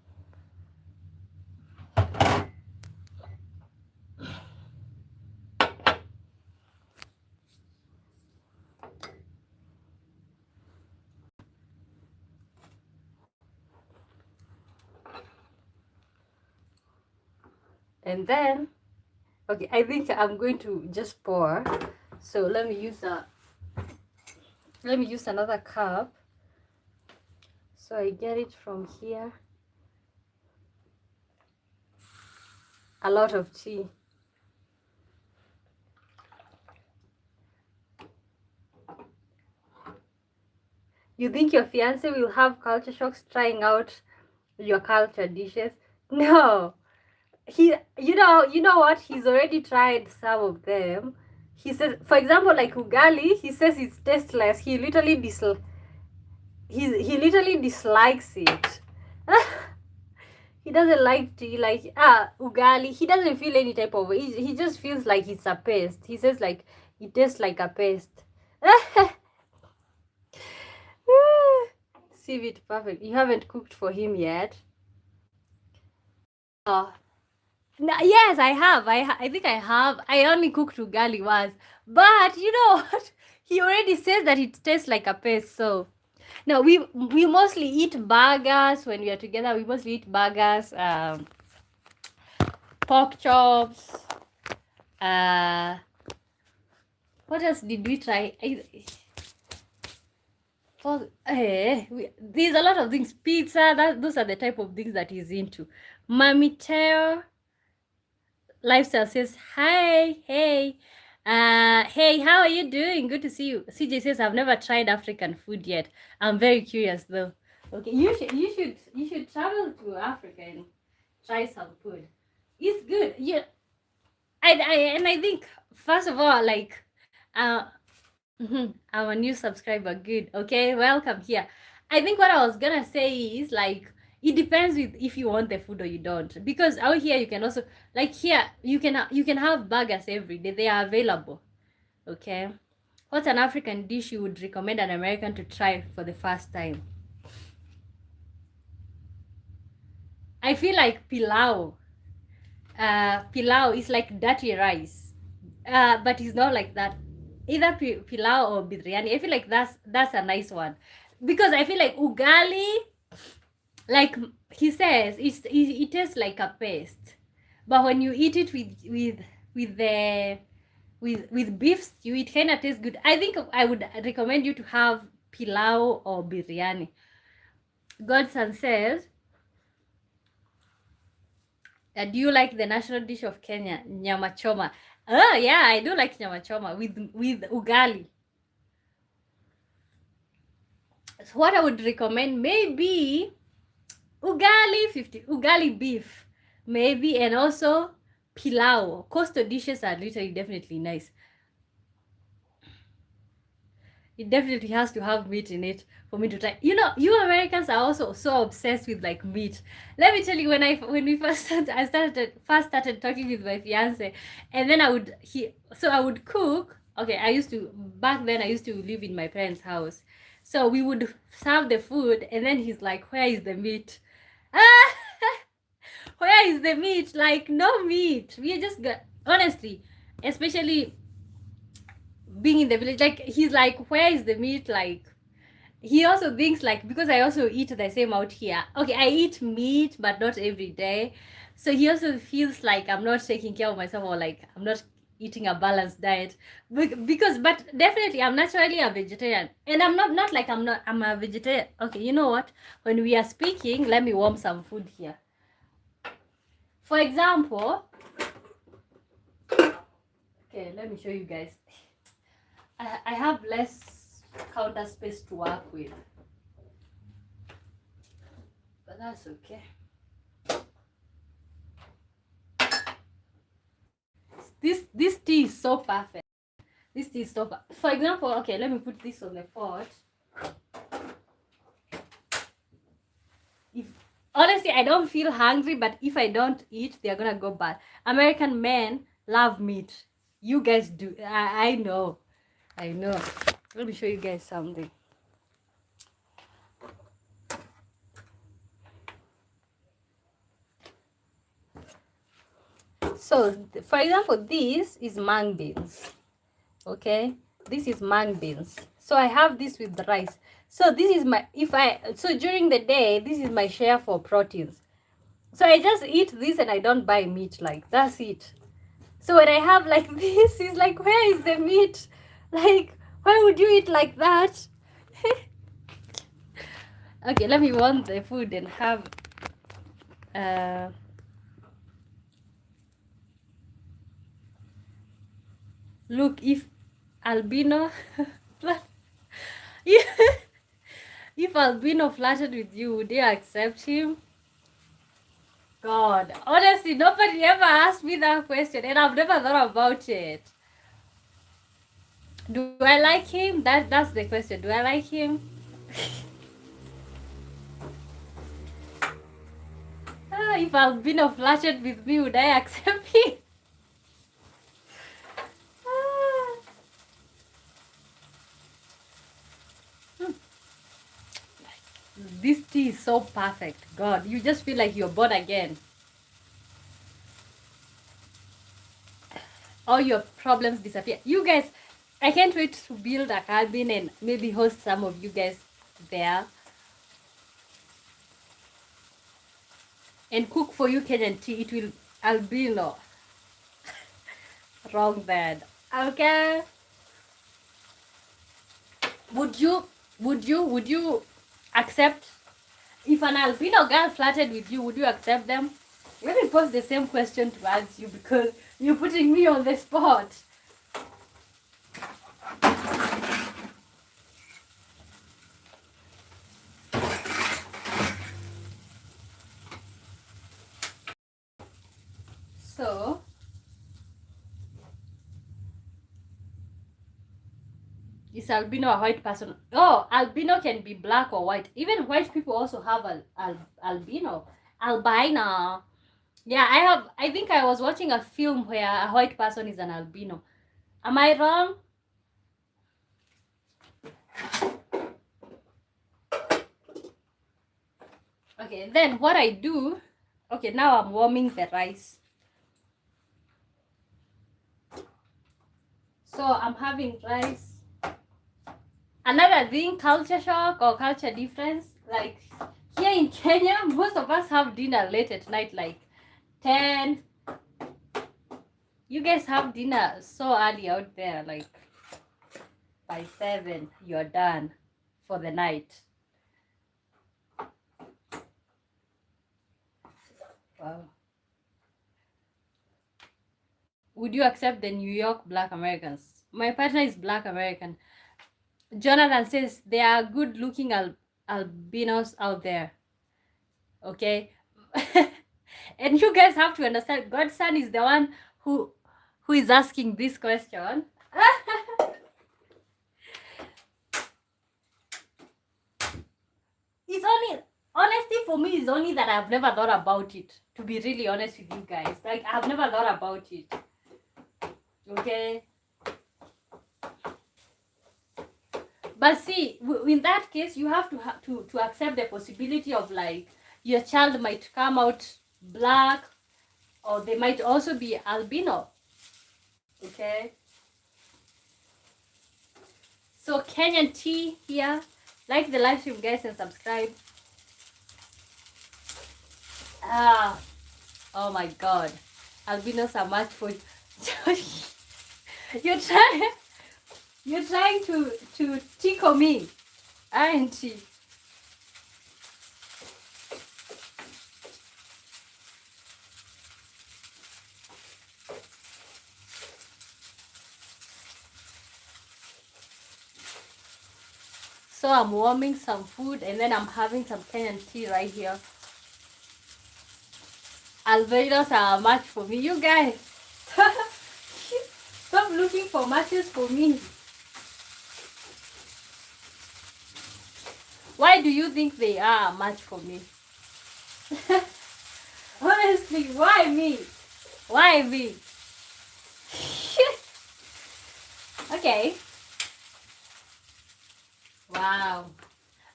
And then, okay, I think I'm going to just pour. So let me use another cup. So I get it from here. A lot of tea. You think your fiance will have culture shocks trying out your culture dishes? No. You know what? He's already tried some of them. He says, for example, like ugali, he says it's tasteless. He literally dislikes it. He doesn't like tea, like ugali. He doesn't feel any type of. He just feels like it's a paste. He says like it tastes like a paste. Seaweed, perfect. You haven't cooked for him yet. Oh. No, yes, I have. I think I have. I only cooked ugali once. But you know what? He already says that it tastes like a paste. So no, we mostly eat burgers when we are together. We mostly eat burgers, pork chops. What else did we try? There's a lot of things. Pizza. Those are the type of things that he's into. Mommy Teo Lifestyle says, hi, hey. Hey, how are you doing? Good to see you. CJ says, I've never tried African food yet. I'm very curious though. Okay, you should travel to Africa and try some food. It's good. Yeah. I think first of all, like I'm a new subscriber. Good. Okay, welcome here. I think what I was gonna say is like it depends with if you want the food or you don't. Because out here you can also like here you can have burgers every day. They are available. Okay. What's an African dish you would recommend an American to try for the first time? I feel like pilau. Pilau is like dirty rice. But it's not like that. Either pilau or biryani. I feel like that's a nice one. Because I feel like ugali, like he says, it tastes like a paste. But when you eat it with beef stew, it kind of tastes good. I think I would recommend you to have pilau or biryani. Godson says, do you like the national dish of Kenya, nyama choma? Oh yeah, I do like nyama choma with ugali. So what I would recommend, maybe ugali beef, maybe, and also pilau. Coastal dishes are literally definitely nice. It definitely has to have meat in it for me to try. You know, you Americans are also so obsessed with like meat. Let me tell you, when we first started talking with my fiance, and then I would cook. Okay, back then I used to live in my parents' house, so we would serve the food, and then he's like, "Where is the meat?" Where is the meat? Like no meat. We just got honestly, especially being in the village, like he's like, where is the meat? Like he also thinks like, because I also eat the same out here. Okay, I eat meat but not every day, so he also feels like I'm not taking care of myself, or like I'm not eating a balanced diet. But definitely I'm naturally a vegetarian, and I'm not like I'm a vegetarian. Okay, you know what, when we are speaking, let me warm some food here. For example, Okay, let me show you guys. I have less counter space to work with, but that's okay. This tea is so perfect. This tea is so perfect. For example, okay, let me put this on the pot. If honestly, I don't feel hungry, but if I don't eat, they're gonna go bad. American men love meat. You guys do. I know. I know. Let me show you guys something. So, for example, this is mung beans. Okay, this is mung beans. So I have this with the rice. So this is my so during the day, this is my share for proteins. So I just eat this and I don't buy meat. Like, that's it. So when I have like this, it's like, where is the meat? Like, why would you eat like that? Okay, let me warm the food and have look, if albino if albino flirted with you, would you accept him? God, honestly, nobody ever asked me that question, and I've never thought about it. Do I like him? That's the question. Do I like him? If albino flirted with me, would I accept him? This tea is so perfect. God, you just feel like you're born again. All your problems disappear. You guys, I can't wait to build a cabin and maybe host some of you guys there and cook for you Kenyan tea. It will albino. Wrong then. Okay. Would you accept if an albino girl flirted with you? Would you accept them? Let me pose the same question to ask you because you're putting me on the spot. So, is albino a white person? Oh, albino can be black or white. Even white people also have albino. Albino. Yeah, I think I was watching a film where a white person is an albino. Am I wrong? Okay, then what I do, okay, now I'm warming the rice. So I'm having rice. Another thing, culture shock or culture difference, like here in Kenya, most of us have dinner late at night, like 10. You guys have dinner so early out there, like by 7, you're done for the night. Wow. Would you accept the New York Black Americans? My partner is Black American. Jonathan says there are good looking albinos out there. Okay. And you guys have to understand, Godson is the one who is asking this question. It's only, honestly, for me, it's only that I've never thought about it, to be really honest with you guys. Like, I've never thought about it. Okay. But see, in that case, you have to accept the possibility of, like, your child might come out black, or they might also be albino. Okay. So Kenyan tea here. Like the live stream, guys, and subscribe. Oh my God, albinos are much for you're trying to tickle me, aren't you? So I'm warming some food and then I'm having some Kenyan tea right here. Alvados are a match for me. You guys, stop looking for matches for me. Why do you think they are a match for me? Honestly, why me? Why me? Okay. Wow.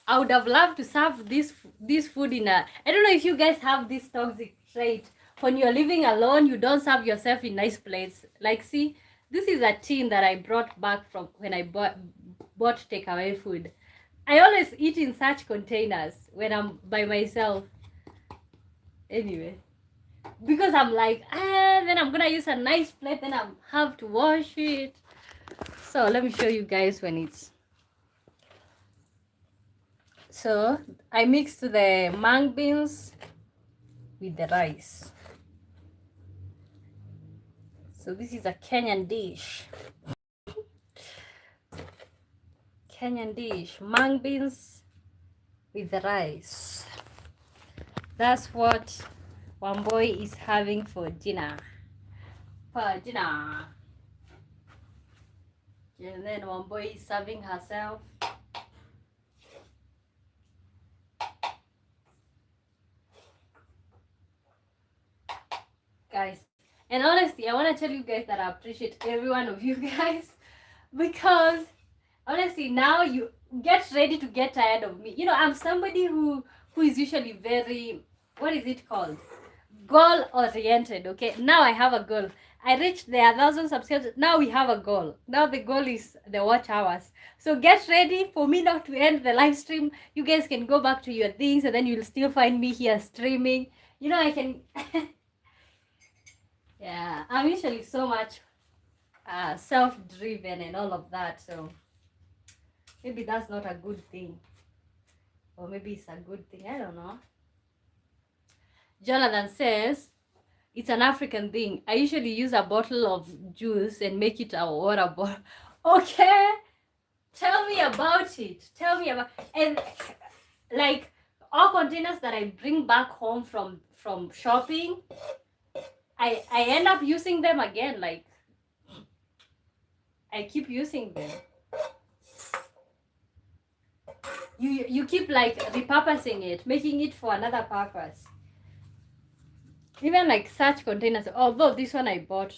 I would have loved to serve this food in a... I don't know if you guys have this toxic trait. When you're living alone, you don't serve yourself in nice plates. Like, see, this is a tin that I brought back from when I bought takeaway food. I always eat in such containers when I'm by myself. Anyway, because I'm like, then I'm gonna use a nice plate, then I have to wash it. So let me show you guys when it's... So I mixed the mung beans with the rice. So this is a Kenyan dish. Kenyan dish, mung beans with the rice. That's what Wamboi is having for dinner. For dinner. And then Wamboi is serving herself. Guys, and honestly, I want to tell you guys that I appreciate every one of you guys, because honestly, now you get ready to get tired of me. You know, I'm somebody who is usually very, what is it called, goal oriented. Okay, now I have a goal. I reached the 1,000 subscribers. Now we have a goal. Now the goal is the watch hours. So get ready for me not to end the live stream. You guys can go back to your things and then you'll still find me here streaming. You know, I can yeah, I'm usually so much self-driven and all of that, so maybe that's not a good thing, or maybe it's a good thing, I don't know. Jonathan says it's an African thing. I usually use a bottle of juice and make it a water bottle. Okay, tell me about it. Tell me about... And like all containers that I bring back home from shopping, I end up using them again. Like, I keep using them. You keep like repurposing it, making it for another purpose. Even like such containers, although this one I bought,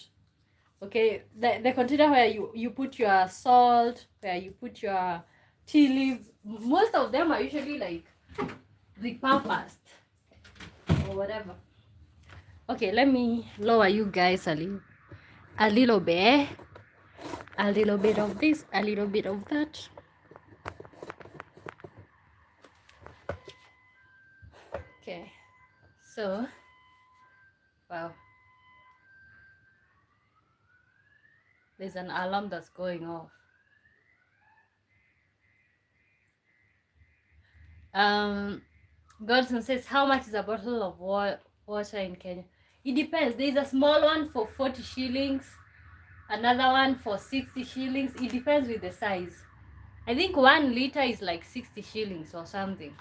okay, the container where you put your salt, where you put your tea leaves, most of them are usually like repurposed or whatever. Okay, let me lower you guys a little bit of this, a little bit of that. Okay, so wow, there's an alarm that's going off. Godson says, how much is a bottle of water in Kenya? It depends. There's a small one for 40 shillings, another one for 60 shillings. It depends with the size. I think 1 liter is like 60 shillings or something.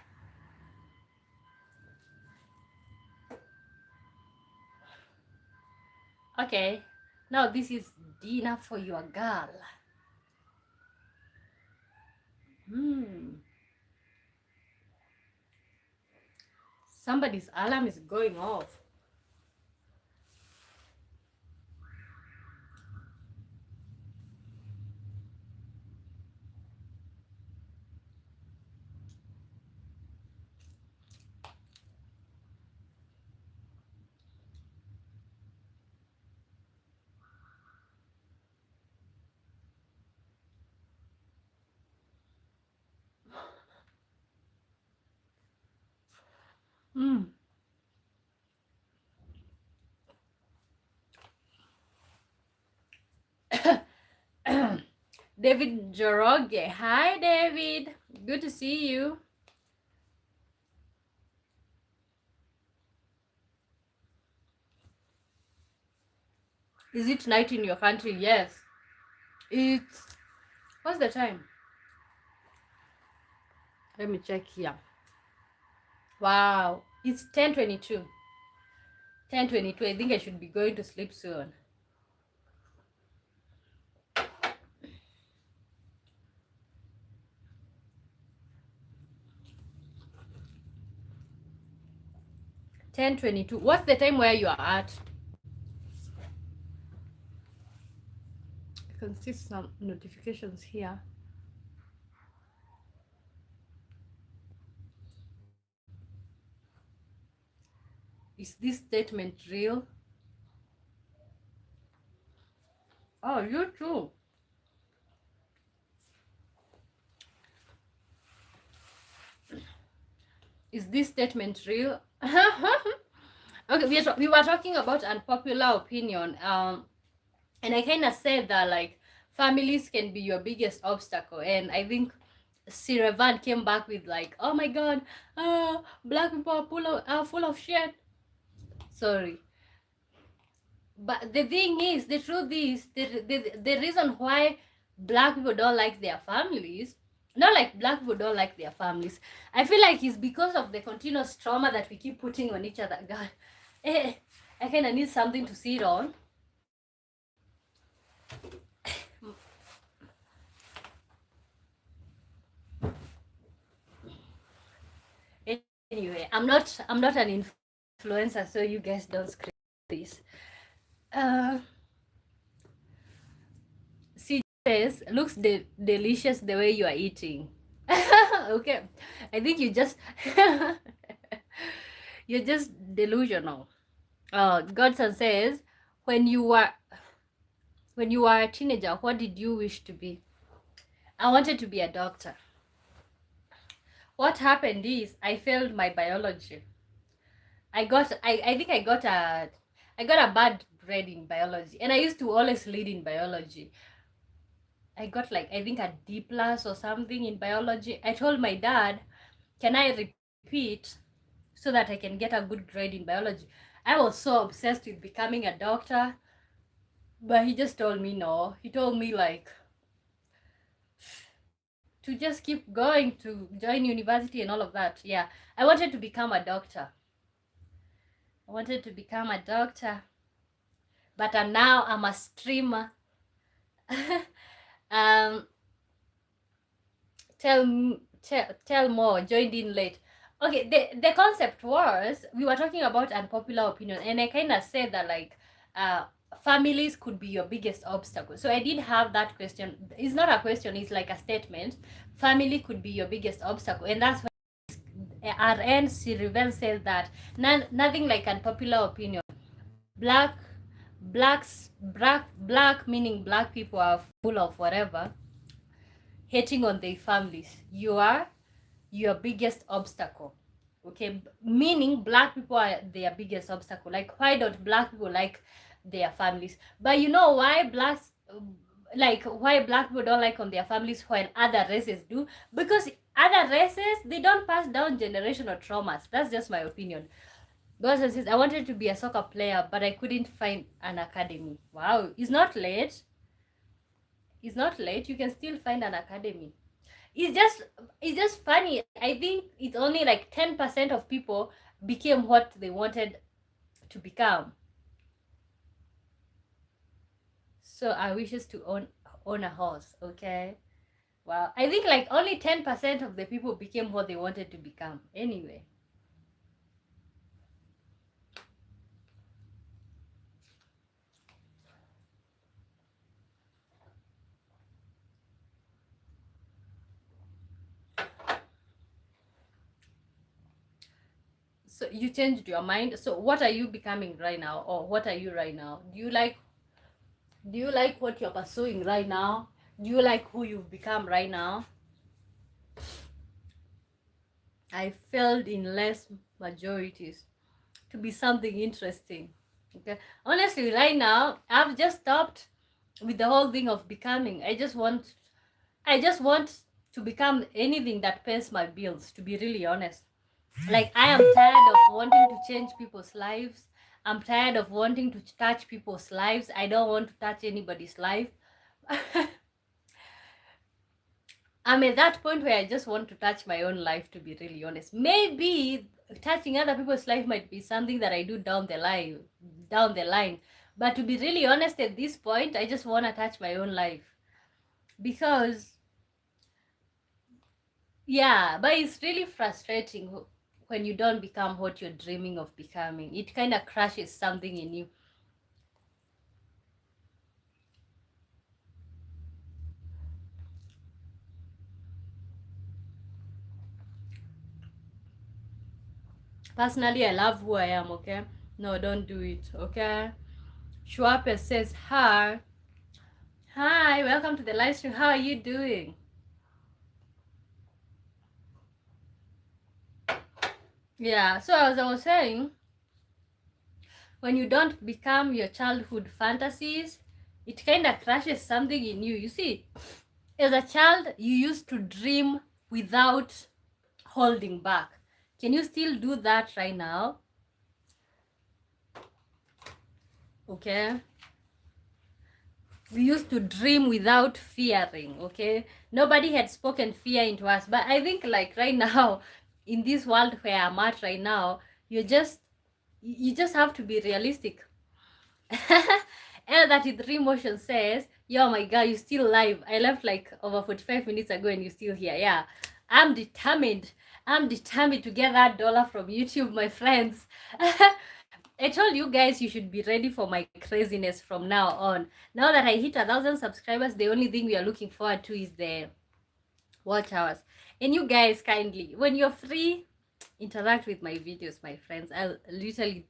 Okay, now this is dinner for your girl. Somebody's alarm is going off. David Joroge. Hi, David. Good to see you. Is it night in your country? Yes. It's... What's the time? Let me check here. Wow, it's 10:22. 10:22. I think I should be going to sleep soon. What's the time where you are at? I can see some notifications here. Is this statement real? Oh, you too. Is this statement real? Okay, we were talking about unpopular opinion. And I kind of said that like families can be your biggest obstacle, and I think Sirevan came back with like, oh my god, black people are full of shit. Sorry. But the thing is, the truth is, the reason why black people don't like their families, not like black people don't like their families, I feel like it's because of the continuous trauma that we keep putting on each other. God, I kind of need something to sit on. Anyway, I'm not an influencer, so you guys don't scream this. See, says looks delicious the way you are eating. Okay, I think you're just delusional. Godson says, when you were a teenager, what did you wish to be? I wanted to be a doctor. What happened is I failed my biology. I think I got a bad grade in biology, and I used to always lead in biology. I got like, I think a D plus or something in biology. I told my dad, can I repeat so that I can get a good grade in biology? I was so obsessed with becoming a doctor, but he just told me no. He told me like to just keep going to join university and all of that. Yeah, I wanted to become a doctor. But now I'm a streamer. Tell more, joined in late. Okay, the concept was, we were talking about unpopular opinion, and I kind of said that like families could be your biggest obstacle. So I did have that question. It's not a question, it's like a statement. Family could be your biggest obstacle, and that's why RN Sirivel says that nothing like unpopular opinion. Black meaning black people are full of whatever, hating on their families. You are your biggest obstacle. Okay, meaning black people are their biggest obstacle. Like, why don't black people like their families? But you know why why black people don't like on their families when other races do? Because other races, they don't pass down generational traumas. That's just my opinion. Because I wanted to be a soccer player, but I couldn't find an academy. Wow, it's not late. You can still find an academy. It's just funny. I think it's only like 10% of people became what they wanted to become. So I wishes to own a horse. Okay, well, I think like only 10% of the people became what they wanted to become. Anyway, so you changed your mind. So what are you becoming right now, or what are you right now? Do you like what you're pursuing right now? Do you like who you've become right now? I failed in less majorities to be something interesting. Okay, honestly, right now I've just stopped with the whole thing of becoming. I just want to become anything that pays my bills, to be really honest. Like, I am tired of wanting to change people's lives. I'm tired of wanting to touch people's lives. I don't want to touch anybody's life. I'm at that point where I just want to touch my own life, to be really honest. Maybe touching other people's life might be something that I do down the line. But to be really honest, at this point, I just want to touch my own life. Because, yeah, but it's really frustrating when you don't become what you're dreaming of becoming. It kind of crushes something in you. Personally, I love who I am, okay? No, don't do it, okay? Schwape says, hi. Hi, welcome to the live stream. How are you doing? Yeah, so as I was saying, when you don't become your childhood fantasies, it kind of crashes something in you. You see, as a child, you used to dream without holding back. Can you still do that right now? Okay. We used to dream without fearing, okay? Nobody had spoken fear into us. But I think like right now, in this world where I'm at right now, you just have to be realistic. And that in three motion says, yo my god, you still live. I left like over 45 minutes ago and you're still here. Yeah. I'm determined. I'm determined to get that dollar from YouTube, my friends. I told you guys you should be ready for my craziness from now on. Now that I hit 1,000 subscribers, the only thing we are looking forward to is the watch hours. And you guys kindly, when you're free, interact with my videos, my friends. I'll literally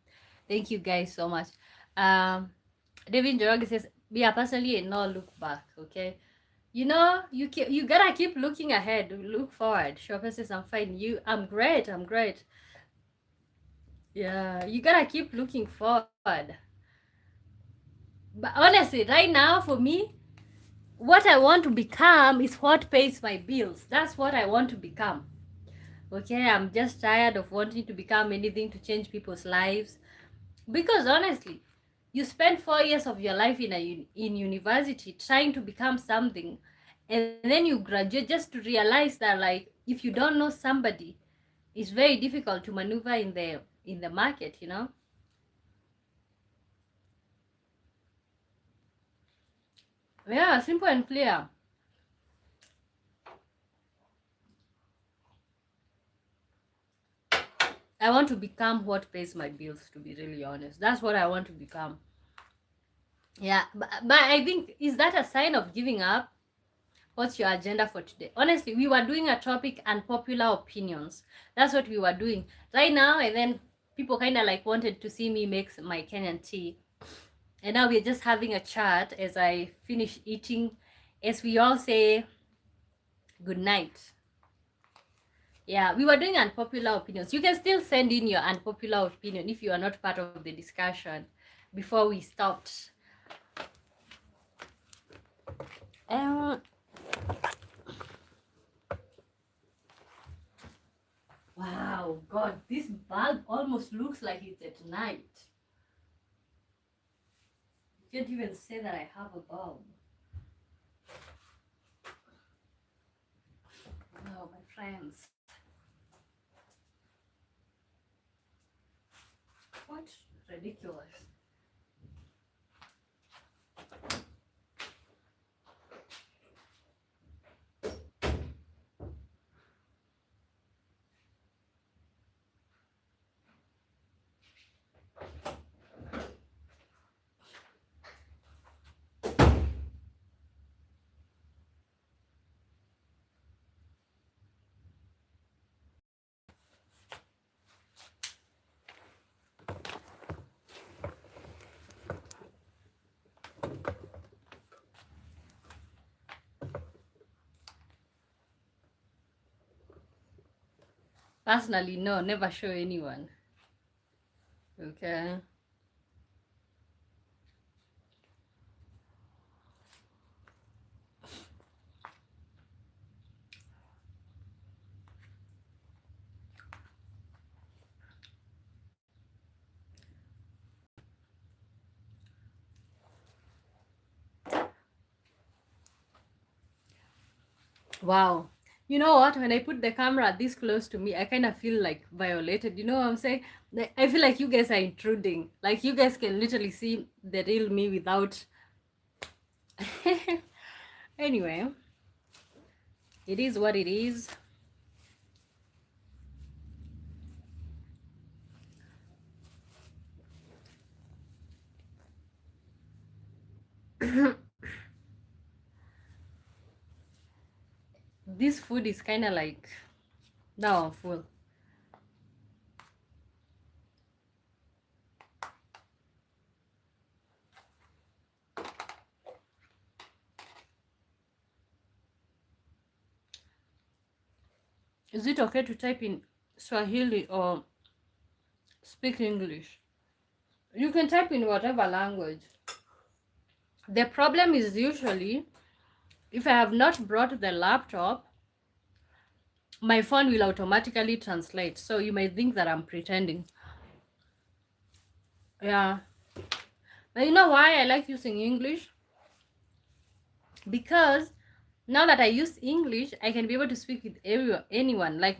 thank you guys so much. David Njoroge says, "We are personally and no look back." Okay, you gotta keep looking ahead, look forward. Shopper says, "I'm fine. I'm great. I'm great." Yeah, you gotta keep looking forward. But honestly, right now for me, what I want to become is what pays my bills. That's what I want to become. Okay, I'm just tired of wanting to become anything to change people's lives. Because honestly, you spend 4 years of your life in university trying to become something, and then you graduate just to realize that like if you don't know somebody, it's very difficult to maneuver in the market. Yeah, simple and clear. I want to become what pays my bills, to be really honest. That's what I want to become. Yeah, but I think, is that a sign of giving up? What's your agenda for today? Honestly, we were doing a topic, unpopular opinions. That's what we were doing right now. And then people kind of like wanted to see me make my Kenyan tea. And now we're just having a chat as I finish eating, as we all say good night. Yeah, we were doing unpopular opinions. You can still send in your unpopular opinion if you are not part of the discussion before we stopped. Um, wow, God, this bulb almost looks like it's at night. You can't even say that I have a bulb. No, my friends. What? Ridiculous. Personally, no, never show anyone. Okay. Wow. You know what? When I put the camera this close to me, I kind of feel like violated. You know what I'm saying? Like, I feel like you guys are intruding. Like you guys can literally see the real me without. Anyway, it is what it is. This food is kind of like, now I'm full. Is it okay to type in Swahili or speak English? You can type in whatever language. The problem is usually if I have not brought the laptop, my phone will automatically translate. So you might think that I'm pretending. Yeah. But you know why I like using English? Because now that I use English, I can be able to speak with anyone. Like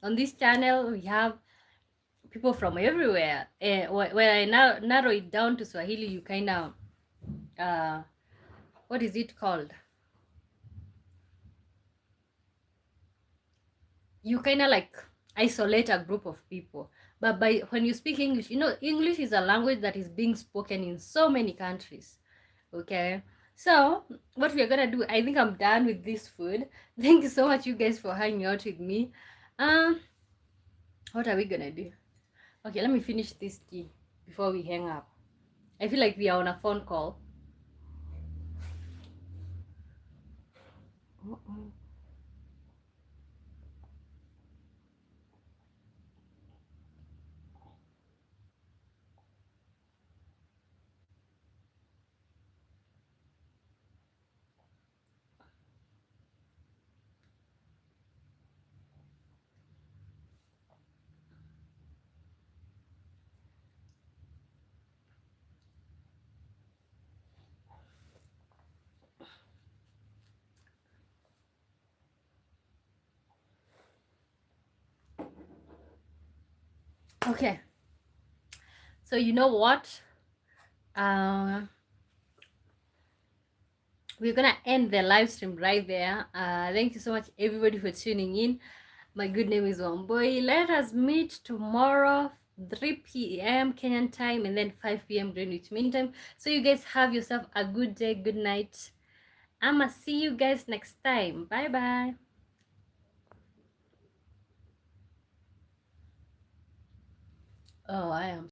on this channel, we have people from everywhere. When I now narrow it down to Swahili, you kind of, what is it called? You kind of like isolate a group of people. But by when you speak English, you know, English is a language that is being spoken in so many countries. Okay. So what we are gonna do, I think I'm done with this food. Thank you so much, you guys, for hanging out with me. Um, what are we gonna do? Okay, let me finish this tea before we hang up. I feel like we are on a phone call. Okay. So you know what? Uh, we're gonna end the live stream right there. Thank you so much, everybody, for tuning in. My good name is Wamboy. Let us meet tomorrow, 3 p.m. Kenyan time, and then 5 p.m. Greenwich Mean Time. So you guys have yourself a good day, good night. I'ma see you guys next time. Bye bye. Oh, I am